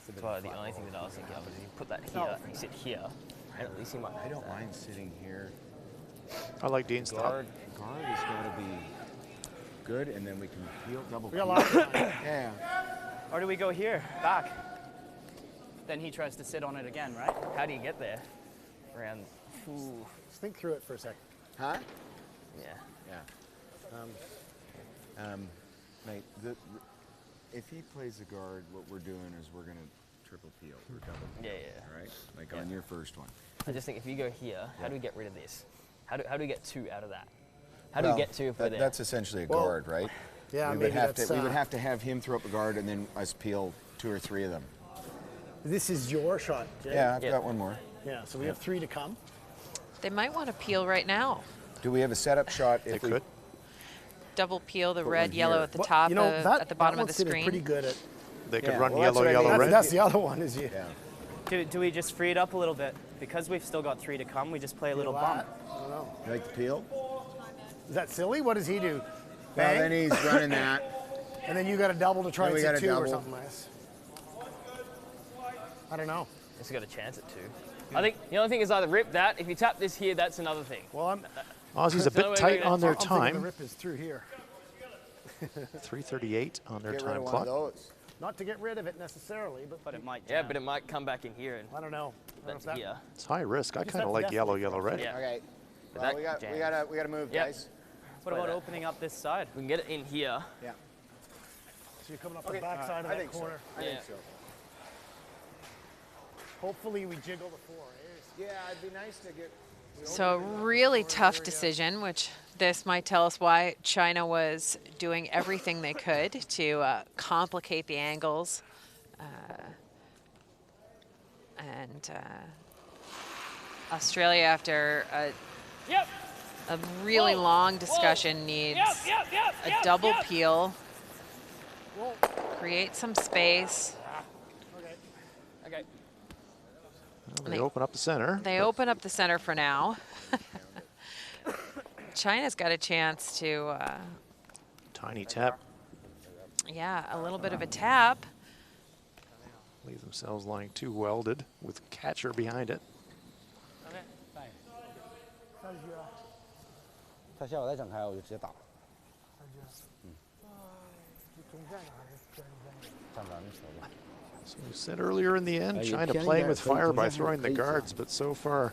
So the only thing that I was thinking of is you put that here and you sit here, and at least he might. I don't mind sitting here. I like Dean's thought. Guard has got to be good, and then we can peel double. We got peel. lots of time. Yeah. Or do we go here, back? Then he tries to sit on it again, right? How do you get there? Around. Ooh. Just think through it for a second. Huh? Yeah. Yeah. Mate, if he plays the guard, what we're doing is we're gonna triple peel or double peel. Yeah. All right. Like on your first one. I just think if you go here, how do we get rid of this? How do we get 2 out of that? How do we get 2 if we're there? That's essentially a Well, guard, right? Yeah, we maybe would have that's. to. We would have to have him throw up a guard, and then us peel 2 or 3 of them. This is your shot, Jay. Yeah, I've Yeah. got one more. Yeah. So we have 3 to come. They might want to peel right now. Do we have a setup shot? They If we could. Double peel the Put red, one yellow here. at the Well, top, you know, at the bottom that of the one's sitting screen. pretty good at. They could Yeah, run well, that's yellow, what I yellow, mean. red. That's the other one. Is you? Yeah. Do we just free it up a little bit? Because we've still got 3 to come, we just play a little bump. I don't know. You like the peel? Is that silly? What does he do? Well, Bang, then he's running that. and then you got a double to try Then and we sit got a 2 or double. something like this. I don't know. It's got a chance at 2. I think the only thing is either rip that. If you tap this here, that's another thing. Well, I'm Aussies a So bit we're tight gonna- on their I'm thinking the time. rip is through here. 3:38 on their Get rid time of one clock. of those. Not to get rid of it necessarily, but But it might. Yeah, but it might come back in here and I don't know. I don't know that's if that- here. It's high risk. I Guess kind of that's like yellow, definitely yellow, red. Yeah. Okay. But Well, that we jams. gotta move, Yep. guys. What about that. opening up this side? We can get it in here. Yeah. So you're coming up Okay, the back side of I that think so. corner. I think so. Hopefully we jiggle the 4. Yeah, it'd be nice to get. So really tough decision, which this might tell us why China was doing everything they could to complicate the angles. And Australia, after Yep. a really Whoa, long whoa. discussion, needs a double peel, create some space. Okay. Well, they open up the center. They open up the center for now. China's got a chance to, Tiny tap. yeah, a little bit of a tap. Leave themselves lying too welded with catcher behind it. 他下我再展开，我就直接打了。站咱们球吧。 So we said earlier in the end, you China can playing get with it, but fire you by can throwing the have guards, but so far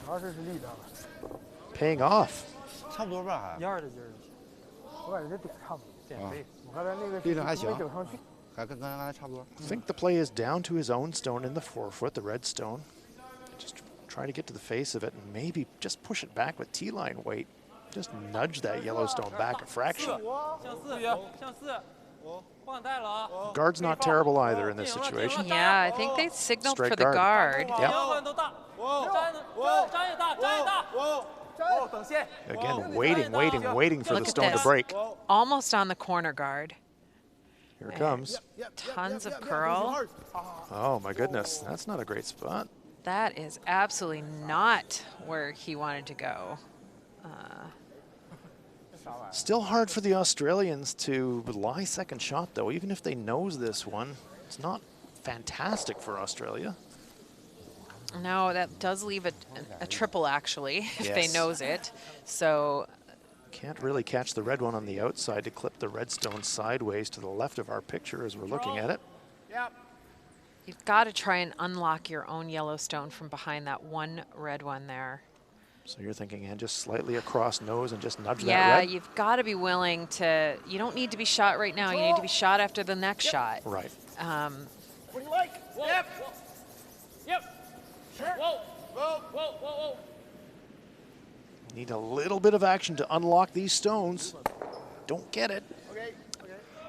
主要是力道了， paying off. 差不多吧，一二的就是我感觉这点差不多。减肥。我刚才那个力量还行没整上去。跟刚才差不多。 I think the play is down to his own stone in the forefoot, the red stone. Just try to get to the face of it and maybe just push it back with T-line weight. Just nudge that Yellowstone back a fraction. 向四，向四，换带了啊！ Guard's not terrible either in this situation. Yeah, I think they signaled Straight for the guard. Yep. 换都大，张也大，张也大。哦，等线。 Again, waiting for Look the at stone to this. break. Almost on the corner guard. Here it comes. Tons of curl. Oh my goodness, that's not a great spot. That is absolutely not where he wanted to go. Still hard for the Australians to lie second shot though, even if they nose this one. It's not fantastic for Australia. No, that does leave a triple actually, if they Yes. nose it. So Can't really catch the red one on the outside to clip the red stone sideways to the left of our picture as we're looking at it. you've got to try and unlock your own Yellowstone from behind that one red one there. So you're thinking, and just slightly across nose and just nudge Yeah, that red? you've got to be willing to, you don't need to be shot right now. You need to be shot after the next shot. Right. What do you like? Yep. Yep. Sure. Whoa. Whoa, whoa, whoa. Need a little bit of action to unlock these stones. Don't get it. Okay.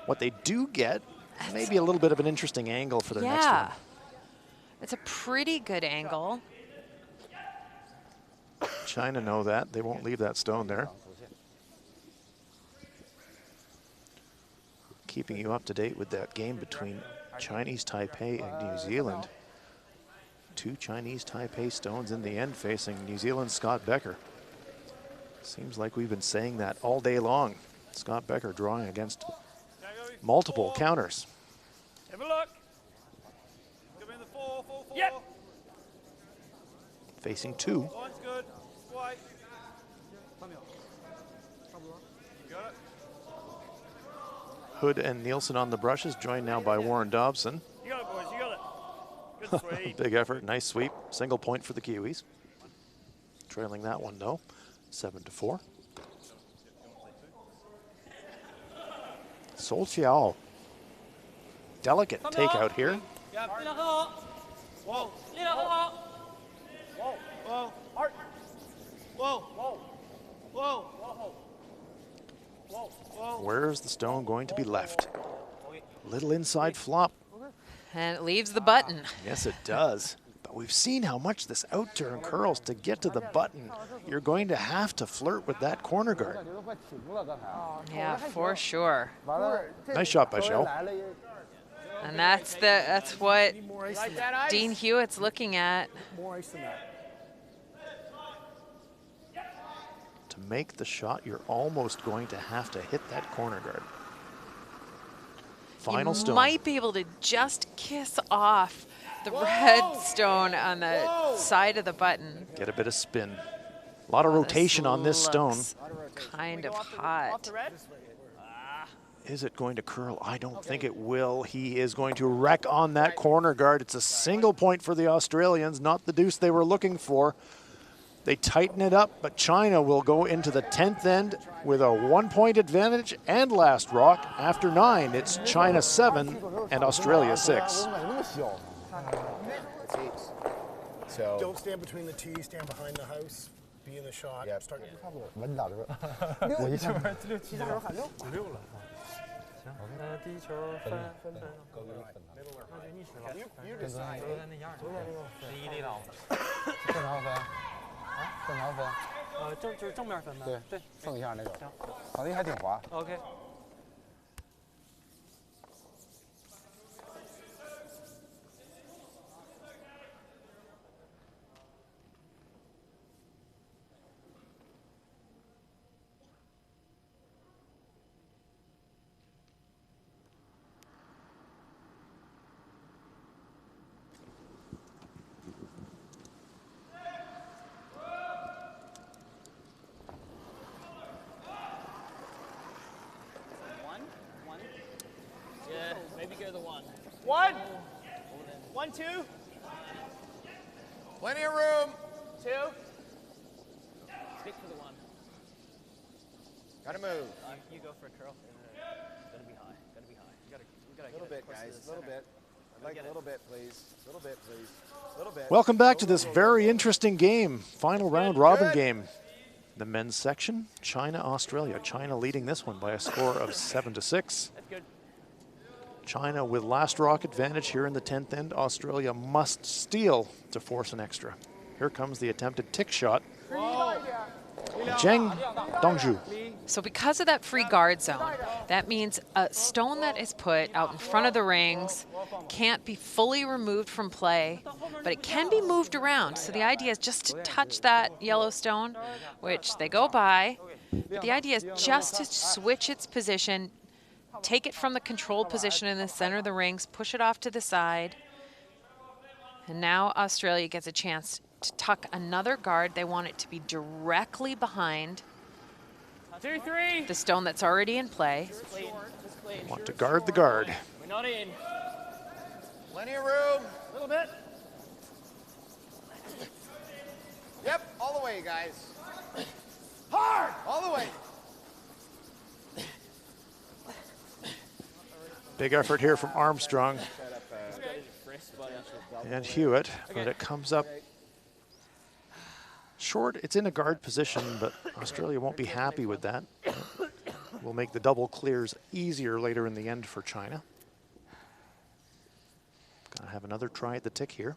What they do get, maybe a little bit of an interesting angle for their next one. It's a pretty good angle. China know that. They won't leave that stone there. Keeping you up to date with that game between Chinese Taipei and New Zealand. 2 Chinese Taipei stones in the end facing New Zealand's Scott Becker. Seems like we've been saying that all day long. Scott Becker drawing against multiple counters. Have a look. Come in the 4, 4, 4. Yep. Facing 2. Line's good. White. Got it. Hood and Nielsen on the brushes, joined now by Warren Dobson. You got it, boys. You got it. Good sweep. Big effort, nice sweep. Single point for the Kiwis. Trailing that one though, 7-4. Sol Chiao. Delicate takeout here. Yep. Whoa. Whoa. Whoa. Whoa. Whoa. Whoa. Whoa. Where's the stone going to be left? Little inside flop. And it leaves the button. Yes, it does. But we've seen how much this out-turn curls to get to the button. You're going to have to flirt with that corner guard. Yeah, for sure. Nice shot by Shell. And that's what Dean Hewitt's looking at. More ice than that. To make the shot, you're almost going to have to hit that corner guard. Final you stone. Might be able to just kiss off the red stone on the side of the button. Get a bit of spin. A lot of rotation on this stone. Kind of hot. Is it going to curl? I don't think it will. He is going to wreck on that corner guard. It's a single point for the Australians, not the deuce they were looking for. They tighten it up, but China will go into the 10th end with a 1-point advantage and last rock. After 9, it's China 7 and Australia 6. So Don't stand between the tees, stand behind the house, be in the shot. Yep. Start. You decide. 就是正面分的。对，蹭一下那个，好像还挺滑。OK。Maybe go the 1. 1. 1, 2. plenty of room. 2. Stick for the 1. Gotta move. You go for a curl. Gotta be high. Gotta be high. We gotta A little bit, guys. A little bit. I'd like a little bit, please. A little bit, please. A little bit. Welcome back to this very interesting game. Final round robin game. The men's section, China, Australia. China leading this one by a score of 7-6. That's good. China with last rock advantage here in the 10th end. Australia must steal to force an extra. Here comes the attempted tick shot. Zheng Dongzhu. So because of that free guard zone, that means a stone that is put out in front of the rings can't be fully removed from play, but it can be moved around. So the idea is just to touch that yellow stone, which they go by. But the idea is just to switch its position, take it from the controlled position in the center of the rings, push it off to the side. And now Australia gets a chance to tuck another guard. They want it to be directly behind 2, 3. the stone that's already in play. Want to guard the guard. We're not in. Plenty of room. A little bit. Yep, all the way, guys. Hard! All the way. Big effort here from Armstrong and Hewitt, but it comes up short. It's in a guard position, but Australia won't be happy with that. Will make the double clears easier later in the end for China. Gonna have another try at the tick here.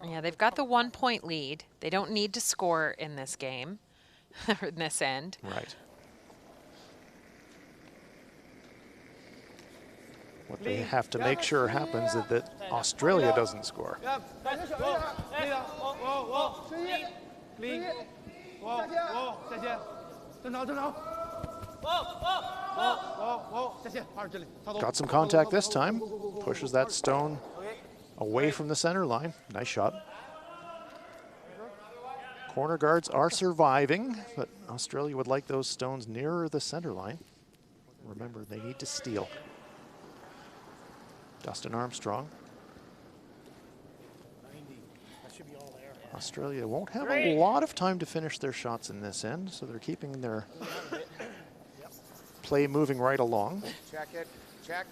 Yeah, they've got the 1-point lead. They don't need to score in this game, or in this end. Right. What they have to make sure happens is that Australia doesn't score. Got some contact this time. Pushes that stone away from the center line. Nice shot. Corner guards are surviving, but Australia would like those stones nearer the center line. Remember, they need to steal. Dustin Armstrong. Australia won't have a lot of time to finish their shots in this end, so they're keeping their play moving right along. Check it. Check.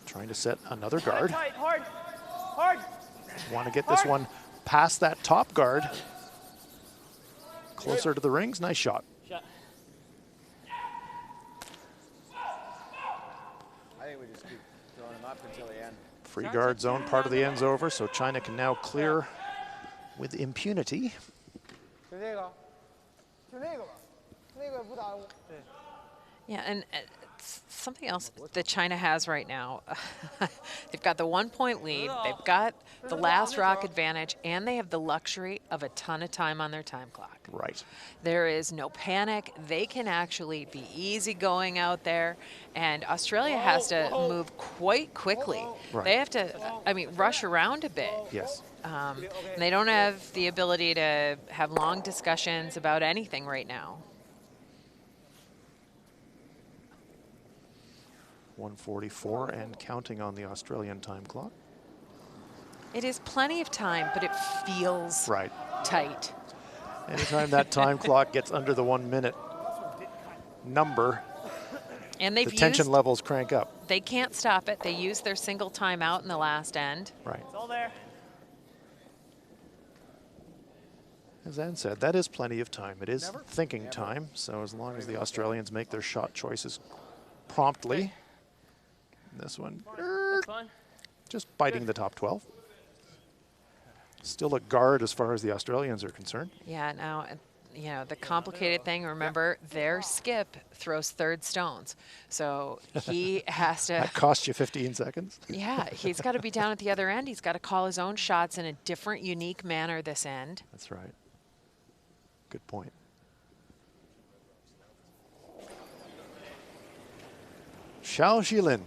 Trying to set another guard. Tight, hard, hard. Want to get this one past that top guard. Closer to the rings. Nice shot. I think we just keep throwing them up until the end. Free guard zone, part of the end's over, so China can now clear with impunity. Yeah, and something else that China has right now, they've got the 1-point lead, they've got the last rock advantage, and they have the luxury of a ton of time on their time clock. Right. There is no panic. They can actually be easy-going out there, and Australia has to move quite quickly. Right. They have to, I mean, rush around a bit. Yes. And they don't have the ability to have long discussions about anything right now. 1:44 and counting on the Australian time clock. It is plenty of time, but it feels right tight. Anytime that time clock gets under the 1 minute number, and the tension levels crank up. They can't stop it. They use their single timeout in the last end. Right. It's all there. As Ann said, that is plenty of time. It is thinking time, so as long as the Australians make their shot choices promptly. This one, just biting the top 12. Still a guard as far as the Australians are concerned. Yeah, now, you know, the complicated thing, remember, their skip throws third stones. So he has to... That cost you 15 seconds? Yeah, he's got to be down at the other end. He's got to call his own shots in a different, unique manner this end. That's right. Good point. Xiao Xilin.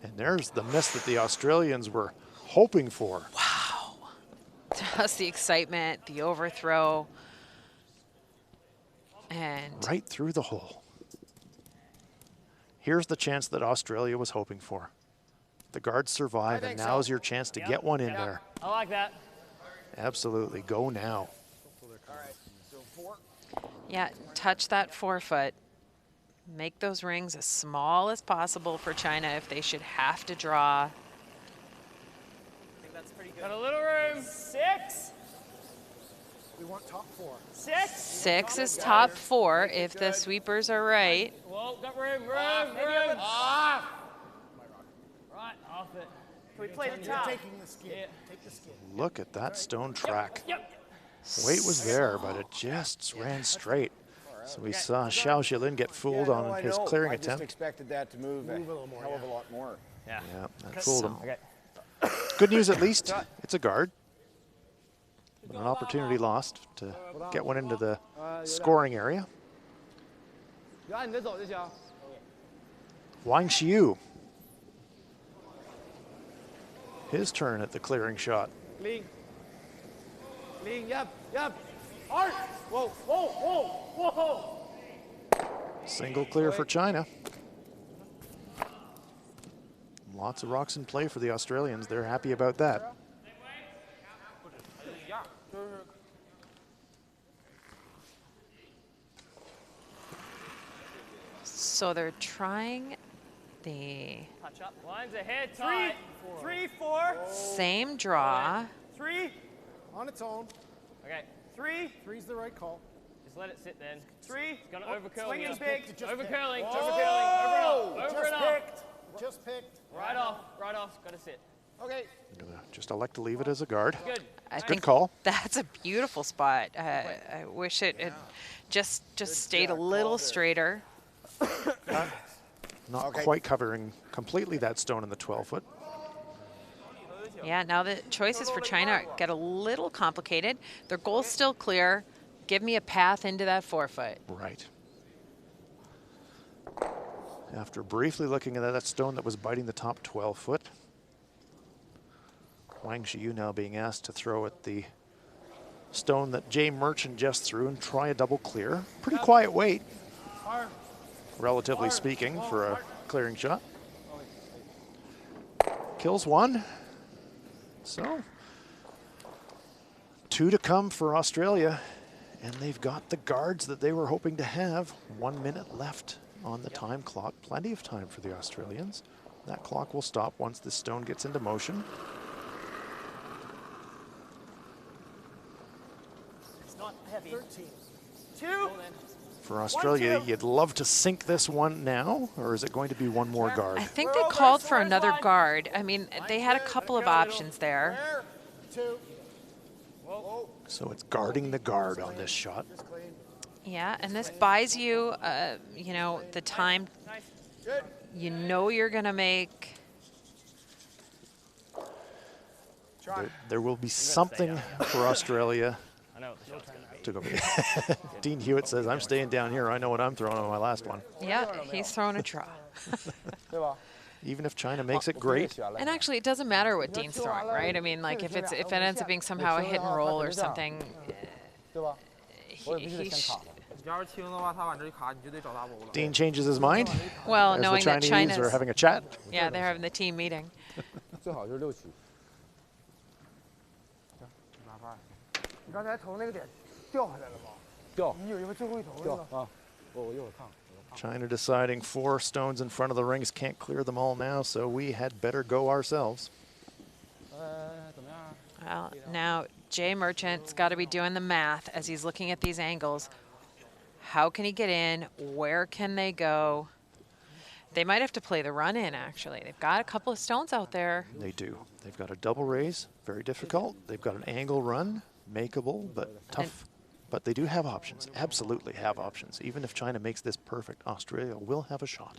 And there's the miss that the Australians were hoping for. Wow. Just the excitement, the overthrow. And right through the hole. Here's the chance that Australia was hoping for. The guards survive, and now's your chance to get one in there. I like that. Absolutely. Go now. yeah, touch that forefoot. Make those rings as small as possible for China if they should have to draw. I think that's pretty good. Got a little room. 6. We want top 4. 6. 6 is top 4 if the sweepers are right. Whoa, got room. Right, off it. Can we play the top? Taking the skin. Yeah. Take the skin. Look at that stone track. Yep. Weight was there, but it just ran straight. So we saw Xiao Xilin get fooled on his clearing attempt. I just expected that to move a hell of a lot more. Yeah, that fooled him. Okay. Good news at least, it's a guard. But an opportunity lost to get one into the scoring area. Wang Xiu. His turn at the clearing shot. Single clear for China. Lots of rocks in play for the Australians. They're happy about that. So they're trying the Touch up. Lines ahead. 3, 4. same draw. 3. On its own. Okay. 3. 3's the right call. Just let it sit then. 3. It's going to overcurl swing here. and pick. Overcurling. Picked. Overcurling. Over and off. Over Just and off. picked. Just picked. Right off. Right off. Got to sit. Okay. I'm gonna just elect to leave it as a guard. Good. I Good think call. that's a beautiful spot. I wish it had just stayed a little straighter. Not quite covering completely that stone in the 12-foot. Yeah, now the choices for China get a little complicated. Their goal's still clear. Give me a path into that 4-foot. Right. After briefly looking at that stone that was biting the top 12-foot, Wang Shiyu now being asked to throw at the stone that Jay Merchant just threw and try a double clear. Pretty quiet weight, relatively speaking, for a clearing shot. Kills one. So, 2 to come for Australia, and they've got the guards that they were hoping to have. 1 minute left on the time clock. Plenty of time for the Australians. That clock will stop once the stone gets into motion. It's not heavy. 13. 2. For Australia, you'd love to sink this one now, or is it going to be one more guard? I think they called for another guard. I mean, they had a couple of options there. 2. So it's guarding the guard on this shot. Yeah, and this buys you, you know, the time. You know you're going to make. There will be something for Australia I know what the shot's going to be. to go. Dean Hewitt says, I'm staying down here. I know what I'm throwing on my last one. Yeah, he's throwing a draw. Even if China makes it great. And actually, it doesn't matter what Dean's throwing, right? I mean, like if it ends up being somehow a hit and roll or something, Dean changes his mind. well, as knowing the that Chinese China's are having a chat. yeah, they're having the team meeting. 你刚才投那个点掉下来了吗？掉。你有一个最后一投那个。啊，我一会儿看。 China deciding 4 stones in front of the rings, can't clear them all now, so we had better go ourselves. Well, now Jay Merchant's got to be doing the math as he's looking at these angles. How can he get in? Where can they go? They might have to play the run in, actually. They've got a couple of stones out there. They do. They've got a double raise, very difficult. They've got an angle run, makeable, but tough. But they do have options, absolutely have options. Even if China makes this perfect, Australia will have a shot.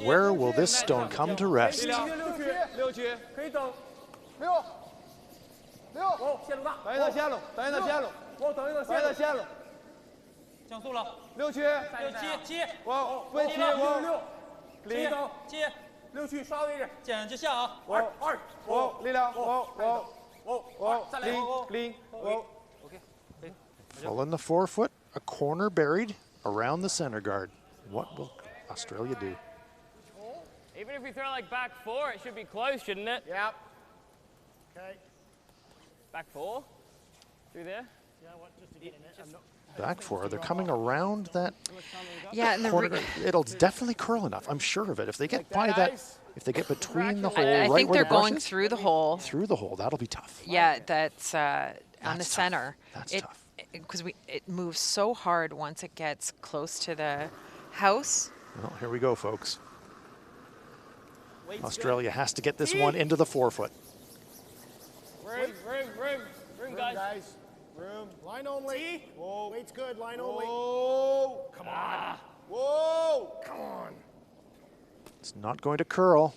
Where will this stone come to rest? 可以等。6。6。线路大。等一等线路，等一等线路。我等一等线路。等一等线路。降速了。6区。7。我不7。6。可以等。7。6区刷位置。减就下啊。2。力量。0。OK。 Full in the 4-foot, a corner buried around the center guard. What will Australia do? Even if we throw like back 4, it should be close, shouldn't it? Yep. Okay. Back 4? Through there? Yeah, what, just to get in it. Back 4, they're coming around that Yeah, and corner. It'll definitely curl enough, I'm sure of it. If they get by that, if they get between the hole, I right think where they're the going brush is, through the hole. through the hole, that'll be tough. Yeah, that's on the That's center. tough. That's tough. Because it moves so hard once it gets close to the house. Well, here we go, folks. Australia has to get this one into the 4-foot. Room, guys. Room. Line only. Whoa. Weight's good. Line only. Whoa. Come on. Whoa. Come on. It's not going to curl.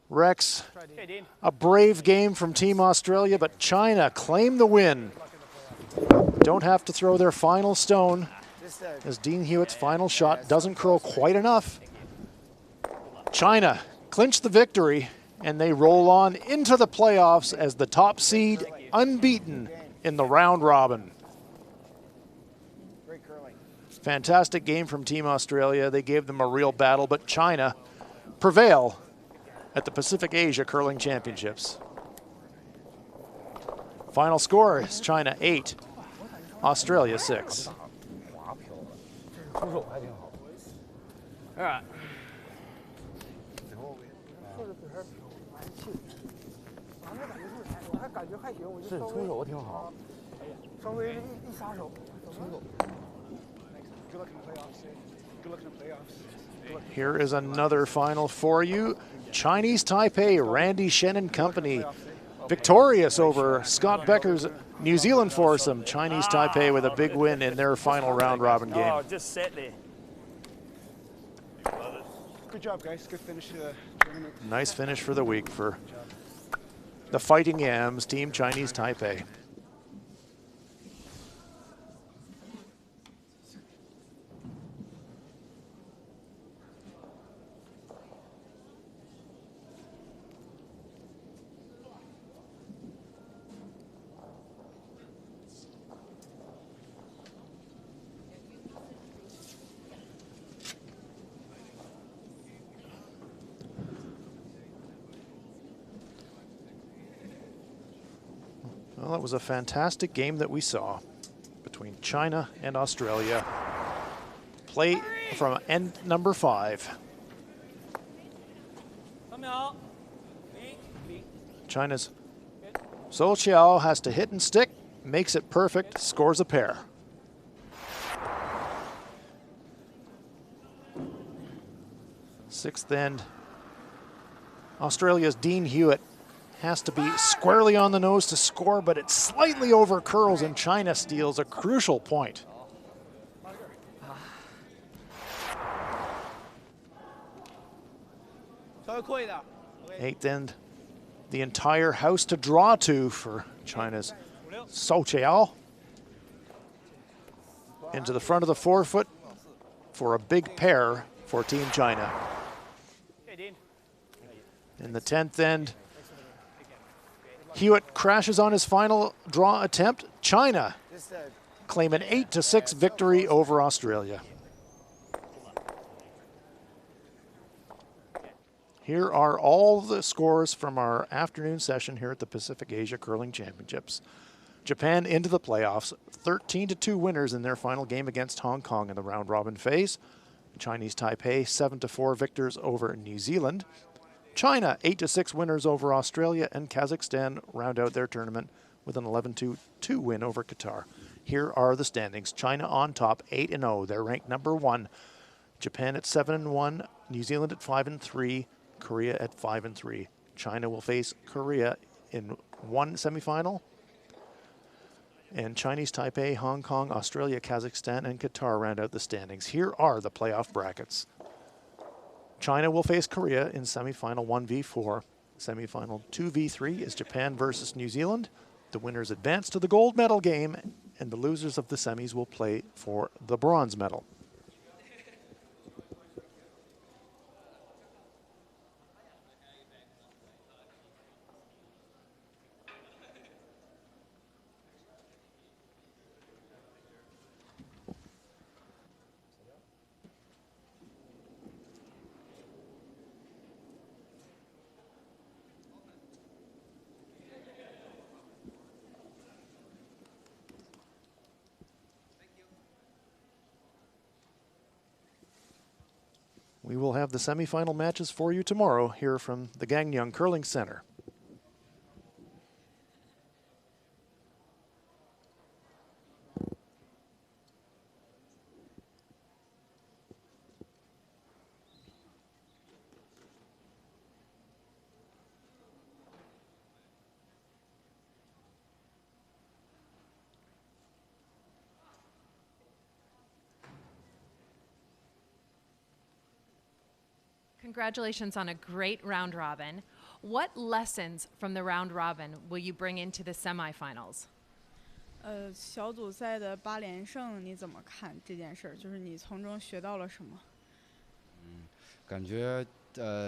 Rex, a brave game from Team Australia, but China claim the win. Don't have to throw their final stone, as Dean Hewitt's final shot doesn't curl quite enough. China clinch the victory, and they roll on into the playoffs as the top seed, unbeaten in the round robin. Great curling. Fantastic game from Team Australia. They gave them a real battle, but China prevail at the Pacific Asia Curling Championships. Final score is China 8, Australia 6. All right. 我还感觉还行，我就稍微出手挺好，稍微一撒手，出手。 Here is another final for you. Chinese Taipei, Randy Shen and company, victorious over Scott Becker's New Zealand foursome. Chinese Taipei with a big win in their final round-robin game. Oh, just sit there. Good job, guys. Good finish to the tournament. Nice finish for the week for the Fighting Yams, Team Chinese Taipei. Well, it was a fantastic game that we saw between China and Australia. Play from end number 5. China's So Chiao has to hit and stick, makes it perfect, scores a pair. Sixth end, Australia's Dean Hewitt has to be squarely on the nose to score, but it slightly over curls and China steals a crucial point. Eighth end, the entire house to draw to for China's So Chiao. Into the front of the forefoot for a big pair for Team China. In the 10th end, Hewitt crashes on his final draw attempt. China claim an 8-6 victory over Australia. Here are all the scores from our afternoon session here at the Pacific Asia Curling Championships. Japan into the playoffs, 13-2 winners in their final game against Hong Kong in the round-robin phase. Chinese Taipei, 7-4 victors over New Zealand. China, 8-6 winners over Australia, and Kazakhstan round out their tournament with an 11-2 win over Qatar. Here are the standings. China on top, 8-0. They're ranked number 1. Japan at 7-1. New Zealand at 5-3. Korea at 5-3. China will face Korea in one semifinal. And Chinese Taipei, Hong Kong, Australia, Kazakhstan, and Qatar round out the standings. Here are the playoff brackets. China will face Korea in semifinal 1v4. Semifinal 2v3 is Japan versus New Zealand. The winners advance to the gold medal game, and the losers of the semis will play for the bronze medal. We will have the semifinal matches for you tomorrow here from the Gangneung Curling Center. Congratulations on a great round robin. What lessons from the round robin will you bring into the semifinals? 小组赛的8连胜你怎么看这件事儿？就是你从中学到了什么？感觉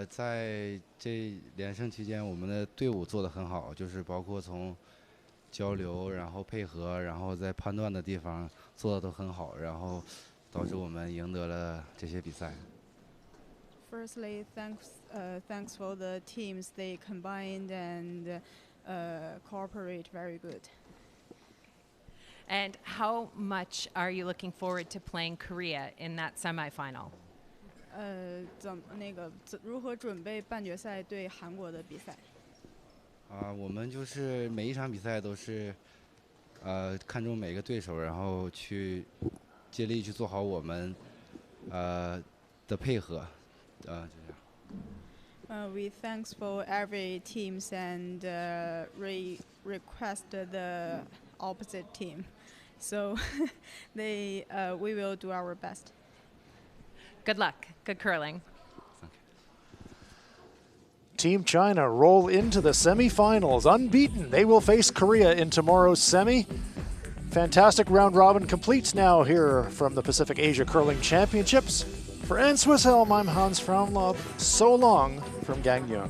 在这连胜期间，我们的队伍做得很好，就是包括从交流，然后配合，然后在判断的地方做的都很好，然后导致我们赢得了这些比赛。Firstly, thanks for the teams. They combined and cooperate very good. And how much are you looking forward to playing Korea in that semifinal? 如何准备半决赛对韩国的比赛？我们就是每一场比赛都是，看重每个对手，然后去竭力去做好我们，的配合，就这样。We thanks for every teams and request the opposite team, so we will do our best. Good luck. Good curling. Team China roll into the semifinals unbeaten. They will face Korea in tomorrow's semi. Fantastic round robin completes now here from the Pacific Asia Curling Championships. For Anne Swisshelm, I'm Hans Fraunlob. So long from Gangneung.